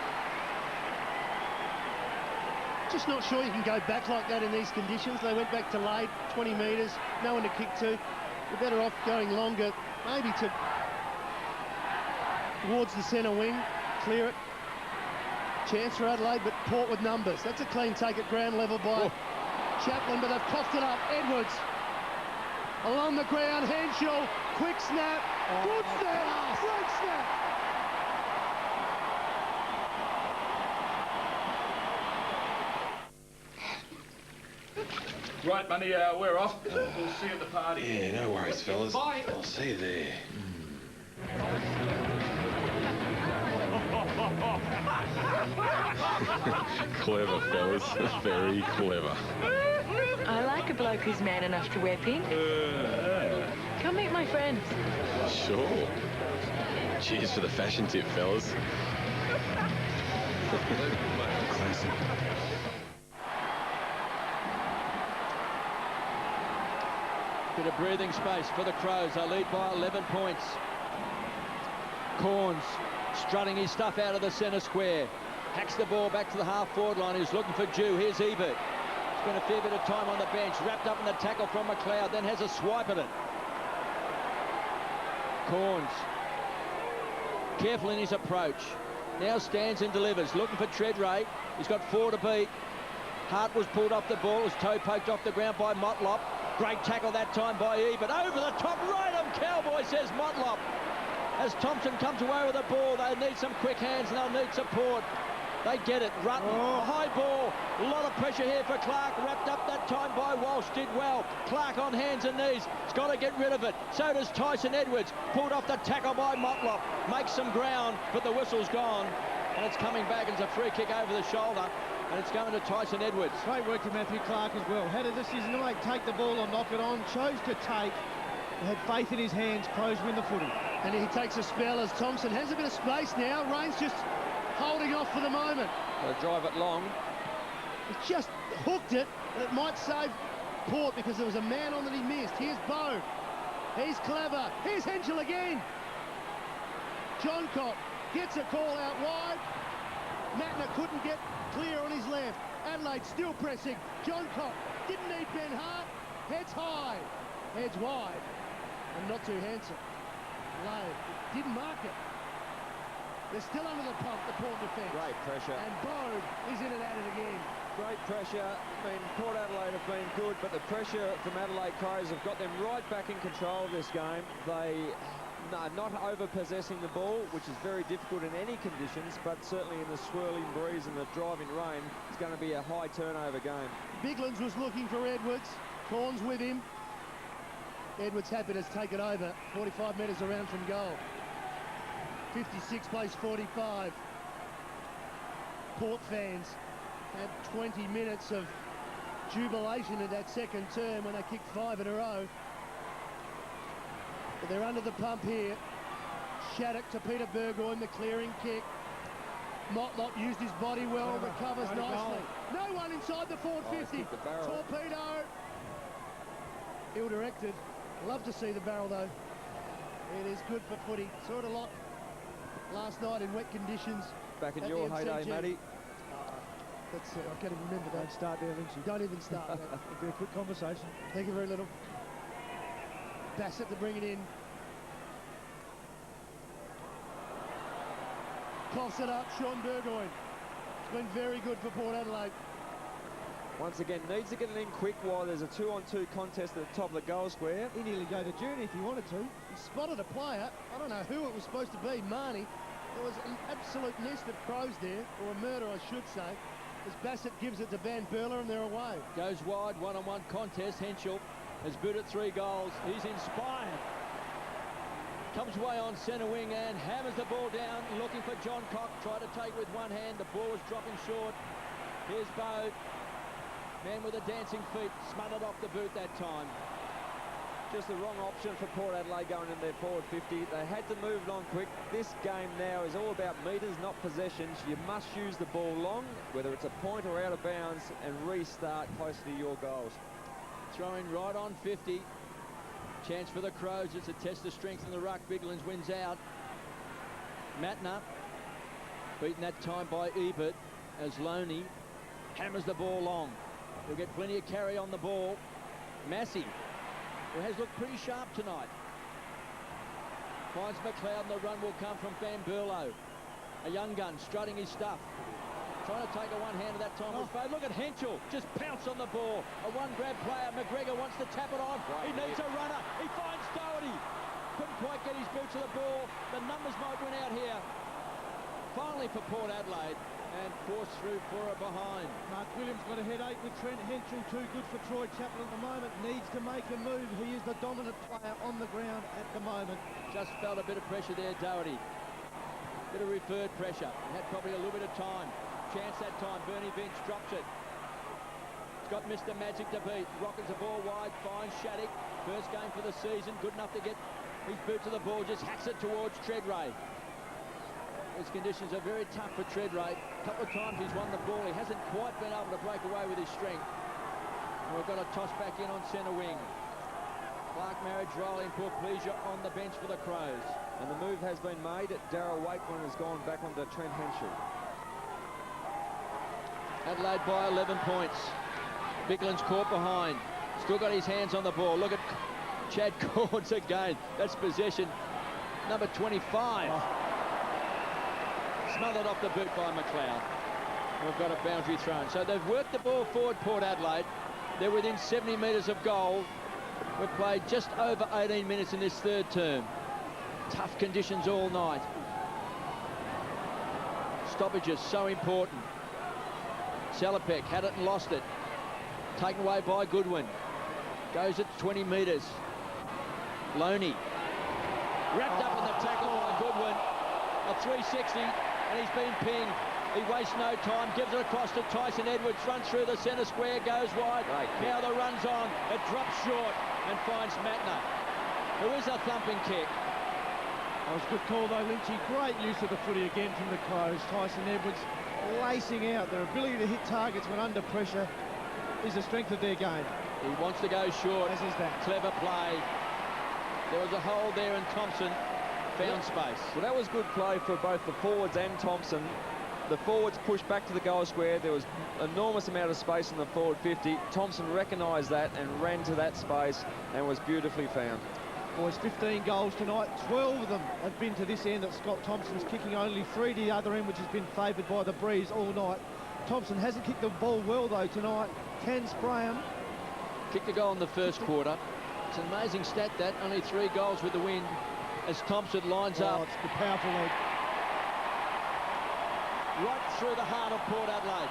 Just not sure you can go back like that in these conditions. They went back to Lade, 20 metres, no one to kick to. You're better off going longer, maybe towards the centre wing, clear it. Chance for Adelaide, but Port with numbers. That's a clean take at ground level by Chaplin, but they've coughed it up. Edwards along the ground. Henshaw, quick snap. Good snap. Great snap. Right, Money, we're off. We'll see you at the party. Yeah, no worries, fellas. Bye. I'll see you there. Clever, fellas. Very clever. I like a bloke who's man enough to wear pink. Come meet my friends. Sure. Cheers for the fashion tip, fellas. Classic. Bit of breathing space for the Crows. They lead by 11 points. Corns strutting his stuff out of the centre square. Hacks the ball back to the half-forward line. He's looking for Jew. Here's Ebert. Spent a fair bit of time on the bench. Wrapped up in the tackle from McLeod. Then has a swipe at it. Corns. Careful in his approach. Now stands and delivers. Looking for Treadrate. He's got 4 to beat. Hart was pulled off the ball. Was toe poked off the ground by Motlop. Great tackle that time by Ebert. Over the top. Right on Cowboy, says Motlop. As Thompson comes away with the ball, they need some quick hands and they'll need support. They get it. Rutten, high ball. A lot of pressure here for Clark. Wrapped up that time by Walsh. Did well. Clark on hands and knees. He's got to get rid of it. So does Tyson Edwards. Pulled off the tackle by Motlop. Makes some ground, but the whistle's gone. And it's coming back. It's a free kick over the shoulder. And it's going to Tyson Edwards. Great work to Matthew Clark as well. Had a decision to make, take the ball or knock it on. Chose to take. Had faith in his hands. Crows win the footy. And he takes a spell as Thompson has a bit of space now. Rain's just holding off for the moment. They'll drive it long. He just hooked it, and it might save Port because there was a man on that he missed. Here's Bode. He's clever. Here's Henschel again. Johncock gets a call out wide. Matner couldn't get clear on his left. Adelaide still pressing. Johncock didn't need Ben Hart. Heads high. Heads wide. And not too handsome. Low. Didn't mark it. They're still under the pump, the Port defence. Great pressure. And Bode is in and at it again. Great pressure. I mean, Port Adelaide have been good, but the pressure from Adelaide Crows have got them right back in control of this game. They are not over-possessing the ball, which is very difficult in any conditions, but certainly in the swirling breeze and the driving rain, it's going to be a high turnover game. Biglands was looking for Edwards. Corns with him. Edwards happy to take it over. 45 metres around from goal. 56 plays 45. Port fans had 20 minutes of jubilation in that second term when they kicked 5 in a row. But they're under the pump here. Shattuck to Peter Burgoyne, the clearing kick. Motlop used his body well, recovers nicely. No one inside the 450. Torpedo. Ill-directed. Love to see the barrel though. It is good for footy. Saw it a lot last night in wet conditions. Back in your heyday, Matty. That's I can't even remember that. Don't start there, Lynchy. Don't even start that. It'll be a quick conversation. Thank you very little. Bassett to bring it in. Toss it up, Sean Burgoyne. It's been very good for Port Adelaide. Once again, needs to get it in quick while there's a 2-on-2 contest at the top of the goal square. He nearly go the journey if he wanted to. He spotted a player. I don't know who it was supposed to be, Marnie. There was an absolute nest of Crows there, or a murder, I should say, as Bassett gives it to Van Berler and they're away. Goes wide, one-on-one contest. Henschel has booted 3 goals. He's inspired. Comes away on centre wing and hammers the ball down, looking for John Cock. Tried to take with one hand. The ball was dropping short. Here's Bode. Man with the dancing feet, smothered off the boot that time. Just the wrong option for Port Adelaide going in their forward 50. They had to move it on quick. This game now is all about metres, not possessions. You must use the ball long, whether it's a point or out of bounds, and restart closer to your goals. Throwing right on 50. Chance for the Crows. It's a test of strength in the ruck. Biglands wins out. Matner beaten that time by Ebert as Loney hammers the ball long. He'll get plenty of carry on the ball. Massey, who has looked pretty sharp tonight, finds McLeod, and the run will come from Van Berlo. A young gun strutting his stuff. Trying to take a one-hander that time. Look at Henschel, just pounce on the ball. A one-grab player. McGregor wants to tap it on. He needs a runner. He finds Doherty. Couldn't quite get his boot to the ball. The numbers might win out here. Finally for Port Adelaide, and forced through for a behind. Mark Williams got a headache with Trent Henschel, too good for Troy Chaplin at the moment. Needs to make a move. He is the dominant player on the ground at the moment. Just felt a bit of pressure there, Doherty. Bit of referred pressure. He had probably a little bit of time. Chance that time. Bernie Vince drops it. He's got Mr. Magic to beat. Rockets the ball wide. Finds Shattuck. First game for the season. Good enough to get his boot to the ball. Just hacks it towards Treadray. These conditions are very tough for Treadray. A couple of times he's won the ball. He hasn't quite been able to break away with his strength. And we've got a toss back in on centre wing. Clark Marriage, Riley and Port Pleasure on the bench for the Crows. And the move has been made. Darryl Wakeman has gone back onto Trent Henschel. Adelaide by 11 points. Bickland's caught behind. Still got his hands on the ball. Look at Chad Cords again. That's possession. Number 25. Smothered off the boot by McLeod. We've got a boundary thrown. So they've worked the ball forward, Port Adelaide. They're within 70 metres of goal. We've played just over 18 minutes in this third term. Tough conditions all night. Stoppages so important. Salopek had it and lost it. Taken away by Goodwin. Goes at 20 metres. Loney. Wrapped up in the tackle by Goodwin. A 360. And he's been pinged. He wastes no time, gives it across to Tyson Edwards, runs through the centre square, goes wide. Now the run's on, it drops short and finds Matner, who is a thumping kick. That was a good call though, Lynchy. Great use of the footy again from the Crows. Tyson Edwards lacing out. Their ability to hit targets when under pressure is the strength of their game. He wants to go short. As is that. Clever play. There was a hole there and Thompson found space. Well, that was good play for both the forwards and Thompson. The forwards pushed back to the goal square. There was enormous amount of space in the forward 50. Thompson recognised that and ran to that space and was beautifully found. Boys, 15 goals tonight. 12 of them have been to this end at Scott Thompson's kicking, only 3 to the other end, which has been favoured by the breeze all night. Thompson hasn't kicked the ball well though tonight. Can spray him. Kicked a goal in the first quarter. It's an amazing stat that, only 3 goals with the win as Thompson lines up. It's the powerful lead. Right through the heart of Port Adelaide.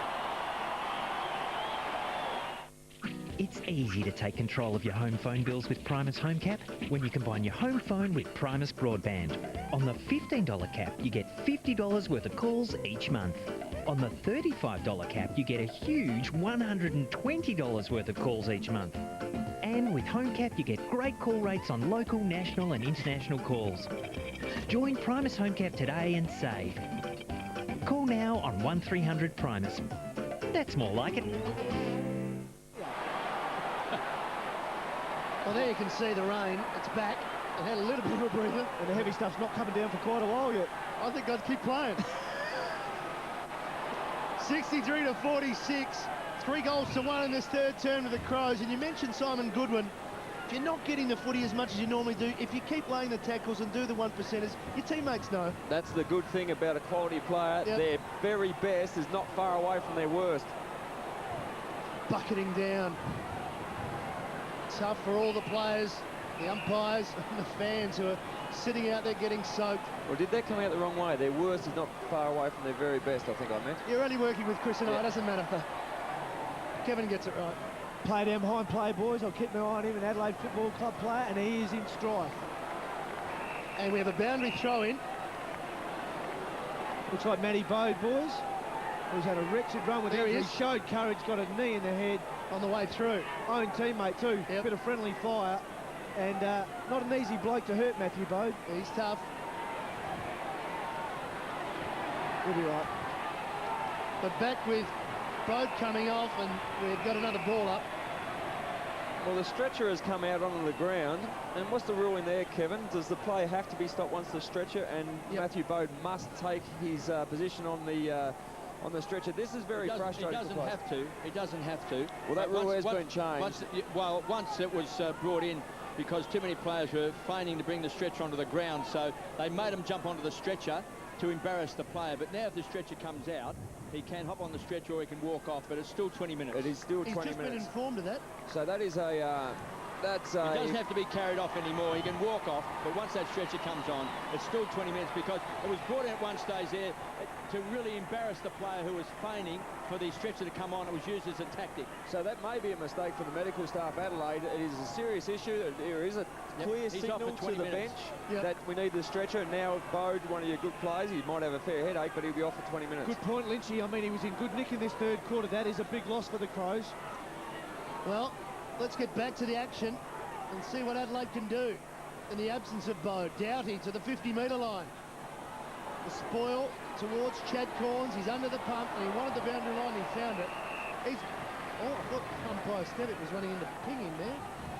It's easy to take control of your home phone bills with Primus Home Cap when you combine your home phone with Primus Broadband. On the $15 cap, you get $50 worth of calls each month. On the $35 cap, you get a huge $120 worth of calls each month. And with Home Cap, you get great call rates on local, national and international calls. Join Primus Home Cap today and save. Call now on 1300 Primus. That's more like it. Well, there you can see the rain. It's back. It had a little bit of a breather. And the heavy stuff's not coming down for quite a while yet. I think I'd keep playing. 63 to 46. 3 goals to 1 in this third term of the Crows. And you mentioned Simon Goodwin. If you're not getting the footy as much as you normally do, if you keep laying the tackles and do the 1%ers, your teammates know. That's the good thing about a quality player. Yep. Their very best is not far away from their worst. Bucketing down. Tough for all the players, the umpires and the fans who are sitting out there getting soaked. Well, did that come out the wrong way? Their worst is not far away from their very best, I think I meant. You're only working with Chris and I, it doesn't matter. Kevin gets it right. Play down behind play, boys. I'll keep my eye on him, an Adelaide Football Club player, and he is in strife. And we have a boundary throw in. Looks like Matty Bode, boys, who's had a wretched run with there injury. He showed courage, got a knee in the head. On the way through. Own teammate too, a bit of friendly fire. And not an easy bloke to hurt, Matthew Bode. He's tough. He'll be right. But back with Bode coming off, and we've got another ball up. Well, the stretcher has come out onto the ground. And what's the rule in there, Kevin? Does the play have to be stopped once the stretcher? And Matthew Bode must take his position on the stretcher. This is very frustrating. He doesn't have to. He doesn't have to. Well, that rule has been changed. Once it was brought in because too many players were feigning to bring the stretcher onto the ground, so they made him jump onto the stretcher to embarrass the player. But now if the stretcher comes out, He can hop on the stretch or he can walk off, but it's still 20 minutes. It is still 20 He's just minutes. been informed of that. So that is a... He doesn't have to be carried off anymore. He can walk off, but once that stretcher comes on, it's still 20 minutes because it was brought in at one stage there to really embarrass the player who was feigning for the stretcher to come on. It was used as a tactic. So that may be a mistake for the medical staff, Adelaide. It is a serious issue. There is a clear signal to the bench that we need the stretcher. Now, if Bode, one of your good players, he might have a fair headache, but he'll be off for 20 minutes. Good point, Lynchy. I mean, he was in good nick in this third quarter. That is a big loss for the Crows. Well, let's get back to the action and see what Adelaide can do in the absence of Bode. Doughty to the 50-metre line. The spoil towards Chad Corns. He's under the pump and he wanted the boundary line. He found it. I thought umpire Stevitt was running into ping in there.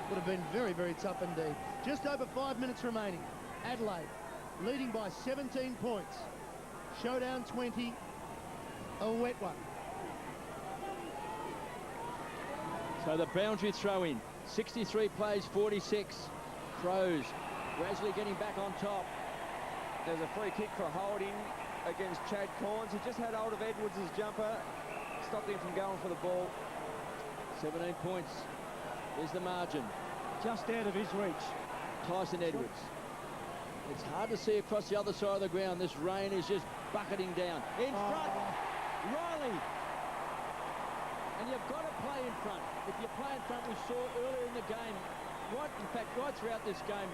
Would have been very, very tough indeed. Just over 5 minutes remaining. Adelaide leading by 17 points. Showdown 20, a wet one. So the boundary throw in. 63 plays 46. Crows gradually getting back on top. There's a free kick for holding against Chad Corns. He just had hold of Edwards' jumper. Stopped him from going for the ball. 17 points is the margin. Just out of his reach. Tyson Edwards. It's hard to see across the other side of the ground. This rain is just bucketing down. In front, Riley. And you've got to play in front. If you play in front, we saw earlier in the game, right throughout this game,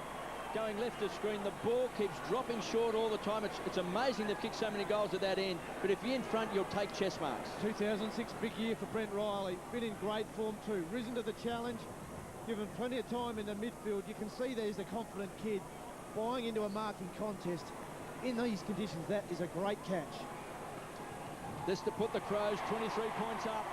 going left of screen, the ball keeps dropping short all the time. It's amazing they've kicked so many goals at that end. But if you're in front, you'll take chest marks. 2006, big year for Brent Riley. Been in great form too. Risen to the challenge, given plenty of time in the midfield. You can see there's the confident kid buying into a marking contest. In these conditions, that is a great catch. This to put the Crows 23 points up.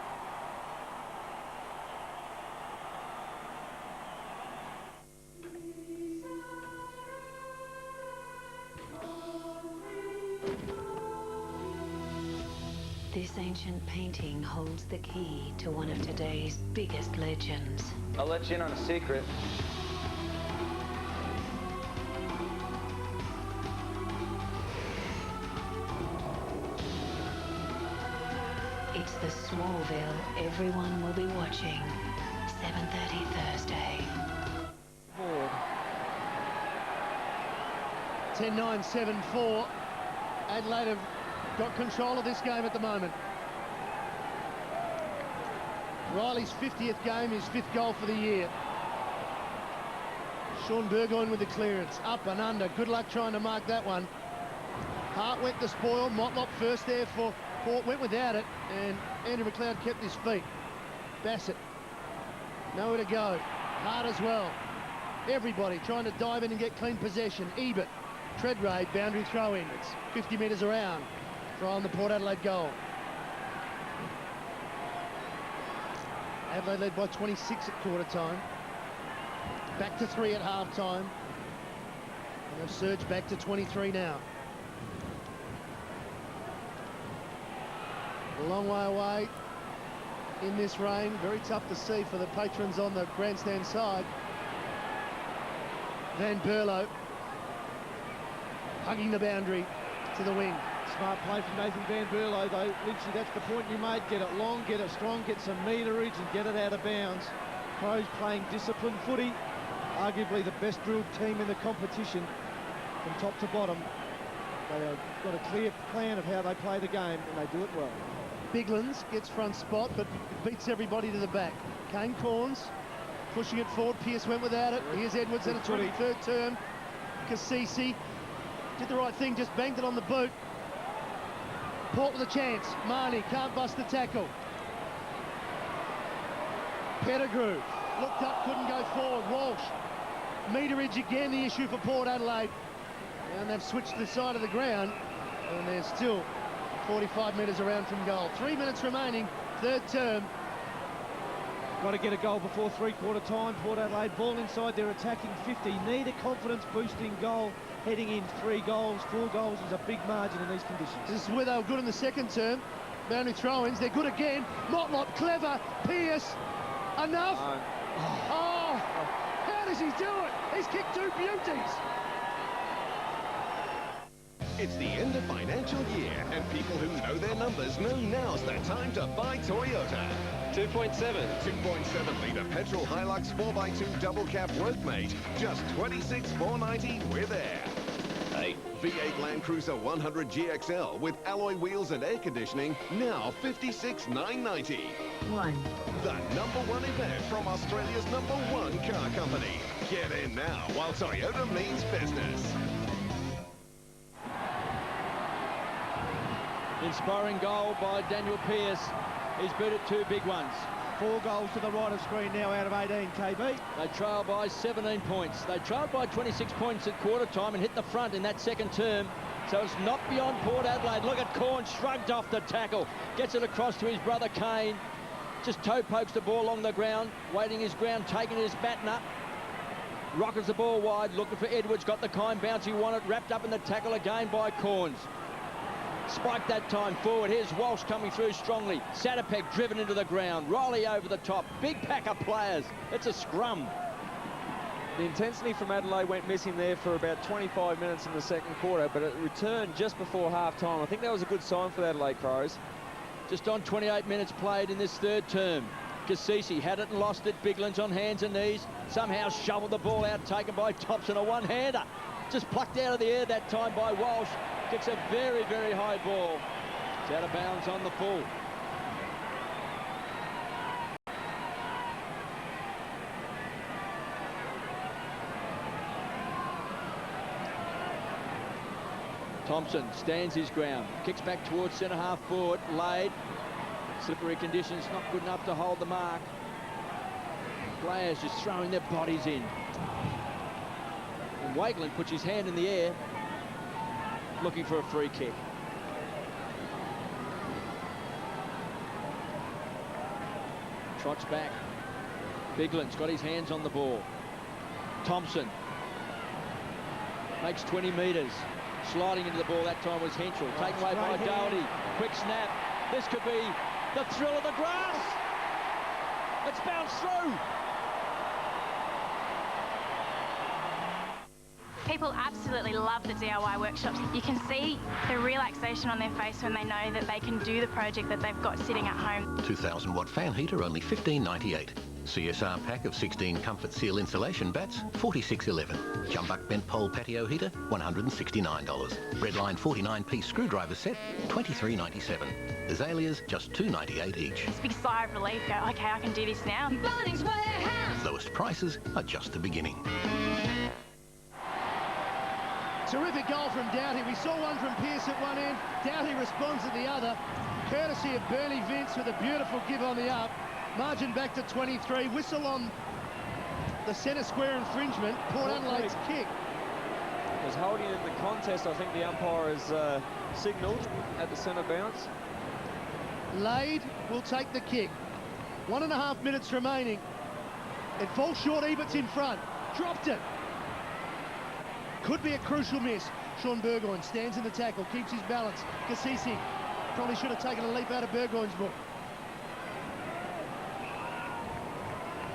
This ancient painting holds the key to one of today's biggest legends. I'll let you in on a secret. It's the Smallville everyone will be watching. 7:30 Thursday. 10-9, 7-4. Adelaide have got control of this game at the moment. Riley's 50th game, his 5th goal for the year. Sean Burgoyne with the clearance. Up and under. Good luck trying to mark that one. Hart went the spoil. Motlop first there for Port. Went without it. And Andrew McLeod kept his feet. Bassett. Nowhere to go. Hart as well. Everybody trying to dive in and get clean possession. Ebert. Treadrade. Boundary throw in. It's 50 metres around from the Port Adelaide goal. Adelaide led by 26 at quarter time. Back to 3 at half time. And they've surged back to 23 now. A long way away in this rain. Very tough to see for the patrons on the grandstand side. Van Berlo hugging the boundary to the wing. Smart play from Nathan Van Berlo, though. Lynchy, that's the point you made. Get it long, get it strong, get some meterage and get it out of bounds. Crows playing disciplined footy. Arguably the best drilled team in the competition from top to bottom. They have got a clear plan of how they play the game, and they do it well. Biglands gets front spot, but beats everybody to the back. Kane Corns pushing it forward. Pearce went without it. Here's Edwards in a 23rd term. Cassisi did the right thing, just banged it on the boot. Port with a chance. Marnie can't bust the tackle. Pettigrew looked up, couldn't go forward. Walsh. Meterage again, the issue for Port Adelaide. And they've switched the side of the ground, and they're still 45 metres around from goal. 3 minutes remaining, third term. Got to get a goal before three-quarter time. Port Adelaide ball inside their attacking 50. Need a confidence-boosting goal. Heading in 3 goals, 4 goals is a big margin in these conditions. This is where they were good in the second term. Boundary throw-ins, they're good again. Motlop, clever. Pearce, enough. Oh, how does he do it? He's kicked 2 beauties. It's the end of financial year, and people who know their numbers know now's the time to buy Toyota. 2.7 2.7-litre petrol Hilux 4x2 double cab Workmate, just $26,490 with air. V8 Land Cruiser 100 GXL with alloy wheels and air conditioning, now $56,990. The #1 event from Australia's #1 car company. Get in now while Toyota means business. Inspiring goal by Daniel Pearce. He's beat it 2 big ones. 4 goals to the right of screen now out of 18, KB. They trail by 17 points. They trailed by 26 points at quarter time and hit the front in that second term. So it's not beyond Port Adelaide. Look at Corn, shrugged off the tackle. Gets it across to his brother Kane. Just toe pokes the ball along the ground, waiting his ground, taking his baton up. Rockets the ball wide, looking for Edwards. Got the kind bounce he wanted, wrapped up in the tackle again by Corns. Spiked that time forward. Here's Walsh coming through strongly. Satterpeck driven into the ground. Riley over the top. Big pack of players. It's a scrum. The intensity from Adelaide went missing there for about 25 minutes in the second quarter, but it returned just before half-time. I think that was a good sign for the Adelaide Crows. Just on 28 minutes played in this third term. Cassisi had it and lost it. Biglan's on hands and knees. Somehow shoveled the ball out, taken by Thompson, a one-hander. Just plucked out of the air that time by Walsh. Kicks a very, very high ball. It's out of bounds on the full. Thompson stands his ground. Kicks back towards centre-half forward. Laid. Slippery conditions, not good enough to hold the mark. Players just throwing their bodies in. And Wakeland puts his hand in the air, looking for a free kick. Trots back. Bigland's got his hands on the ball. Thompson makes 20 metres. Sliding into the ball that time was Henschel. Taken away by Doherty. Quick snap. This could be the thrill of the grass. It's bounced through. People absolutely love the DIY workshops. You can see the relaxation on their face when they know that they can do the project that they've got sitting at home. 2,000-watt fan heater, only $15.98. CSR pack of 16 Comfort Seal insulation bats, $46.11. Jumbuck bent pole patio heater, $169. Redline 49-piece screwdriver set, $23.97. Azaleas, just $2.98 each. It's a big sigh of relief. Go, okay, I can do this now. Lowest prices are just the beginning. Terrific goal from Doughty. We saw one from Pearce at one end. Doughty responds at the other. Courtesy of Bernie Vince with a beautiful give on the up. Margin back to 23. Whistle on the centre square infringement. Port Adelaide's kick. Was holding in the contest. I think the umpire has signalled at the centre bounce. Laid will take the kick. 1.5 minutes remaining. It falls short. Ebert's in front. Dropped it. Could be a crucial miss. Sean Burgoyne stands in the tackle, keeps his balance. Cassisi probably should have taken a leap out of Burgoyne's book.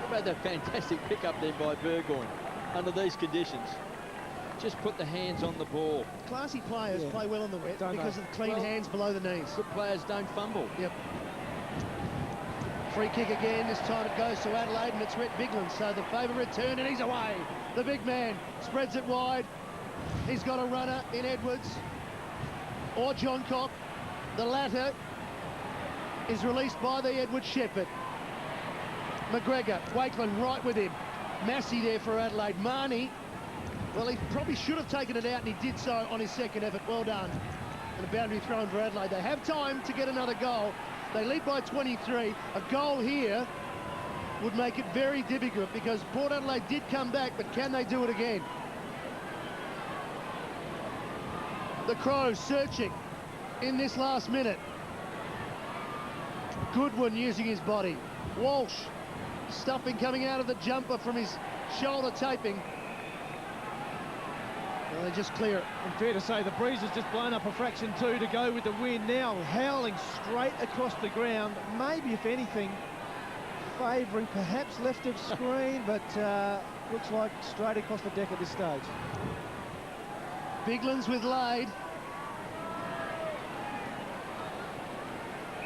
What about that fantastic pickup there by Burgoyne under these conditions? Just put the hands on the ball. Classy players play well in the wet because of clean hands below the knees. Good players don't fumble. Yep. Free kick again. This time it goes to Adelaide and it's Rhett Bigland. So the favourite return and he's away. The big man spreads it wide. He's got a runner in Edwards or Johncock. The latter is released by the Edwards Shepherd. McGregor, Wakeland right with him. Massey there for Adelaide. Marnie, well, he probably should have taken it out and he did so on his second effort. Well done. And a boundary thrown for Adelaide. They have time to get another goal. They lead by 23. A goal here would make it very difficult because Port Adelaide did come back, but can they do it again? The Crows searching in this last minute. Goodwin using his body. Walsh stuffing coming out of the jumper from his shoulder taping. Well, they just clear it. And fair to say the breeze has just blown up a fraction two to go with the wind. Now howling straight across the ground. Maybe, if anything, favouring perhaps left of screen, but looks like straight across the deck at this stage. Biglands with Laid.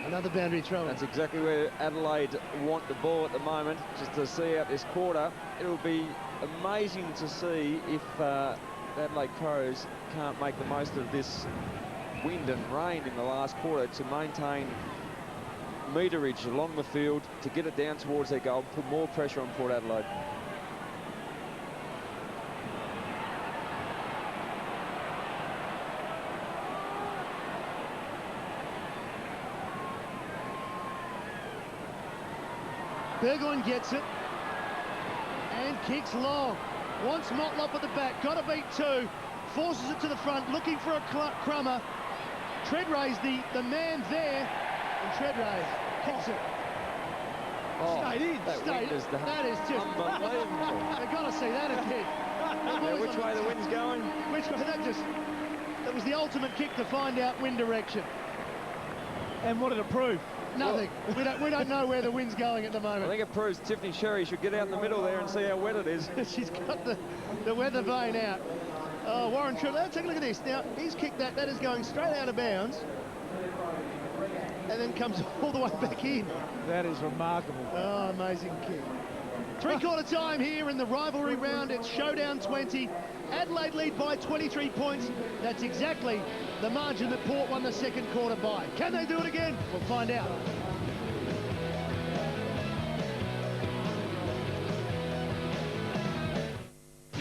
Another boundary throw. That's exactly where Adelaide want the ball at the moment, just to see out this quarter. It'll be amazing to see if Adelaide Crows can't make the most of this wind and rain in the last quarter to maintain meterage along the field, to get it down towards their goal, put more pressure on Port Adelaide. Burgoyne gets it and kicks long. Wants Motlop at the back, got to beat two. Forces it to the front, looking for a crummer. Treadray's the man there, and Treadray kicks it. Stayed in, stayed in. That is just unbelievable. They've got to see that again. Yeah, which way the wind's going? Which way? That was the ultimate kick to find out wind direction. And what did it prove? Nothing. We don't know where the wind's going at the moment. I think it proves Tiffany Sherry should get out in the middle there and see how wet it is. She's got the weather vane out. Oh, Warren Trill, let's take a look at this. Now, he's kicked that. That is going straight out of bounds. And then comes all the way back in. That is remarkable. Oh, amazing kick. Three-quarter time here in the rivalry round. It's Showdown 20. Adelaide lead by 23 points. That's exactly the margin that Port won the second quarter by. Can they do it again? We'll find out.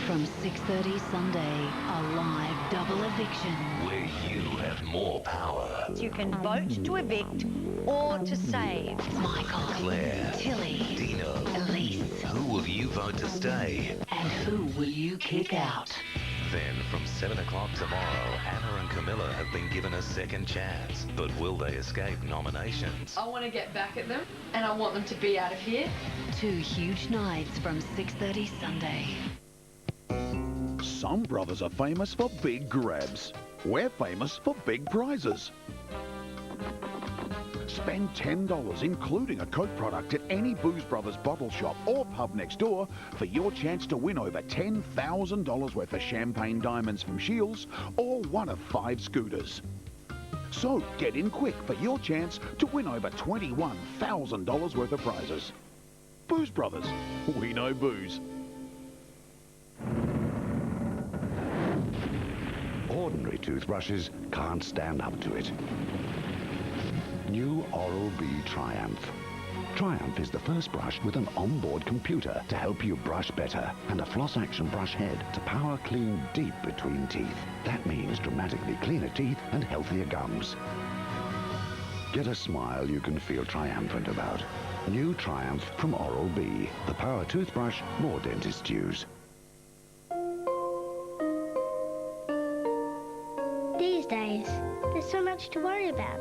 From 6:30 Sunday, a live double eviction. Where you have more power. You can vote to evict or to save. Michael, Claire, Tilly, Dino, Elise. Who will you vote to stay? And who will you kick out? Then from 7 o'clock tomorrow, Anna and Camilla have been given a second chance. But will they escape nominations? I want to get back at them, and I want them to be out of here. 2 huge nights from 6:30 Sunday. Some brothers are famous for big grabs. We're famous for big prizes. Spend $10, including a Coke product, at any Booze Brothers bottle shop or pub next door for your chance to win over $10,000 worth of champagne diamonds from Shields or one of 5 scooters. So get in quick for your chance to win over $21,000 worth of prizes. Booze Brothers, we know booze. Ordinary toothbrushes can't stand up to it. New Oral-B Triumph. Triumph is the first brush with an onboard computer to help you brush better, and a floss action brush head to power clean deep between teeth. That means dramatically cleaner teeth and healthier gums. Get a smile you can feel triumphant about. New Triumph from Oral-B, the power toothbrush more dentists use. These days, there's so much to worry about.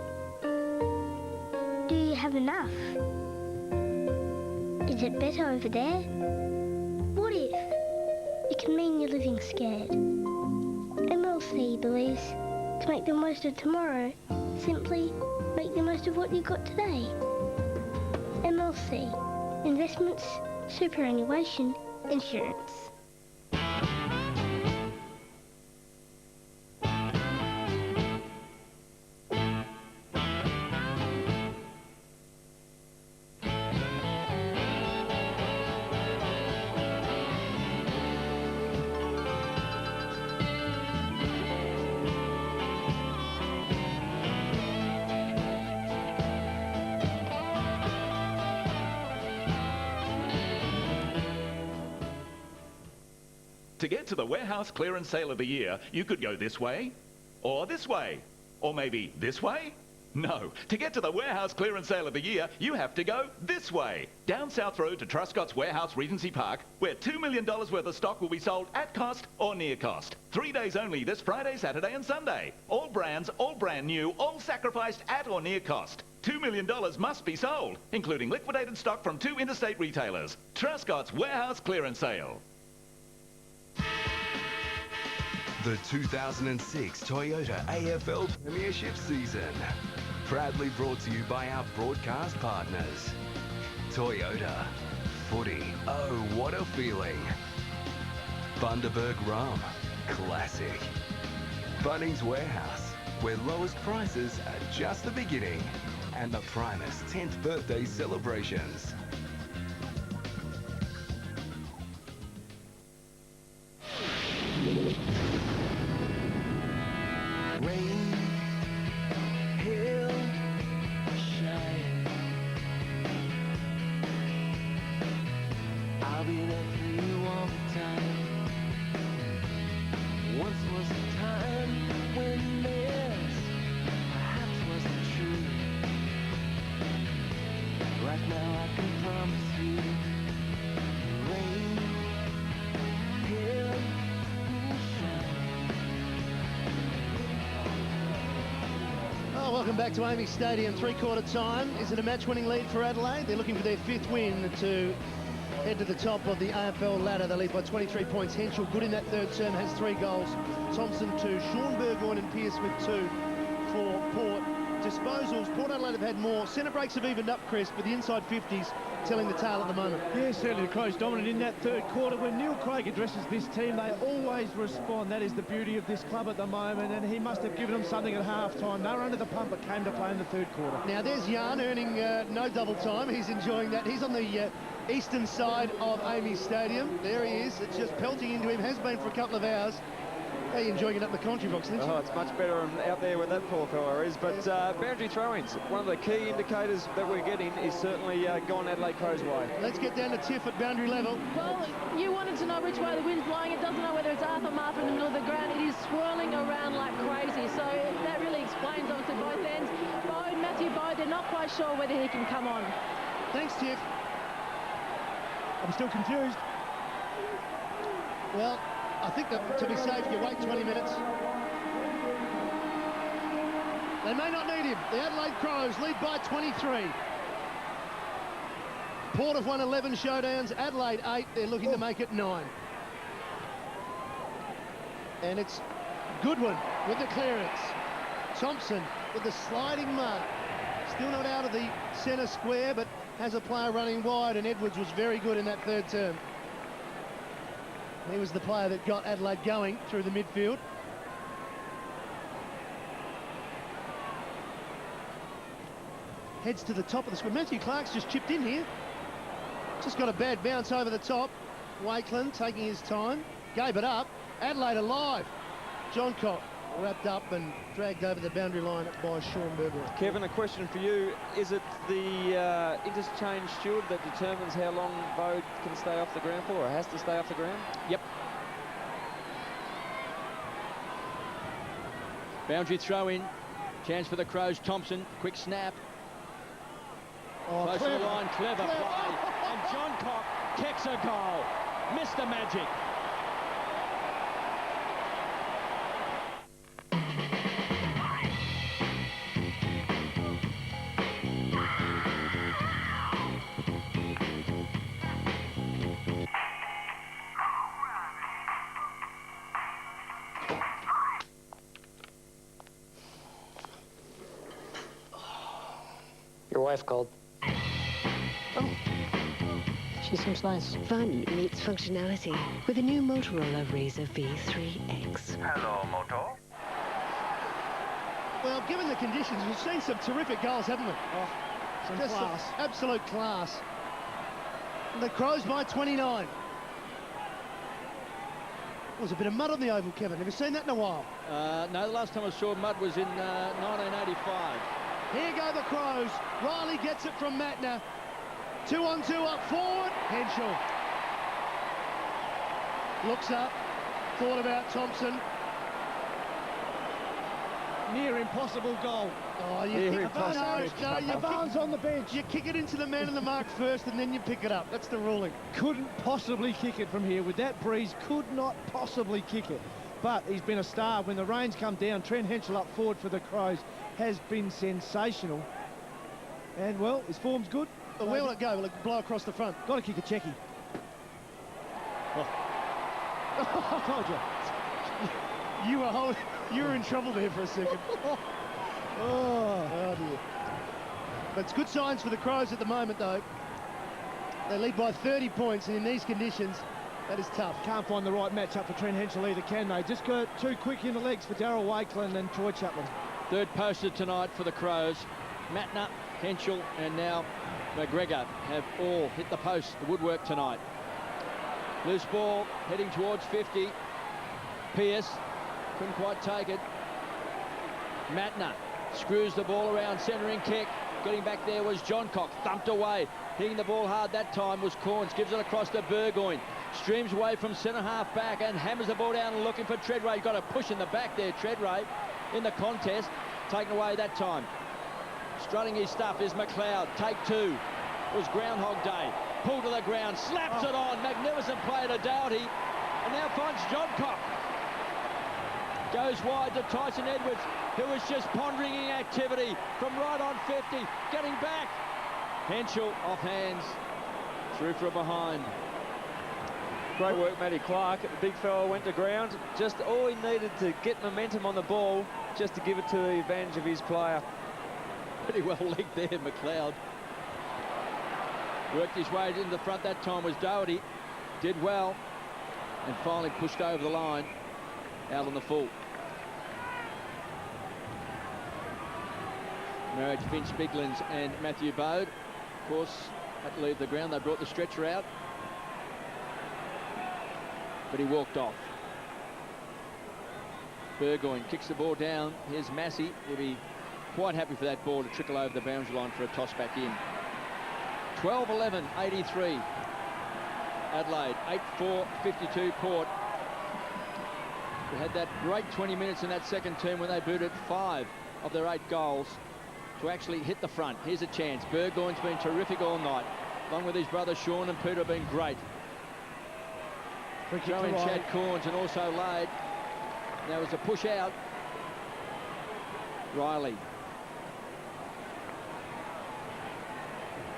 Do you have enough? Is it better over there? What if? It can mean you're living scared. MLC believes to make the most of tomorrow, simply make the most of what you got today. MLC, Investments, Superannuation, Insurance. To get to the warehouse clearance sale of the year, you could go this way, or maybe this way. No, to get to the warehouse clearance sale of the year, you have to go this way. Down South Road to Truscott's Warehouse Regency Park, where $2 million worth of stock will be sold at cost or near cost. 3 days only this Friday, Saturday and Sunday. All brands, all brand new, all sacrificed at or near cost. $2 million must be sold, including liquidated stock from 2 interstate retailers. Truscott's Warehouse Clearance Sale. The 2006 Toyota AFL Premiership season. Proudly brought to you by our broadcast partners. Toyota. Footy. Oh, what a feeling. Bundaberg Rum. Classic. Bunnings Warehouse, where lowest prices are just the beginning. and the Primus 10th birthday celebrations. Rain, hail, shine. I'll be there for you all the time. Once was a time when this perhaps wasn't true. Right now I can promise you, rain, hail, Oh, welcome back to Amy Stadium. Three-quarter time. Is it a match-winning lead for Adelaide? They're looking for their 5th win to head to the top of the AFL ladder. They lead by 23 points. Henschel, good in that third term, has 3 goals. Thompson 2, Sean Burgoyne and Pearce with 2 for Port. Disposals, Port Adelaide have had more. Centre breaks have evened up, Chris, but the inside 50s telling the tale at the moment. Yeah, certainly the Crows dominant in that third quarter. When Neil Craig addresses this team, they always respond. That is the beauty of this club at the moment, and he must have given them something at half-time. They were under the pump, but came to play in the third quarter. Now, there's Yarn earning no double time. He's enjoying that. He's on the eastern side of Amy Stadium. There he is. It's just pelting into him. Has been for a couple of hours. How are you enjoying it up in the country box, Lynch? Oh, it's much better out there where that poor fella is. But boundary throw-ins, one of the key indicators that we're getting is certainly gone Adelaide Crows' way. Let's get down to Tiff at boundary level. Well, you wanted to know which way the wind's blowing. It doesn't know whether it's Arthur Martha in the middle of the ground. It is swirling around like crazy. So that really explains obviously both ends. Matthew Bode, they're not quite sure whether he can come on. Thanks, Tiff. I'm still confused. Well, I think that to be safe, you wait 20 minutes. They may not need him. The Adelaide Crows lead by 23. Port have won 11 showdowns. Adelaide 8. They're looking to make it 9. And it's Goodwin with the clearance. Thompson with the sliding mark. Still not out of the centre square, but has a player running wide, and Edwards was very good in that third term. He was the player that got Adelaide going through the midfield. Heads to the top of the square. Matthew Clark's just chipped in here. Just got a bad bounce over the top. Wakeland taking his time. Gave it up. Adelaide alive. Johncock wrapped up and dragged over the boundary line by Sean Burgoyne. Kevin, a question for you. Is it the interchange steward that determines how long Bode can stay off the ground for, or has to stay off the ground? Yep. Boundary throw-in. Chance for the Crows. Thompson. Quick snap. Oh, close to the line. Clever play. And Johncock kicks a goal. Mr. Magic. Your wife called. Oh. She seems nice. Fun meets functionality with the new Motorola Razr V3X. Hello, Moto. Well, given the conditions, we've seen some terrific goals, haven't we? Oh, some just class. Absolute class. And the Crows by 29. There was a bit of mud on the oval, Kevin. Have you seen that in a while? No, the last time I saw mud was in 1985. Here go the Crows. Riley gets it from Matner. 2-on-2 up forward. Henschel looks up. Thought about Thompson. Near impossible goal. Oh, Barnes on the bench. You kick it into the man in the mark first, and then you pick it up. That's the ruling. Couldn't possibly kick it from here. With that breeze, could not possibly kick it. But he's been a star. When the rains come down, Trent Henschel up forward for the Crows has been sensational. And, well, his form's good. But where will it go? Will it blow across the front? Got to kick a checky. Oh. I told you. You were in trouble there for a second. Oh dear. But it's good signs for the Crows at the moment, though. They lead by 30 points, and in these conditions, that is tough. Can't find the right matchup for Trent Henschel either, can they? Just go too quick in the legs for Darryl Wakeland and Troy Chapman. Third poster tonight for the Crows. Matner, Henschel, and now McGregor have all hit the post, the woodwork tonight. Loose ball heading towards 50. Pearce couldn't quite take it. Matner screws the ball around, centering kick. Getting back there was Johncock, thumped away. Hitting the ball hard that time was Corns, gives it across to Burgoyne. Streams away from centre half back and hammers the ball down and looking for Treadway. Got a push in the back there, Treadway, in the contest. Taken away that time. Strutting his stuff is McLeod. Take two. It was Groundhog Day. Pulled to the ground, slaps it on. Magnificent play to Doughty. And now finds Johncock. Goes wide to Tyson Edwards, who was just pondering activity from right on 50. Getting back. Henschel off hands. Through for a behind. Great work, Matty Clark. The big fella went to ground. Just all he needed to get momentum on the ball, just to give it to the advantage of his player. Pretty well legged there, McLeod. Worked his way into the front that time was Doherty. Did well. And finally pushed over the line. Out on the full. Marriage, Finch, Biglands and Matthew Bode. Of course, had to leave the ground. They brought the stretcher out. But he walked off. Burgoyne kicks the ball down. Here's Massey. He'll be quite happy for that ball to trickle over the boundary line for a toss back in. 12-11, 83. Adelaide, 8-4, 52 Port. We had that great 20 minutes in that second term when they booted 5 of their 8 goals to actually hit the front. Here's a chance. Burgoyne's been terrific all night, along with his brothers Sean and Peter have been great. Throw in Chad Corns and also Lade. There was a push out. Riley.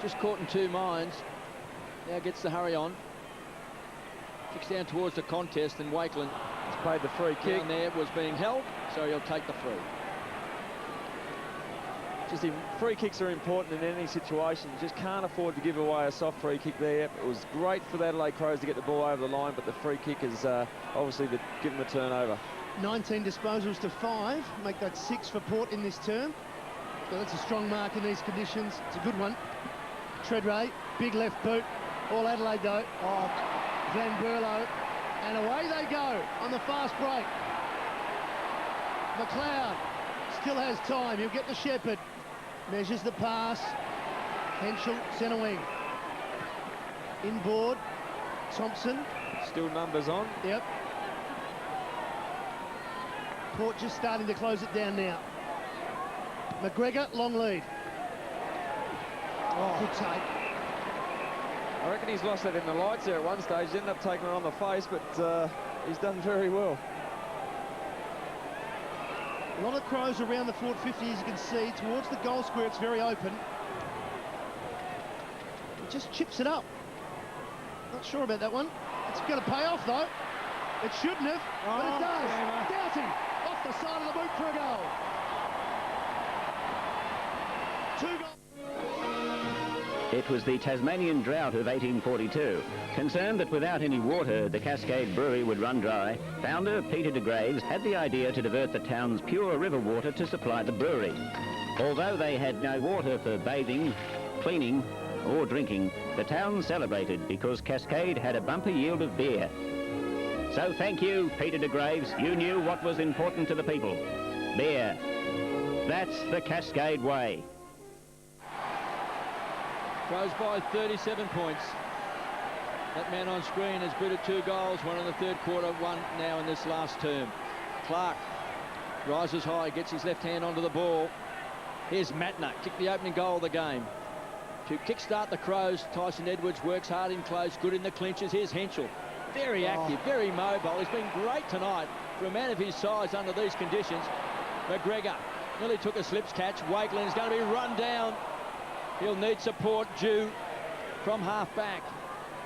Just caught in two minds. Now gets the hurry on. Kicks down towards the contest and Wakeland has played the free kick. Down there was being held, so he'll take the free. Just free kicks are important in any situation. You just can't afford to give away a soft free kick there. It was great for the Adelaide Crows to get the ball over the line, but the free kick is obviously give them a turnover. 19 disposals to 5, make that 6 for Port in this term. So that's a strong mark in these conditions. It's a good one. Treadway, big left boot. All Adelaide though. Oh, Glenn Burlow. And away they go on the fast break. McLeod still has time. He'll get the Shepherd. Measures the pass. Henschel, centre wing. Inboard. Thompson. Still numbers on. Yep. Port just starting to close it down now. McGregor, long lead. Oh, good take. I reckon he's lost that in the lights there at one stage. He ended up taking it on the face, but he's done very well. A lot of Crows around the Fort 50, as you can see. Towards the goal square, it's very open. He just chips it up. Not sure about that one. It's going to pay off, though. It shouldn't have, but it does. Doughty, off the side of the boot for a goal. 2 goals. It was the Tasmanian drought of 1842. Concerned that without any water, the Cascade Brewery would run dry, founder Peter de Graves had the idea to divert the town's pure river water to supply the brewery. Although they had no water for bathing, cleaning or drinking, the town celebrated because Cascade had a bumper yield of beer. So thank you, Peter de Graves. You knew what was important to the people. Beer. That's the Cascade way. Crows by 37 points. That man on screen has booted 2 goals, one in the third quarter, one now in this last term. Clark rises high, gets his left hand onto the ball. Here's Matner, kicked the opening goal of the game. To kickstart the Crows, Tyson Edwards works hard in close, good in the clinches. Here's Henschel, very active, very mobile. He's been great tonight for a man of his size under these conditions. McGregor nearly took a slips catch. Wakeland is going to be run down. He'll need support due from half-back.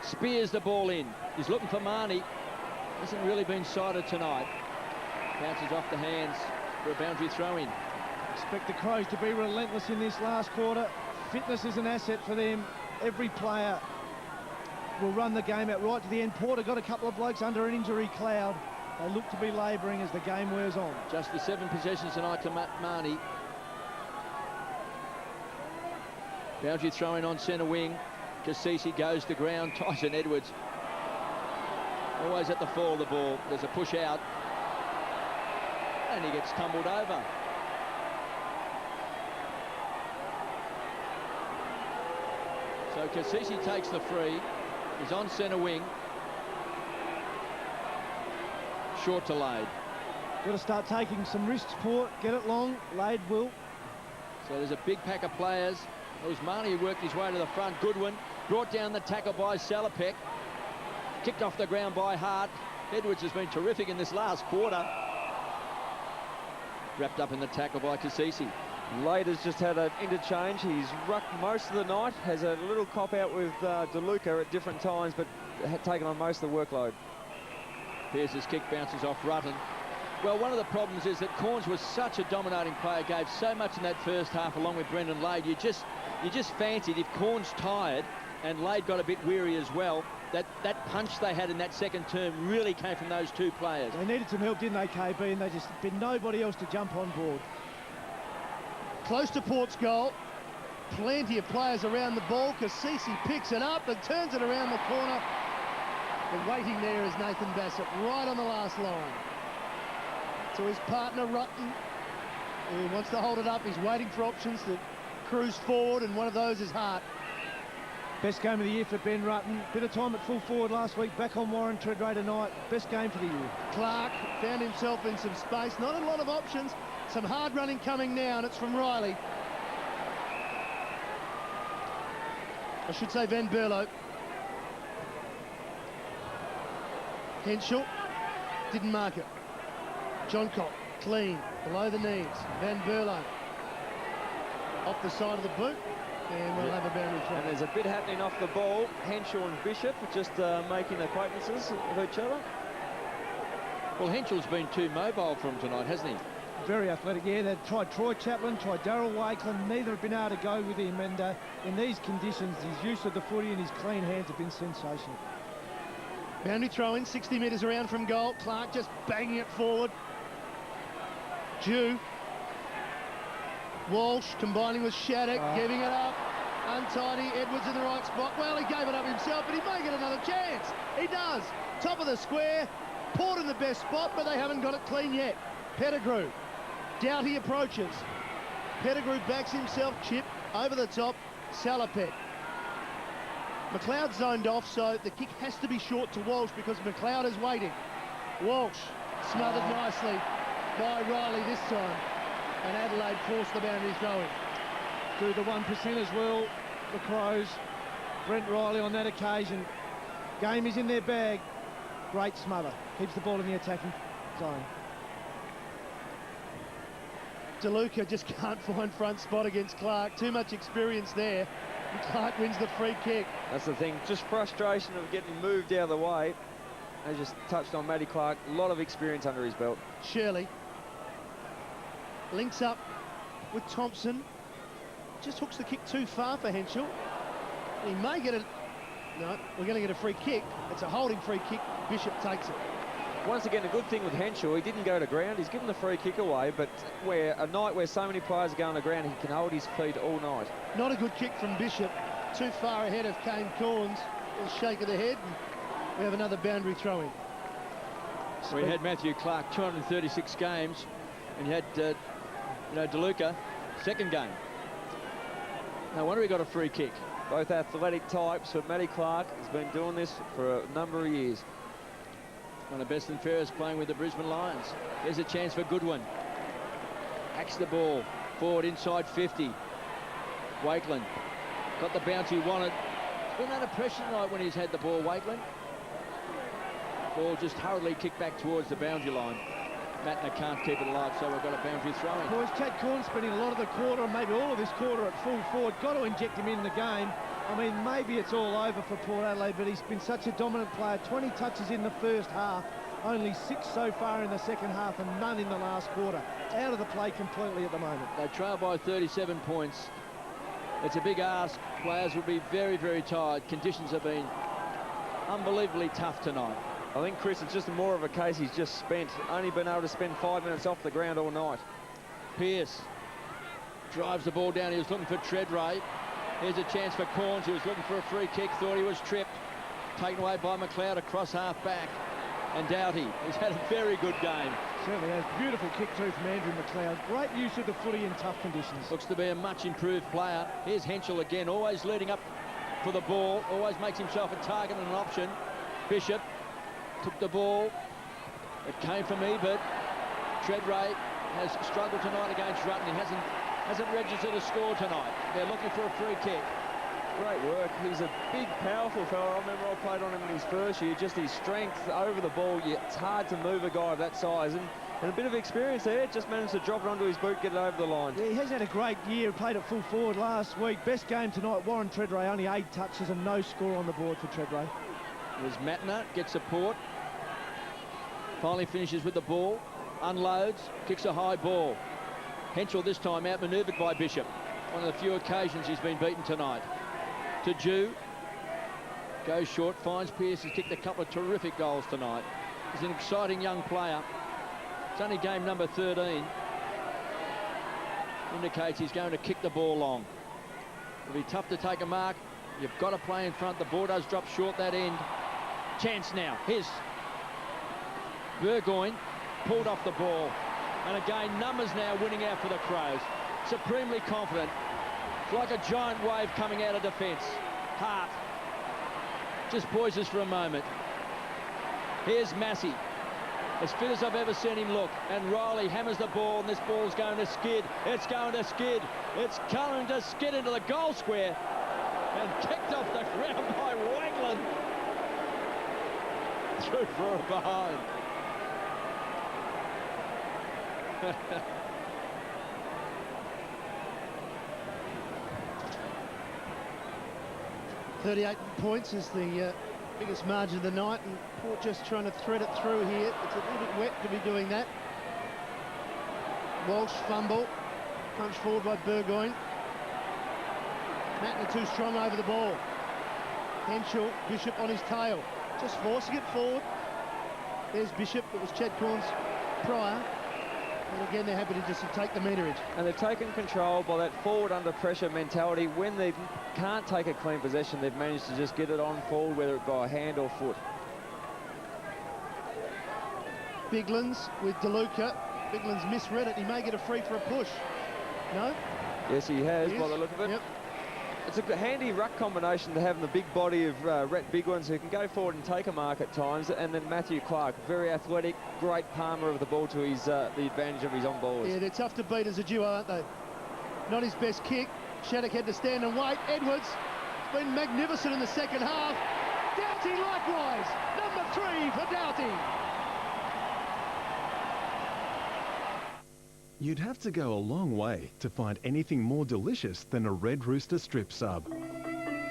Spears the ball in. He's looking for Marnie. Hasn't really been sighted tonight. Bounces off the hands for a boundary throw-in. Expect the Crows to be relentless in this last quarter. Fitness is an asset for them. Every player will run the game out right to the end. Porter got a couple of blokes under an injury cloud. They look to be labouring as the game wears on. Just the 7 possessions tonight to Marnie. Boundary throwing on centre wing. Cassisi goes to ground. Tyson Edwards always at the fall of the ball. There's a push out. And he gets tumbled over. So Cassisi takes the free. He's on centre wing. Short to Lade. Got to start taking some risks, Port. Get it long. Lade will. So there's a big pack of players. It was Marnie who worked his way to the front. Goodwin brought down the tackle by Salopek. Kicked off the ground by Hart. Edwards has been terrific in this last quarter. Wrapped up in the tackle by Cassisi. Lade has just had an interchange. He's rucked most of the night. Has a little cop out with DeLuca at different times, but had taken on most of the workload. Pearce's kick bounces off Rutten. Well, one of the problems is that Corns was such a dominating player, gave so much in that first half along with Brendan Lade. You just fancied if Corns tired and Lade got a bit weary as well, that punch they had in that second term really came from those two players. They needed some help, didn't they, KB? And they just been nobody else to jump on board. Close to Port's goal. Plenty of players around the ball. Cassisi picks it up and turns it around the corner. The waiting there is Nathan Bassett, right on the last line. To his partner, Rutten, who wants to hold it up. He's waiting for options to cruise forward, and one of those is Hart. Best game of the year for Ben Rutten. Bit of time at full forward last week, back on Warren Treadray tonight. Best game for the year. Clark found himself in some space, not a lot of options. Some hard running coming now, and it's from Riley. I should say Van Berlo. Henschel didn't mark it. Johncock, clean, below the knees. Van Berlo off the side of the boot, and we'll have a boundary throw. And there's a bit happening off the ball. Henschel and Bishop just making acquaintances of each other. Well, Henschel's been too mobile for him tonight, hasn't he? Very athletic, yeah. They've tried Troy Chaplin, tried Darryl Wakeland. Neither have been able to go with him, and in these conditions, his use of the footy and his clean hands have been sensational. Boundary throw-in, 60 metres around from goal. Clark just banging it forward. Jew. Walsh combining with Shattuck, giving it up. Untidy, Edwards in the right spot. Well, he gave it up himself, but he may get another chance. He does. Top of the square. Port in the best spot, but they haven't got it clean yet. Pettigrew. Doughty approaches. Pettigrew backs himself, chip over the top. Salopek. McLeod zoned off, so the kick has to be short to Walsh because McLeod is waiting. Walsh smothered nicely by Riley this time, and Adelaide forced the boundary throw-in. Do the 1% as well, the Crows. Brent Riley on that occasion. Game is in their bag. Great smother. Keeps the ball in the attacking zone. DeLuca just can't find front spot against Clark. Too much experience there. And Clark wins the free kick. That's the thing. Just frustration of getting moved out of the way. I just touched on Matty Clark. A lot of experience under his belt. Shirley links up with Thompson. Just hooks the kick too far for Henschel. He may get it. No, we're going to get a free kick. It's a holding free kick. Bishop takes it. Once again, a good thing with Henschel, he didn't go to ground. He's given the free kick away, but a night where so many players are going to ground, he can hold his feet all night. Not a good kick from Bishop. Too far ahead of Kane Corns. A shake of the head. And we have another boundary throw-in. We had Matthew Clark, 236 games, and you had DeLuca, second game. No wonder he got a free kick. Both athletic types, but Matty Clark has been doing this for a number of years. One of the best and fairest playing with the Brisbane Lions. There's a chance for Goodwin. Hacks the ball forward inside 50. Wakeland got the bounce he wanted. He's been under pressure tonight when he's had the ball, Wakeland. Ball just hurriedly kicked back towards the boundary line. Matner can't keep it alive, so we've got a boundary throw-in. Boys, Chad Corn spending a lot of the quarter, and maybe all of this quarter at full forward. Got to inject him in the game. I mean, maybe it's all over for Port Adelaide, but he's been such a dominant player. 20 touches in the first half, only 6 so far in the second half, and none in the last quarter. Out of the play completely at the moment. They trail by 37 points. It's a big ask. Players will be very, very tired. Conditions have been unbelievably tough tonight. I think, Chris, it's just more of a case he's just only been able to spend 5 minutes off the ground all night. Pearce drives the ball down. He was looking for Treadray. Here's a chance for Corns, who was looking for a free kick, thought he was tripped. Taken away by McLeod across half back. And Doughty has had a very good game. Certainly has. Beautiful kick too from Andrew McLeod. Great use of the footy in tough conditions. Looks to be a much improved player. Here's Henschel again, always leading up for the ball, always makes himself a target and an option. Bishop took the ball. It came from Ebert. Treadray has struggled tonight against Rutten. He hasn't registered a score tonight. They're looking for a free kick. Great work. He's a big, powerful fella. I remember I played on him in his first year. Just his strength over the ball. It's hard to move a guy of that size. And a bit of experience there. Just managed to drop it onto his boot, get it over the line. Yeah, he has had a great year. Played at full forward last week. Best game tonight, Warren Treadray. Only 8 touches and no score on the board for Treadray. There's Matner, gets support. Finally finishes with the ball. Unloads, kicks a high ball. Henschel this time outmanoeuvred by Bishop. One of the few occasions he's been beaten tonight. To Jew. Goes short, finds Pearce. He's kicked a couple of terrific goals tonight. He's an exciting young player. It's only game number 13. Indicates he's going to kick the ball long. It'll be tough to take a mark. You've got to play in front. The ball does drop short that end. Chance now. Here's Burgoyne. Pulled off the ball. And again, numbers now winning out for the Crows. Supremely confident. It's like a giant wave coming out of defence. Hart just poises for a moment. Here's Massey. As fit as I've ever seen him look. And Riley hammers the ball, and this ball's going to skid. It's going to skid. It's going to skid into the goal square. And kicked off the ground by Wangland. Through for a behind. 38 points is the biggest margin of the night, and Port just trying to thread it through here. It's a little bit wet to be doing that. Walsh fumble, punched forward by Burgoyne. Matner too strong over the ball. Henschel, Bishop on his tail, just forcing it forward. There's Bishop. It was Chad Corns prior. And again, they're happy to just take the meterage. And they've taken control by that forward under pressure mentality. When they can't take a clean possession, they've managed to just get it on forward, whether it by hand or foot. Biglands with DeLuca. Biglands misread it. He may get a free for a push. No? Yes, he has, by the look of it. Yep. It's a handy ruck combination to have in the big body of Rhett Biglands, who can go forward and take a mark at times, and then Matthew Clark, very athletic, great palmer of the ball to his the advantage of his on-ballers. Yeah, they're tough to beat as a duo, aren't they? Not his best kick. Shattuck had to stand and wait. Edwards has been magnificent in the second half. Doughty likewise. Number 3 for Doughty. You'd have to go a long way to find anything more delicious than a Red Rooster strip sub.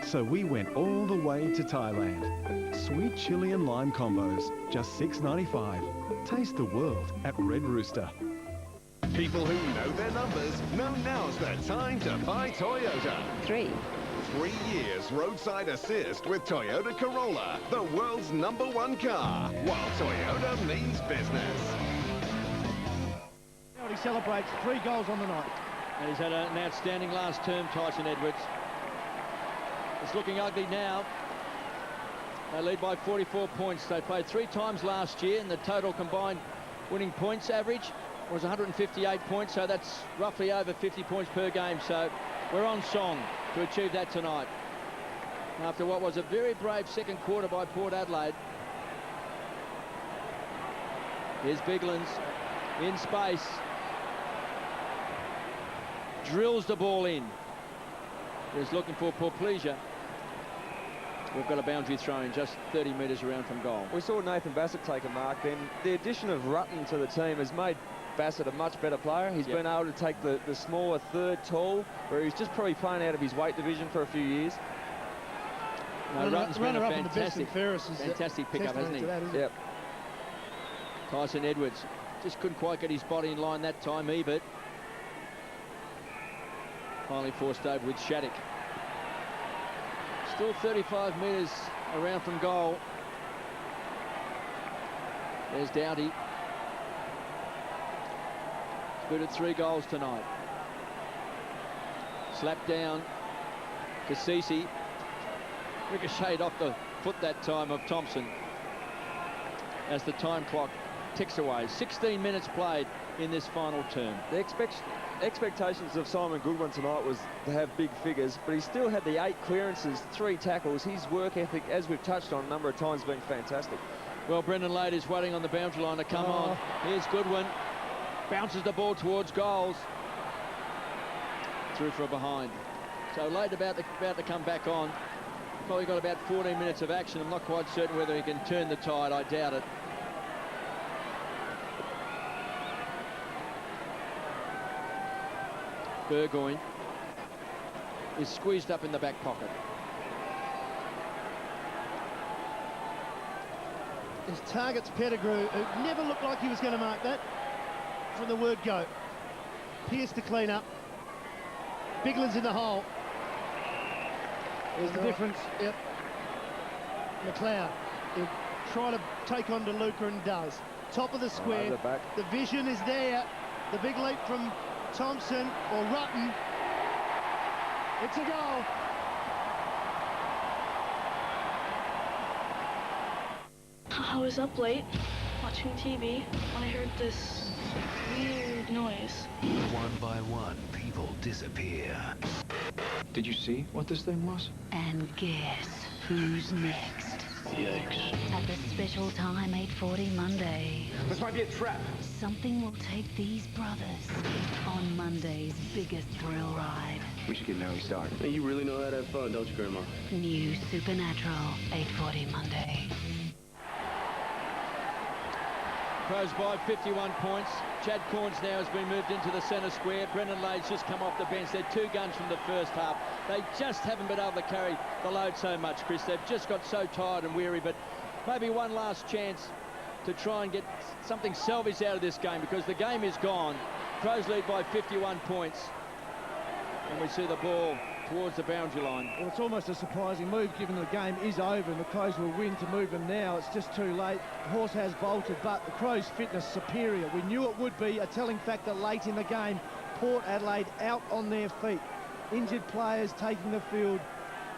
So we went all the way to Thailand. Sweet chili and lime combos, just $6.95. Taste the world at Red Rooster. People who know their numbers know now's the time to buy Toyota. 3 years roadside assist with Toyota Corolla, the world's #1 car, while Toyota means business. He celebrates 3 goals on the night. And he's had an outstanding last term, Tyson Edwards. It's looking ugly now. They lead by 44 points. They played 3 times last year, and the total combined winning points average was 158 points, so that's roughly over 50 points per game. So we're on song to achieve that tonight. After what was a very brave second quarter by Port Adelaide. Here's Biglands in space. Drills the ball in. He's looking for Porplesia. We've got a boundary throw in just 30 metres around from goal. We saw Nathan Bassett take a mark then. The addition of Rutten to the team has made Bassett a much better player. He's been able to take the smaller third tall, where he's just probably playing out of his weight division for a few years. No, Rutten's been a fantastic pickup, hasn't he? Yep. Tyson Edwards just couldn't quite get his body in line that time, Ebert. Finally forced over with Shattuck. Still 35 metres around from goal. There's Doughty. He's booted 3 goals tonight. Slapped down. Cassisi ricocheted off the foot that time of Thompson as the time clock ticks away. 16 minutes played in this final term. The expectations of Simon Goodwin tonight was to have big figures, but he still had the 8 clearances, 3 tackles. His work ethic, as we've touched on a number of times, been fantastic. Well, Brendan Lade is waiting on the boundary line to come on. Here's Goodwin. Bounces the ball towards goals. Through for a behind. So Lade about to come back on. Probably got about 14 minutes of action. I'm not quite certain whether he can turn the tide. I doubt it. Burgoyne is squeezed up in the back pocket. His target's Pettigrew, who never looked like he was going to mark that from the word go. Pierce to clean up. Bigland's in the hole. There's the difference. Yep. McLeod. He'll try to take on DeLuca and does. Top of the square. The vision is there. The big leap from Thompson or Rutten. It's a goal. I was up late watching TV when I heard this weird noise. One by one, people disappear. Did you see what this thing was? And guess who's next? Yikes. At the special time, 8:40 Monday. This might be a trap. Something will take these brothers on Monday's biggest thrill ride. We should get an early start. Hey, you really know how to have fun, don't you, Grandma? New Supernatural, 8:40 Monday. Crows by 51 points. Chad Corns now has been moved into the centre square. Brendan Lade's just come off the bench. They're 2 guns from the first half. They just haven't been able to carry the load so much, Chris. They've just got so tired and weary, but maybe one last chance to try and get something salvaged out of this game, because the game is gone. Crows lead by 51 points. And we see the ball towards the boundary line. Well, it's almost a surprising move, given the game is over and the Crows will win to move them now. It's just too late. The horse has bolted, but the Crows' fitness superior. We knew it would be a telling factor late in the game. Port Adelaide out on their feet. Injured players taking the field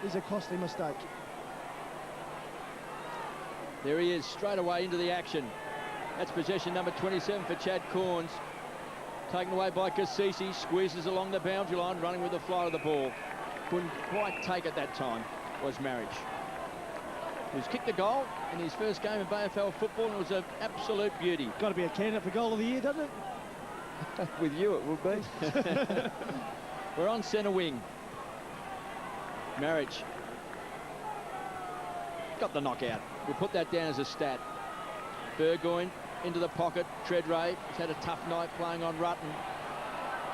is a costly mistake. There he is, straight away into the action. That's possession number 27 for Chad Corns. Taken away by Cassisi, squeezes along the boundary line, running with the flight of the ball. Couldn't quite take it that time, was Marriage. Who's kicked a goal in his first game of AFL football, and it was an absolute beauty. Got to be a candidate for goal of the year, doesn't it? With you it would be. We're on centre wing. Marriage. Got the knockout. We'll put that down as a stat. Burgoyne into the pocket. Treadray has had a tough night playing on Rutten.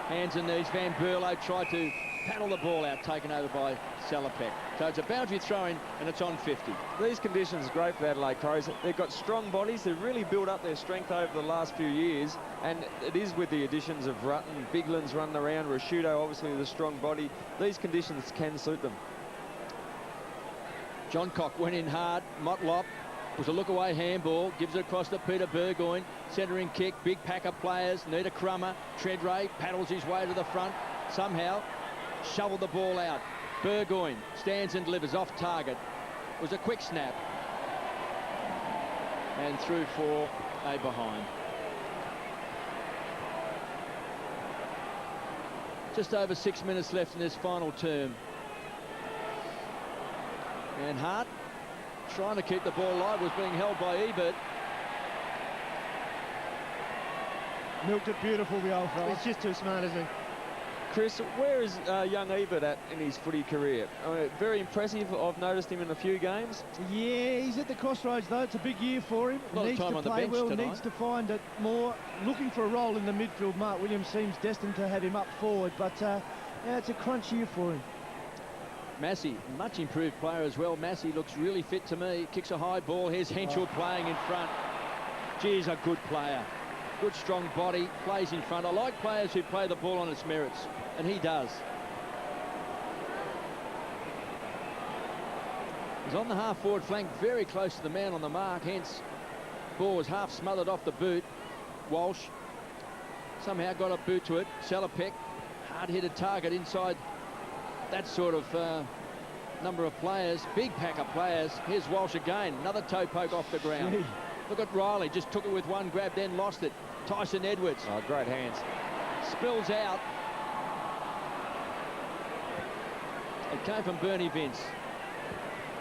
Hands and knees. Van Berlo tried to paddle the ball out, taken over by Salopek. So it's a boundary throw-in, and it's on 50. These conditions are great for the Adelaide Crows. They've got strong bodies. They've really built up their strength over the last few years, and it is with the additions of Rutten, Bigland's running around, Rashudo obviously with a strong body. These conditions can suit them. John Cock went in hard. Motlop was a look-away handball, gives it across to Peter Burgoyne. Centering kick, big pack of players. Nita Crummer, Treadray paddles his way to the front. Somehow shoveled the ball out. Burgoyne stands and delivers off target. It was a quick snap. And through for a behind. Just over 6 minutes left in this final term. And Hart, trying to keep the ball live, was being held by Ebert. Milked it beautiful, the old fella. He's just too smart, isn't he? Chris, where is young Ebert at in his footy career? Very impressive. I've noticed him in a few games. Yeah, he's at the crossroads, though. It's a big year for him. A lot needs of time to on the play bench well, tonight. needs to find it more. Looking for a role in the midfield. Mark Williams seems destined to have him up forward, but yeah, it's a crunch year for him. Massey, much improved player as well. Massey looks really fit to me. Kicks a high ball. Here's Henschel playing in front. Geez, a good player. Good strong body, plays in front. I like players who play the ball on its merits, and he does. He's on the half-forward flank, very close to the man on the mark, hence ball was half smothered off the boot. Walsh somehow got a boot to it. Salopek, hard-hitted target inside that sort of number of players, big pack of players. Here's Walsh again, another toe poke off the ground. Gee. Look at Riley, just took it with one grab, then lost it. Tyson Edwards. Oh, great hands. Spills out. It came from Bernie Vince,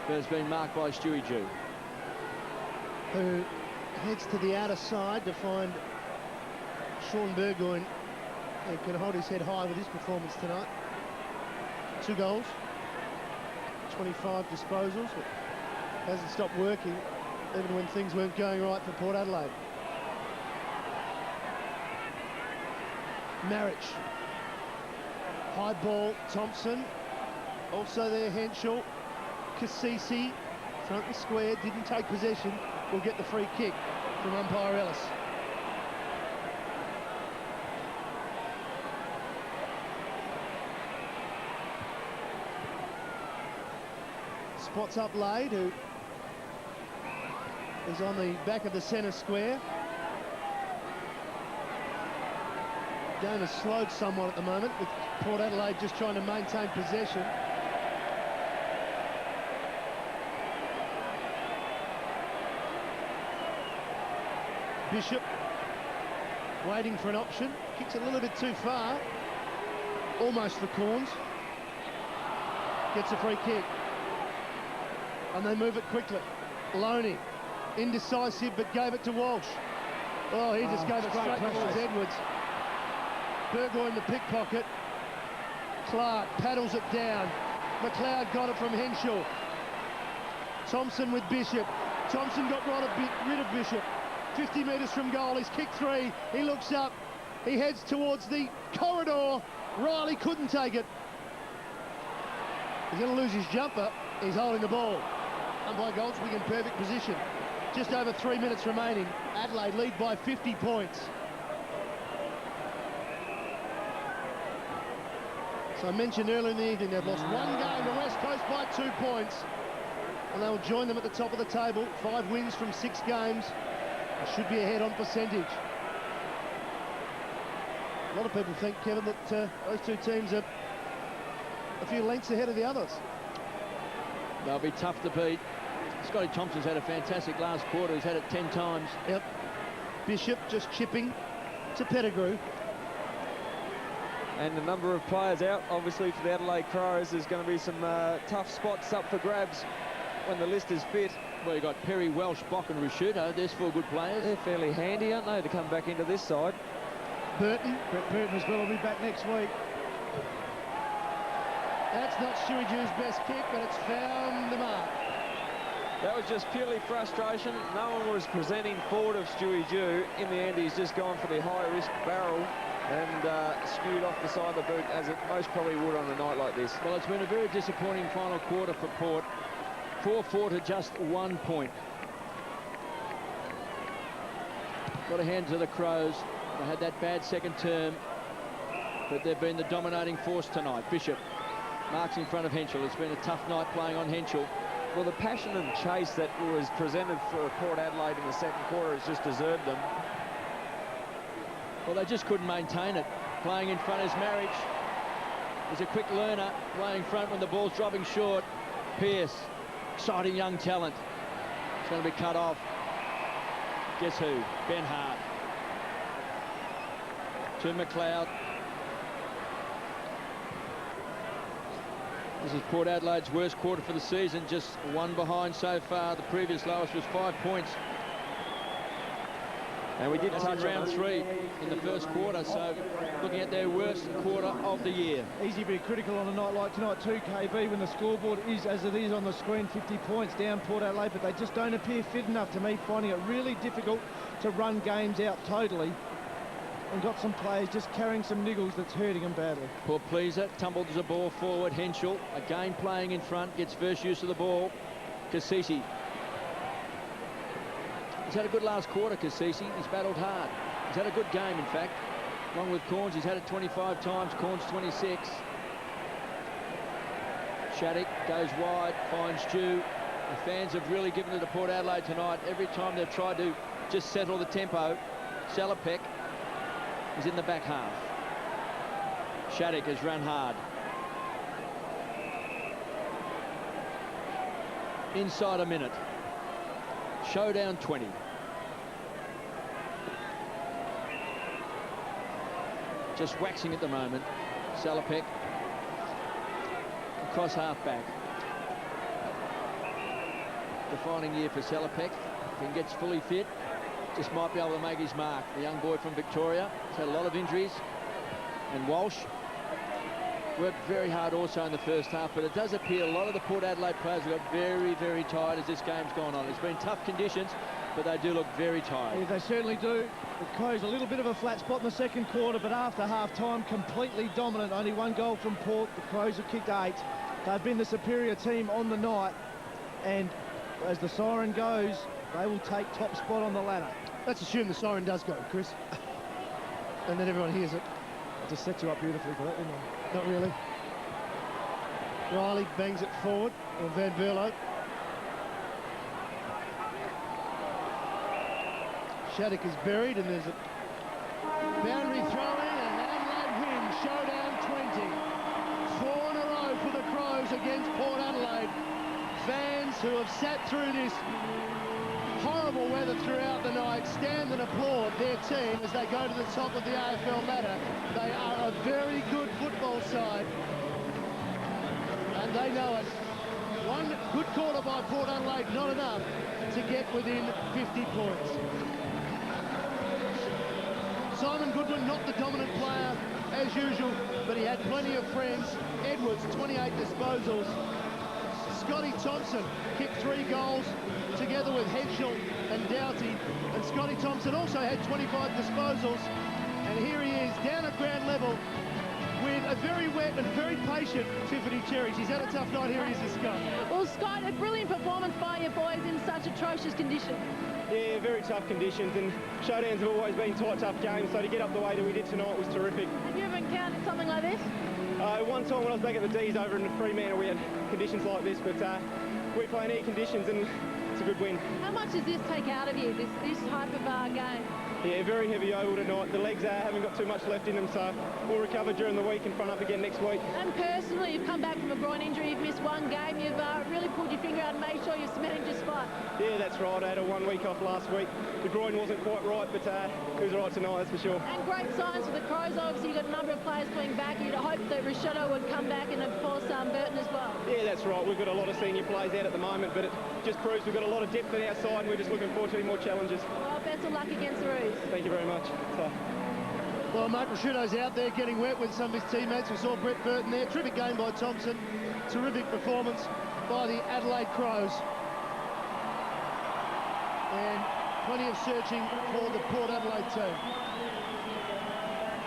but it's been marked by Stewie Jew, who heads to the outer side to find Sean Burgoyne, who can hold his head high with his performance tonight. 2 goals, 25 disposals. It hasn't stopped working even when things weren't going right for Port Adelaide. Marich. High ball, Thompson. Also there, Henschel. Cassisi, front and square, didn't take possession. Will get the free kick from umpire Ellis. Spots up Lade, who is on the back of the centre square. Game has slowed somewhat at the moment, with Port Adelaide just trying to maintain possession. Bishop waiting for an option, kicks it a little bit too far, almost for Corns. Gets a free kick, and they move it quickly. Loney, indecisive, but gave it to Walsh. Oh, he just gave it straight towards Edwards. Burgoyne the pickpocket. Clark paddles it down. McLeod got it from Henschel. Thompson with Bishop. Thompson got rid of Bishop. 50 metres from goal, he's kicked 3. He looks up, he heads towards the corridor. Riley couldn't take it. He's going to lose his jumper. He's holding the ball. Umpire Goldswig in perfect position. Just over 3 minutes remaining. Adelaide lead by 50 points. So I mentioned earlier in the evening they've lost 1 game, the West Coast by 2 points. And they'll join them at the top of the table. 5 wins from 6 games. They should be ahead on percentage. A lot of people think, Kevin, that those 2 teams are a few lengths ahead of the others. They'll be tough to beat. Scotty Thompson's had a fantastic last quarter. He's had it 10 times. Yep. Bishop just chipping to Pettigrew. And the number of players out, obviously, for the Adelaide Crows. There's going to be some tough spots up for grabs when the list is fit. Well, you've got Perry, Welsh, Bock and Rashuto. There's 4 good players. They're fairly handy, aren't they, to come back into this side? Brett Burton as well will be back next week. That's not Stewie Jew's best kick, but it's found the mark. That was just purely frustration. No one was presenting forward of Stewie Jew. In the end, he's just gone for the high-risk barrel and skewed off the side of the boot, as it most probably would on a night like this. Well, it's been a very disappointing final quarter for Port. 4-4 to just 1 point. Got a hand to the Crows. They had that bad second term, but they've been the dominating force tonight. Bishop marks in front of Henschel. It's been a tough night playing on Henschel. Well, the passion and chase that was presented for Port Adelaide in the second quarter has just deserved them. Well, they just couldn't maintain it. Playing in front is Marich. He's a quick learner, playing front when the ball's dropping short. Pearce, exciting young talent. It's going to be cut off. Guess who? Ben Hart. To McLeod. This is Port Adelaide's worst quarter for the season, just 1 behind so far. The previous lowest was 5 points. And we did touch round 3 in the first quarter, so looking at their worst quarter of the year. Easy to be critical on a night like tonight too, KB, when the scoreboard is as it is on the screen, 50 points down Port Adelaide, but they just don't appear fit enough to me, finding it really difficult to run games out totally. And got some players just carrying some niggles that's hurting them badly. Poor Pleaser tumbled the ball forward. Henschel again playing in front, gets first use of the ball. Cassisi. He's had a good last quarter, Cassisi. He's battled hard. He's had a good game, in fact. Along with Corns, he's had it 25 times. Corns 26. Shattuck goes wide, finds Jew. The fans have really given it to Port Adelaide tonight. Every time they've tried to just settle the tempo. Salopek is in the back half. Shattuck has run hard. inside a minute. Showdown 20. Just waxing at the moment. Salopek across half-back. Defining year for Salopek. If he gets fully fit, just might be able to make his mark. The young boy from Victoria. He's had a lot of injuries. And Walsh worked very hard also in the first half, but it does appear a lot of the Port Adelaide players have got very, very tired as this game's gone on. It's been tough conditions, but they do look very tired. Yeah, they certainly do. The Crows a little bit of a flat spot in the second quarter, but after half-time, completely dominant. Only one goal from Port. The Crows have kicked 8. They've been the superior team on the night, and as the siren goes, they will take top spot on the ladder. Let's assume the siren does go, Chris. And then everyone hears it. It just sets you up beautifully for that, didn't it? Not really. Riley bangs it forward, or Van Berlo. Shattuck is buried, and there's a boundary throw-in, and Adelaide win. Showdown 20. 4 in a row for the Crows against Port Adelaide. Fans who have sat through this horrible weather throughout the night stand and applaud their team as they go to the top of the AFL ladder. They are a very good football side, and they know it. One good quarter by Port Adelaide, not enough to get within 50 points. Simon Goodwin, not the dominant player as usual, but he had plenty of friends. Edwards, 28 disposals. Scotty Thompson kicked 3 goals together with Henschel and Doughty, and Scotty Thompson also had 25 disposals, and here he is down at ground level with a very wet and very patient Tiffany Cherry. She's had a tough night. Here he is with Scott. Well, Scott, a brilliant performance by your boys in such atrocious conditions. Yeah, very tough conditions, and showdowns have always been tight, tough games, so to get up the way that we did tonight was terrific. Have you ever encountered something like this? One time when I was back at the D's over in Fremantle, we had conditions like this, but we play in air conditions, and it's a good win. How much does this take out of you, this type of game? Yeah, very heavy oval tonight. The legs haven't got too much left in them, so we'll recover during the week and front up again next week. And personally, you've come back from a groin injury, you've missed one game, you've really pulled your finger out and made sure you've cemented your spot. Yeah, that's right. I had a 1 week off last week. The groin wasn't quite right, but it was all right tonight, that's for sure. And great signs for the Crows. Obviously, you've got a number of players coming back. You'd hope that Rashotto would come back, and of course Burton as well. Yeah, that's right. We've got a lot of senior players out at the moment, but it just proves we've got a lot of depth in our side, and we're just looking forward to any more challenges. Well, best of luck against the Roos. Thank you very much. Well, Mark Rashotto's out there getting wet with some of his teammates. We saw Brett Burton there. Terrific game by Thompson. Terrific performance by the Adelaide Crows. And plenty of searching for the Port Adelaide team.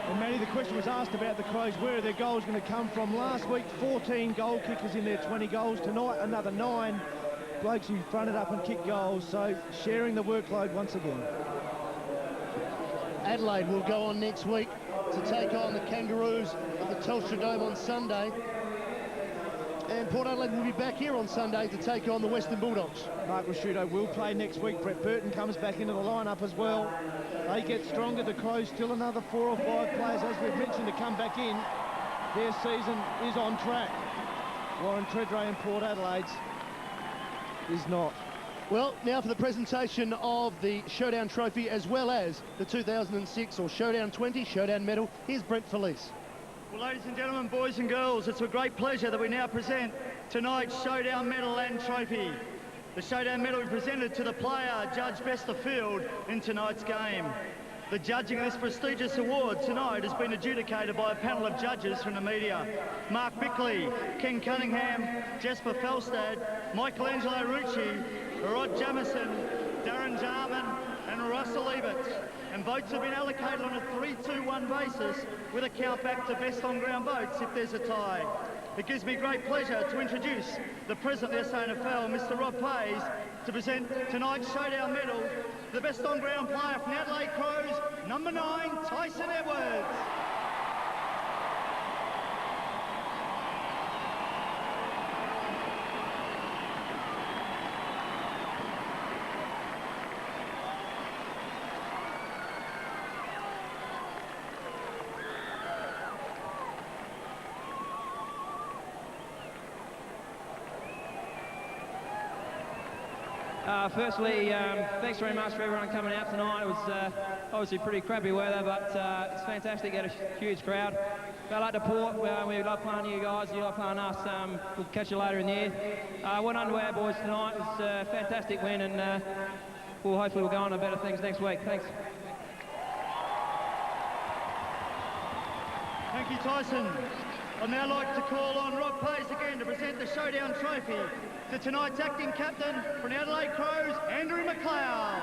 And Matty, the question was asked about the Crows, where are their goals going to come from? Last week, 14 goal kickers in their 20 goals. Tonight, another 9 blokes who fronted up and kicked goals. So sharing the workload once again. Adelaide will go on next week to take on the Kangaroos at the Telstra Dome on Sunday. And Port Adelaide will be back here on Sunday to take on the Western Bulldogs. Mark Rashotto will play next week. Brett Burton comes back into the lineup as well. They get stronger. The Crows still another 4 or 5 players, as we've mentioned, to come back in. Their season is on track. Warren Tredrea and Port Adelaide's is not. Well, now for the presentation of the Showdown Trophy as well as the 2006 or Showdown 20 Showdown Medal. Here's Brent Felice. Well, ladies and gentlemen, boys and girls, it's a great pleasure that we now present tonight's Showdown Medal and Trophy. The Showdown Medal is presented to the player judged best of field in tonight's game. The judging of this prestigious award tonight has been adjudicated by a panel of judges from the media. Mark Bickley, Ken Cunningham, Jesper Felstad, Michelangelo Rucci, Rod Jamison, Darren Jarman and Russell Ebert. And votes have been allocated on a 3-2-1 basis with a count back to best on-ground votes if there's a tie. It gives me great pleasure to introduce the President of the SANFL, Mr. Rob Pays, to present tonight's Showdown Medal to the best on-ground player from the Adelaide Crows, number 9, Tyson Edwards. Firstly, thanks very much for everyone coming out tonight. It was obviously pretty crappy weather, but it's fantastic to get a huge crowd. Go like to Port, we love playing you guys, you love playing us. We'll catch you later in the year. Well done to our boys tonight. It was a fantastic win, and hopefully we'll go on to better things next week. Thanks. Thank you, Tyson. I'd now like to call on Rob Pace again to present the Showdown Trophy to tonight's acting captain from the Adelaide Crows, Andrew McLeod.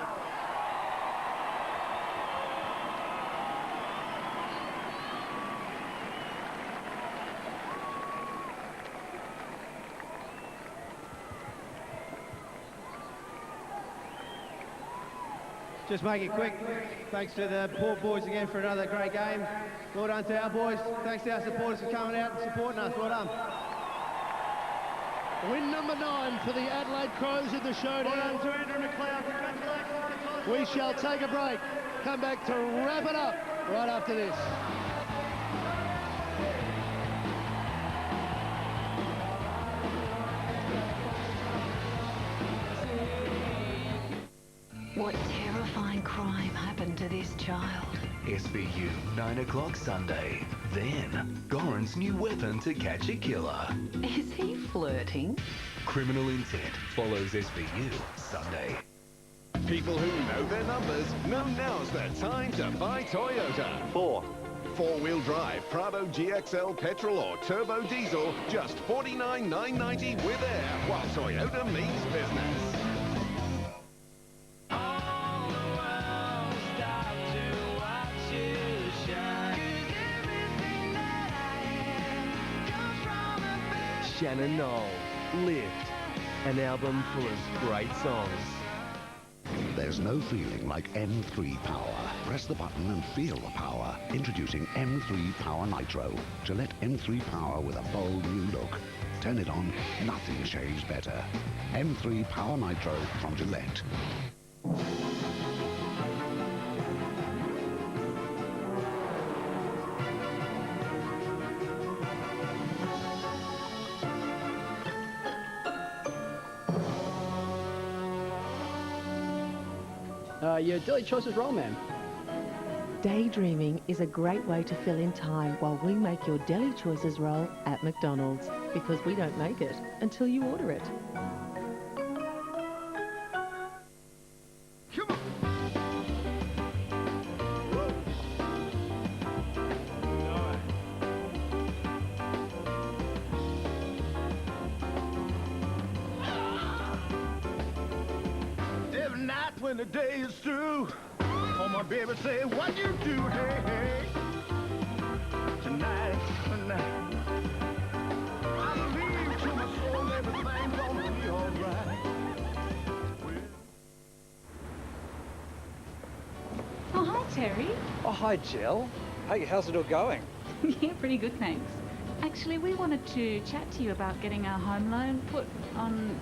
Just make it quick. Thanks to the Port boys again for another great game. Well done to our boys. Thanks to our supporters for coming out and supporting us. Well done. Win number 9 for the Adelaide Crows in the Showdown. Well done to Andrew McLeod. Congratulations. We shall take a break. Come back to wrap it up right after this. What terrifying crime happened to this child? SVU, 9 o'clock Sunday. Then, Goran's new weapon to catch a killer. Is he flirting? Criminal Intent follows SVU Sunday. People who know their numbers know now's the time to buy Toyota. 4-wheel drive Prado GXL petrol or turbo diesel, just $49,990 with air, while Toyota means business. Shannon Knoll, Lift, an album full of great songs. There's no feeling like M3 Power. Press the button and feel the power. Introducing M3 Power Nitro. Gillette M3 Power with a bold new look. Turn it on, nothing shaves better. M3 Power Nitro from Gillette. Your daily choices roll, ma'am. Daydreaming is a great way to fill in time while we make your deli choices roll at McDonald's, because we don't make it until you order it. When the day is through, oh my baby say what you do, hey, hey. Tonight, I believe to my soul everything's gonna be alright. Oh, hi, Terry. Oh, hi, Jill. Hey, how's it all going? Yeah, pretty good, thanks. Actually, we wanted to chat to you about getting our home loan put on...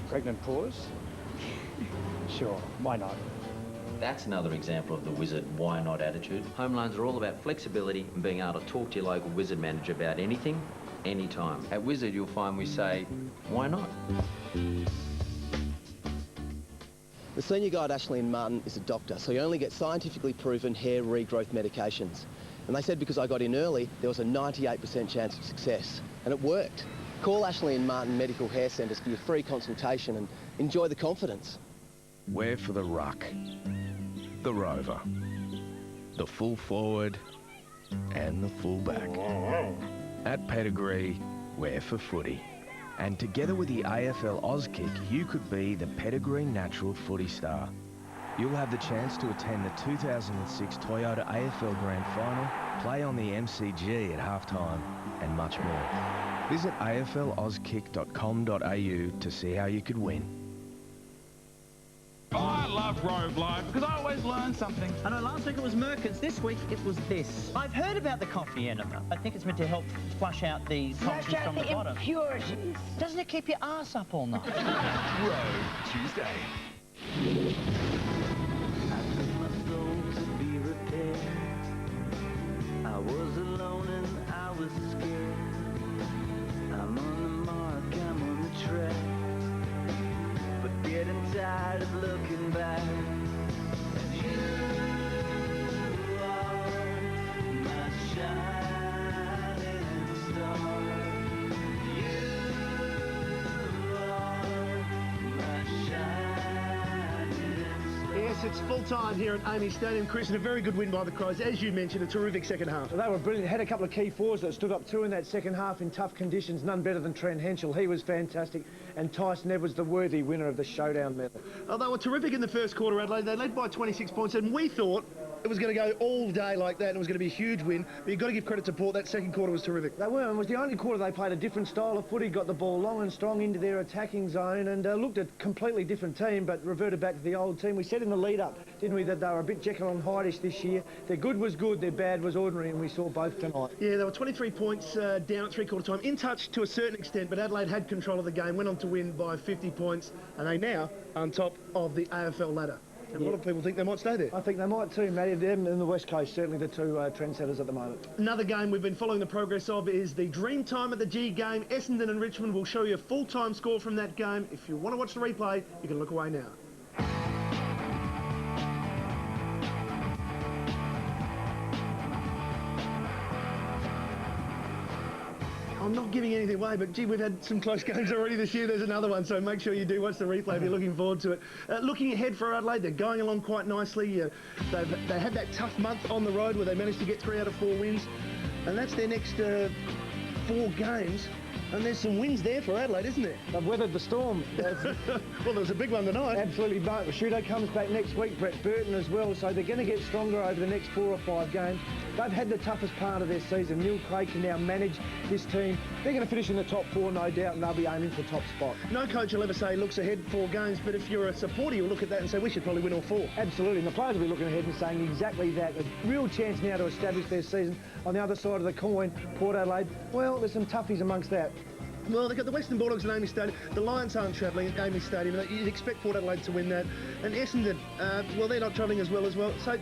Pregnant pause? Sure, why not? That's another example of the wizard why not attitude. Home loans are all about flexibility and being able to talk to your local wizard manager about anything, anytime. At Wizard, you'll find we say, why not? The senior guy at Ashley and Martin is a doctor, so he only gets scientifically proven hair regrowth medications. And they said because I got in early, there was a 98% chance of success. And it worked. Call Ashley and Martin Medical Hair Centres for your free consultation and enjoy the confidence. We're for the ruck, the rover, the full forward and the full back. At Pedigree, we're for footy. And together with the AFL Auskick, you could be the Pedigree Natural Footy Star. You'll have the chance to attend the 2006 Toyota AFL Grand Final, play on the MCG at halftime, and much more. Visit aflauskick.com.au to see how you could win. I love Rove Live because I always learn something. I know last week it was Merkins, this week it was this. I've heard about the coffee enema. I think it's meant to help flush out the toxins from the bottom. Impurities. Doesn't it keep your ass up all night? Rove Tuesday. I was alone and I was scared. I'm on the mark, I'm on the track. But get It's full time here at Amy Stadium, Chris, and a very good win by the Crows. As you mentioned, a terrific second half. They were brilliant. Had a couple of key forwards that stood up too in that second half in tough conditions. None better than Trent Henschel. He was fantastic. And Tyson Edwards, the worthy winner of the Showdown medal. Oh, they were terrific in the first quarter, Adelaide. They led by 26 points, and we thought it was going to go all day like that, and it was going to be a huge win. But you've got to give credit to Port. That second quarter was terrific. They were, and it was the only quarter they played a different style of footy, got the ball long and strong into their attacking zone, and looked a completely different team, but reverted back to the old team. We said in the lead-up, didn't we, that they were a bit Jekyll and Hyde-ish this year. Their good was good, their bad was ordinary, and we saw both tonight. Yeah, they were 23 points down at three-quarter time, in touch to a certain extent, but Adelaide had control of the game, went on to win by 50 points, and they now are on top of the AFL ladder. And a lot of people think they might stay there. I think they might too, Matty. Them and the West Coast, certainly the two trendsetters at the moment. Another game we've been following the progress of is the dream time at the G game. Essendon and Richmond will show you a full-time score from that game. If you want to watch the replay, you can look away now. I'm not giving anything away, but gee, we've had some close games already this year. There's another one, so make sure you do watch the replay if you're looking forward to it. Looking ahead for Adelaide, they're going along quite nicely. They had that tough month on the road where they managed to get 3 out of 4 wins, and that's their next 4 games. And there's some wins there for Adelaide, isn't there? They've weathered the storm. Well, there was a big one tonight. Absolutely. Shudo comes back next week, Brett Burton as well, so they're going to get stronger over the next 4 or 5 games. They've had the toughest part of their season. Neil Craig can now manage this team. They're going to finish in the top 4, no doubt, and they'll be aiming for top spot. No coach will ever say he looks ahead 4 games, but if you're a supporter, you'll look at that and say, we should probably win all 4. Absolutely, and the players will be looking ahead and saying exactly that. A real chance now to establish their season. On the other side of the coin, Port Adelaide, well, there's some toughies amongst that. Well, they've got the Western Bulldogs at Amy Stadium. The Lions aren't travelling at Amy Stadium. You'd expect Port Adelaide to win that. And Essendon, well, they're not travelling as well. So,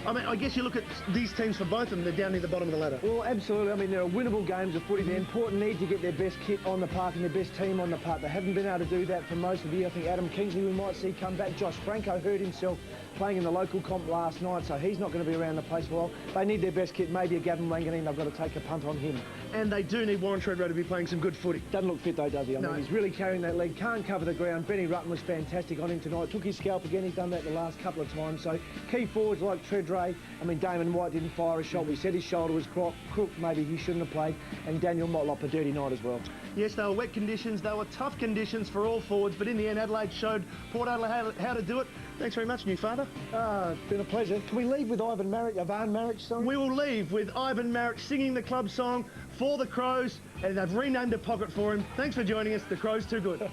I mean, I guess you look at these teams for both of them, they're down near the bottom of the ladder. Well, absolutely. I mean, there are winnable games of footy there. Port need to get their best kit on the park and their best team on the park. They haven't been able to do that for most of the year. I think Adam Kingsley we might see come back. Josh Franco hurt himself playing in the local comp last night, so he's not going to be around the place for a while. They need their best kit, maybe a Gavin Wanganeen. They've got to take a punt on him. And they do need Warren Treadrow to be playing some good footy. Doesn't look fit though, does he? I mean, he's really carrying that leg, can't cover the ground. Benny Rutten was fantastic on him tonight. Took his scalp again, he's done that the last couple of times. So key forwards like Treadray, I mean, Damon White didn't fire a shot. We said his shoulder was crook, maybe he shouldn't have played. And Daniel Motlop, a dirty night as well. Yes, they were wet conditions, they were tough conditions for all forwards, but in the end, Adelaide showed Port Adelaide how to do it. Thanks very much, new father. It's been a pleasure. Can we leave with Ivan Marich, sorry? We will leave with Ivan Marich singing the club song for the Crows, and they've renamed a pocket for him. Thanks for joining us. The Crows too good.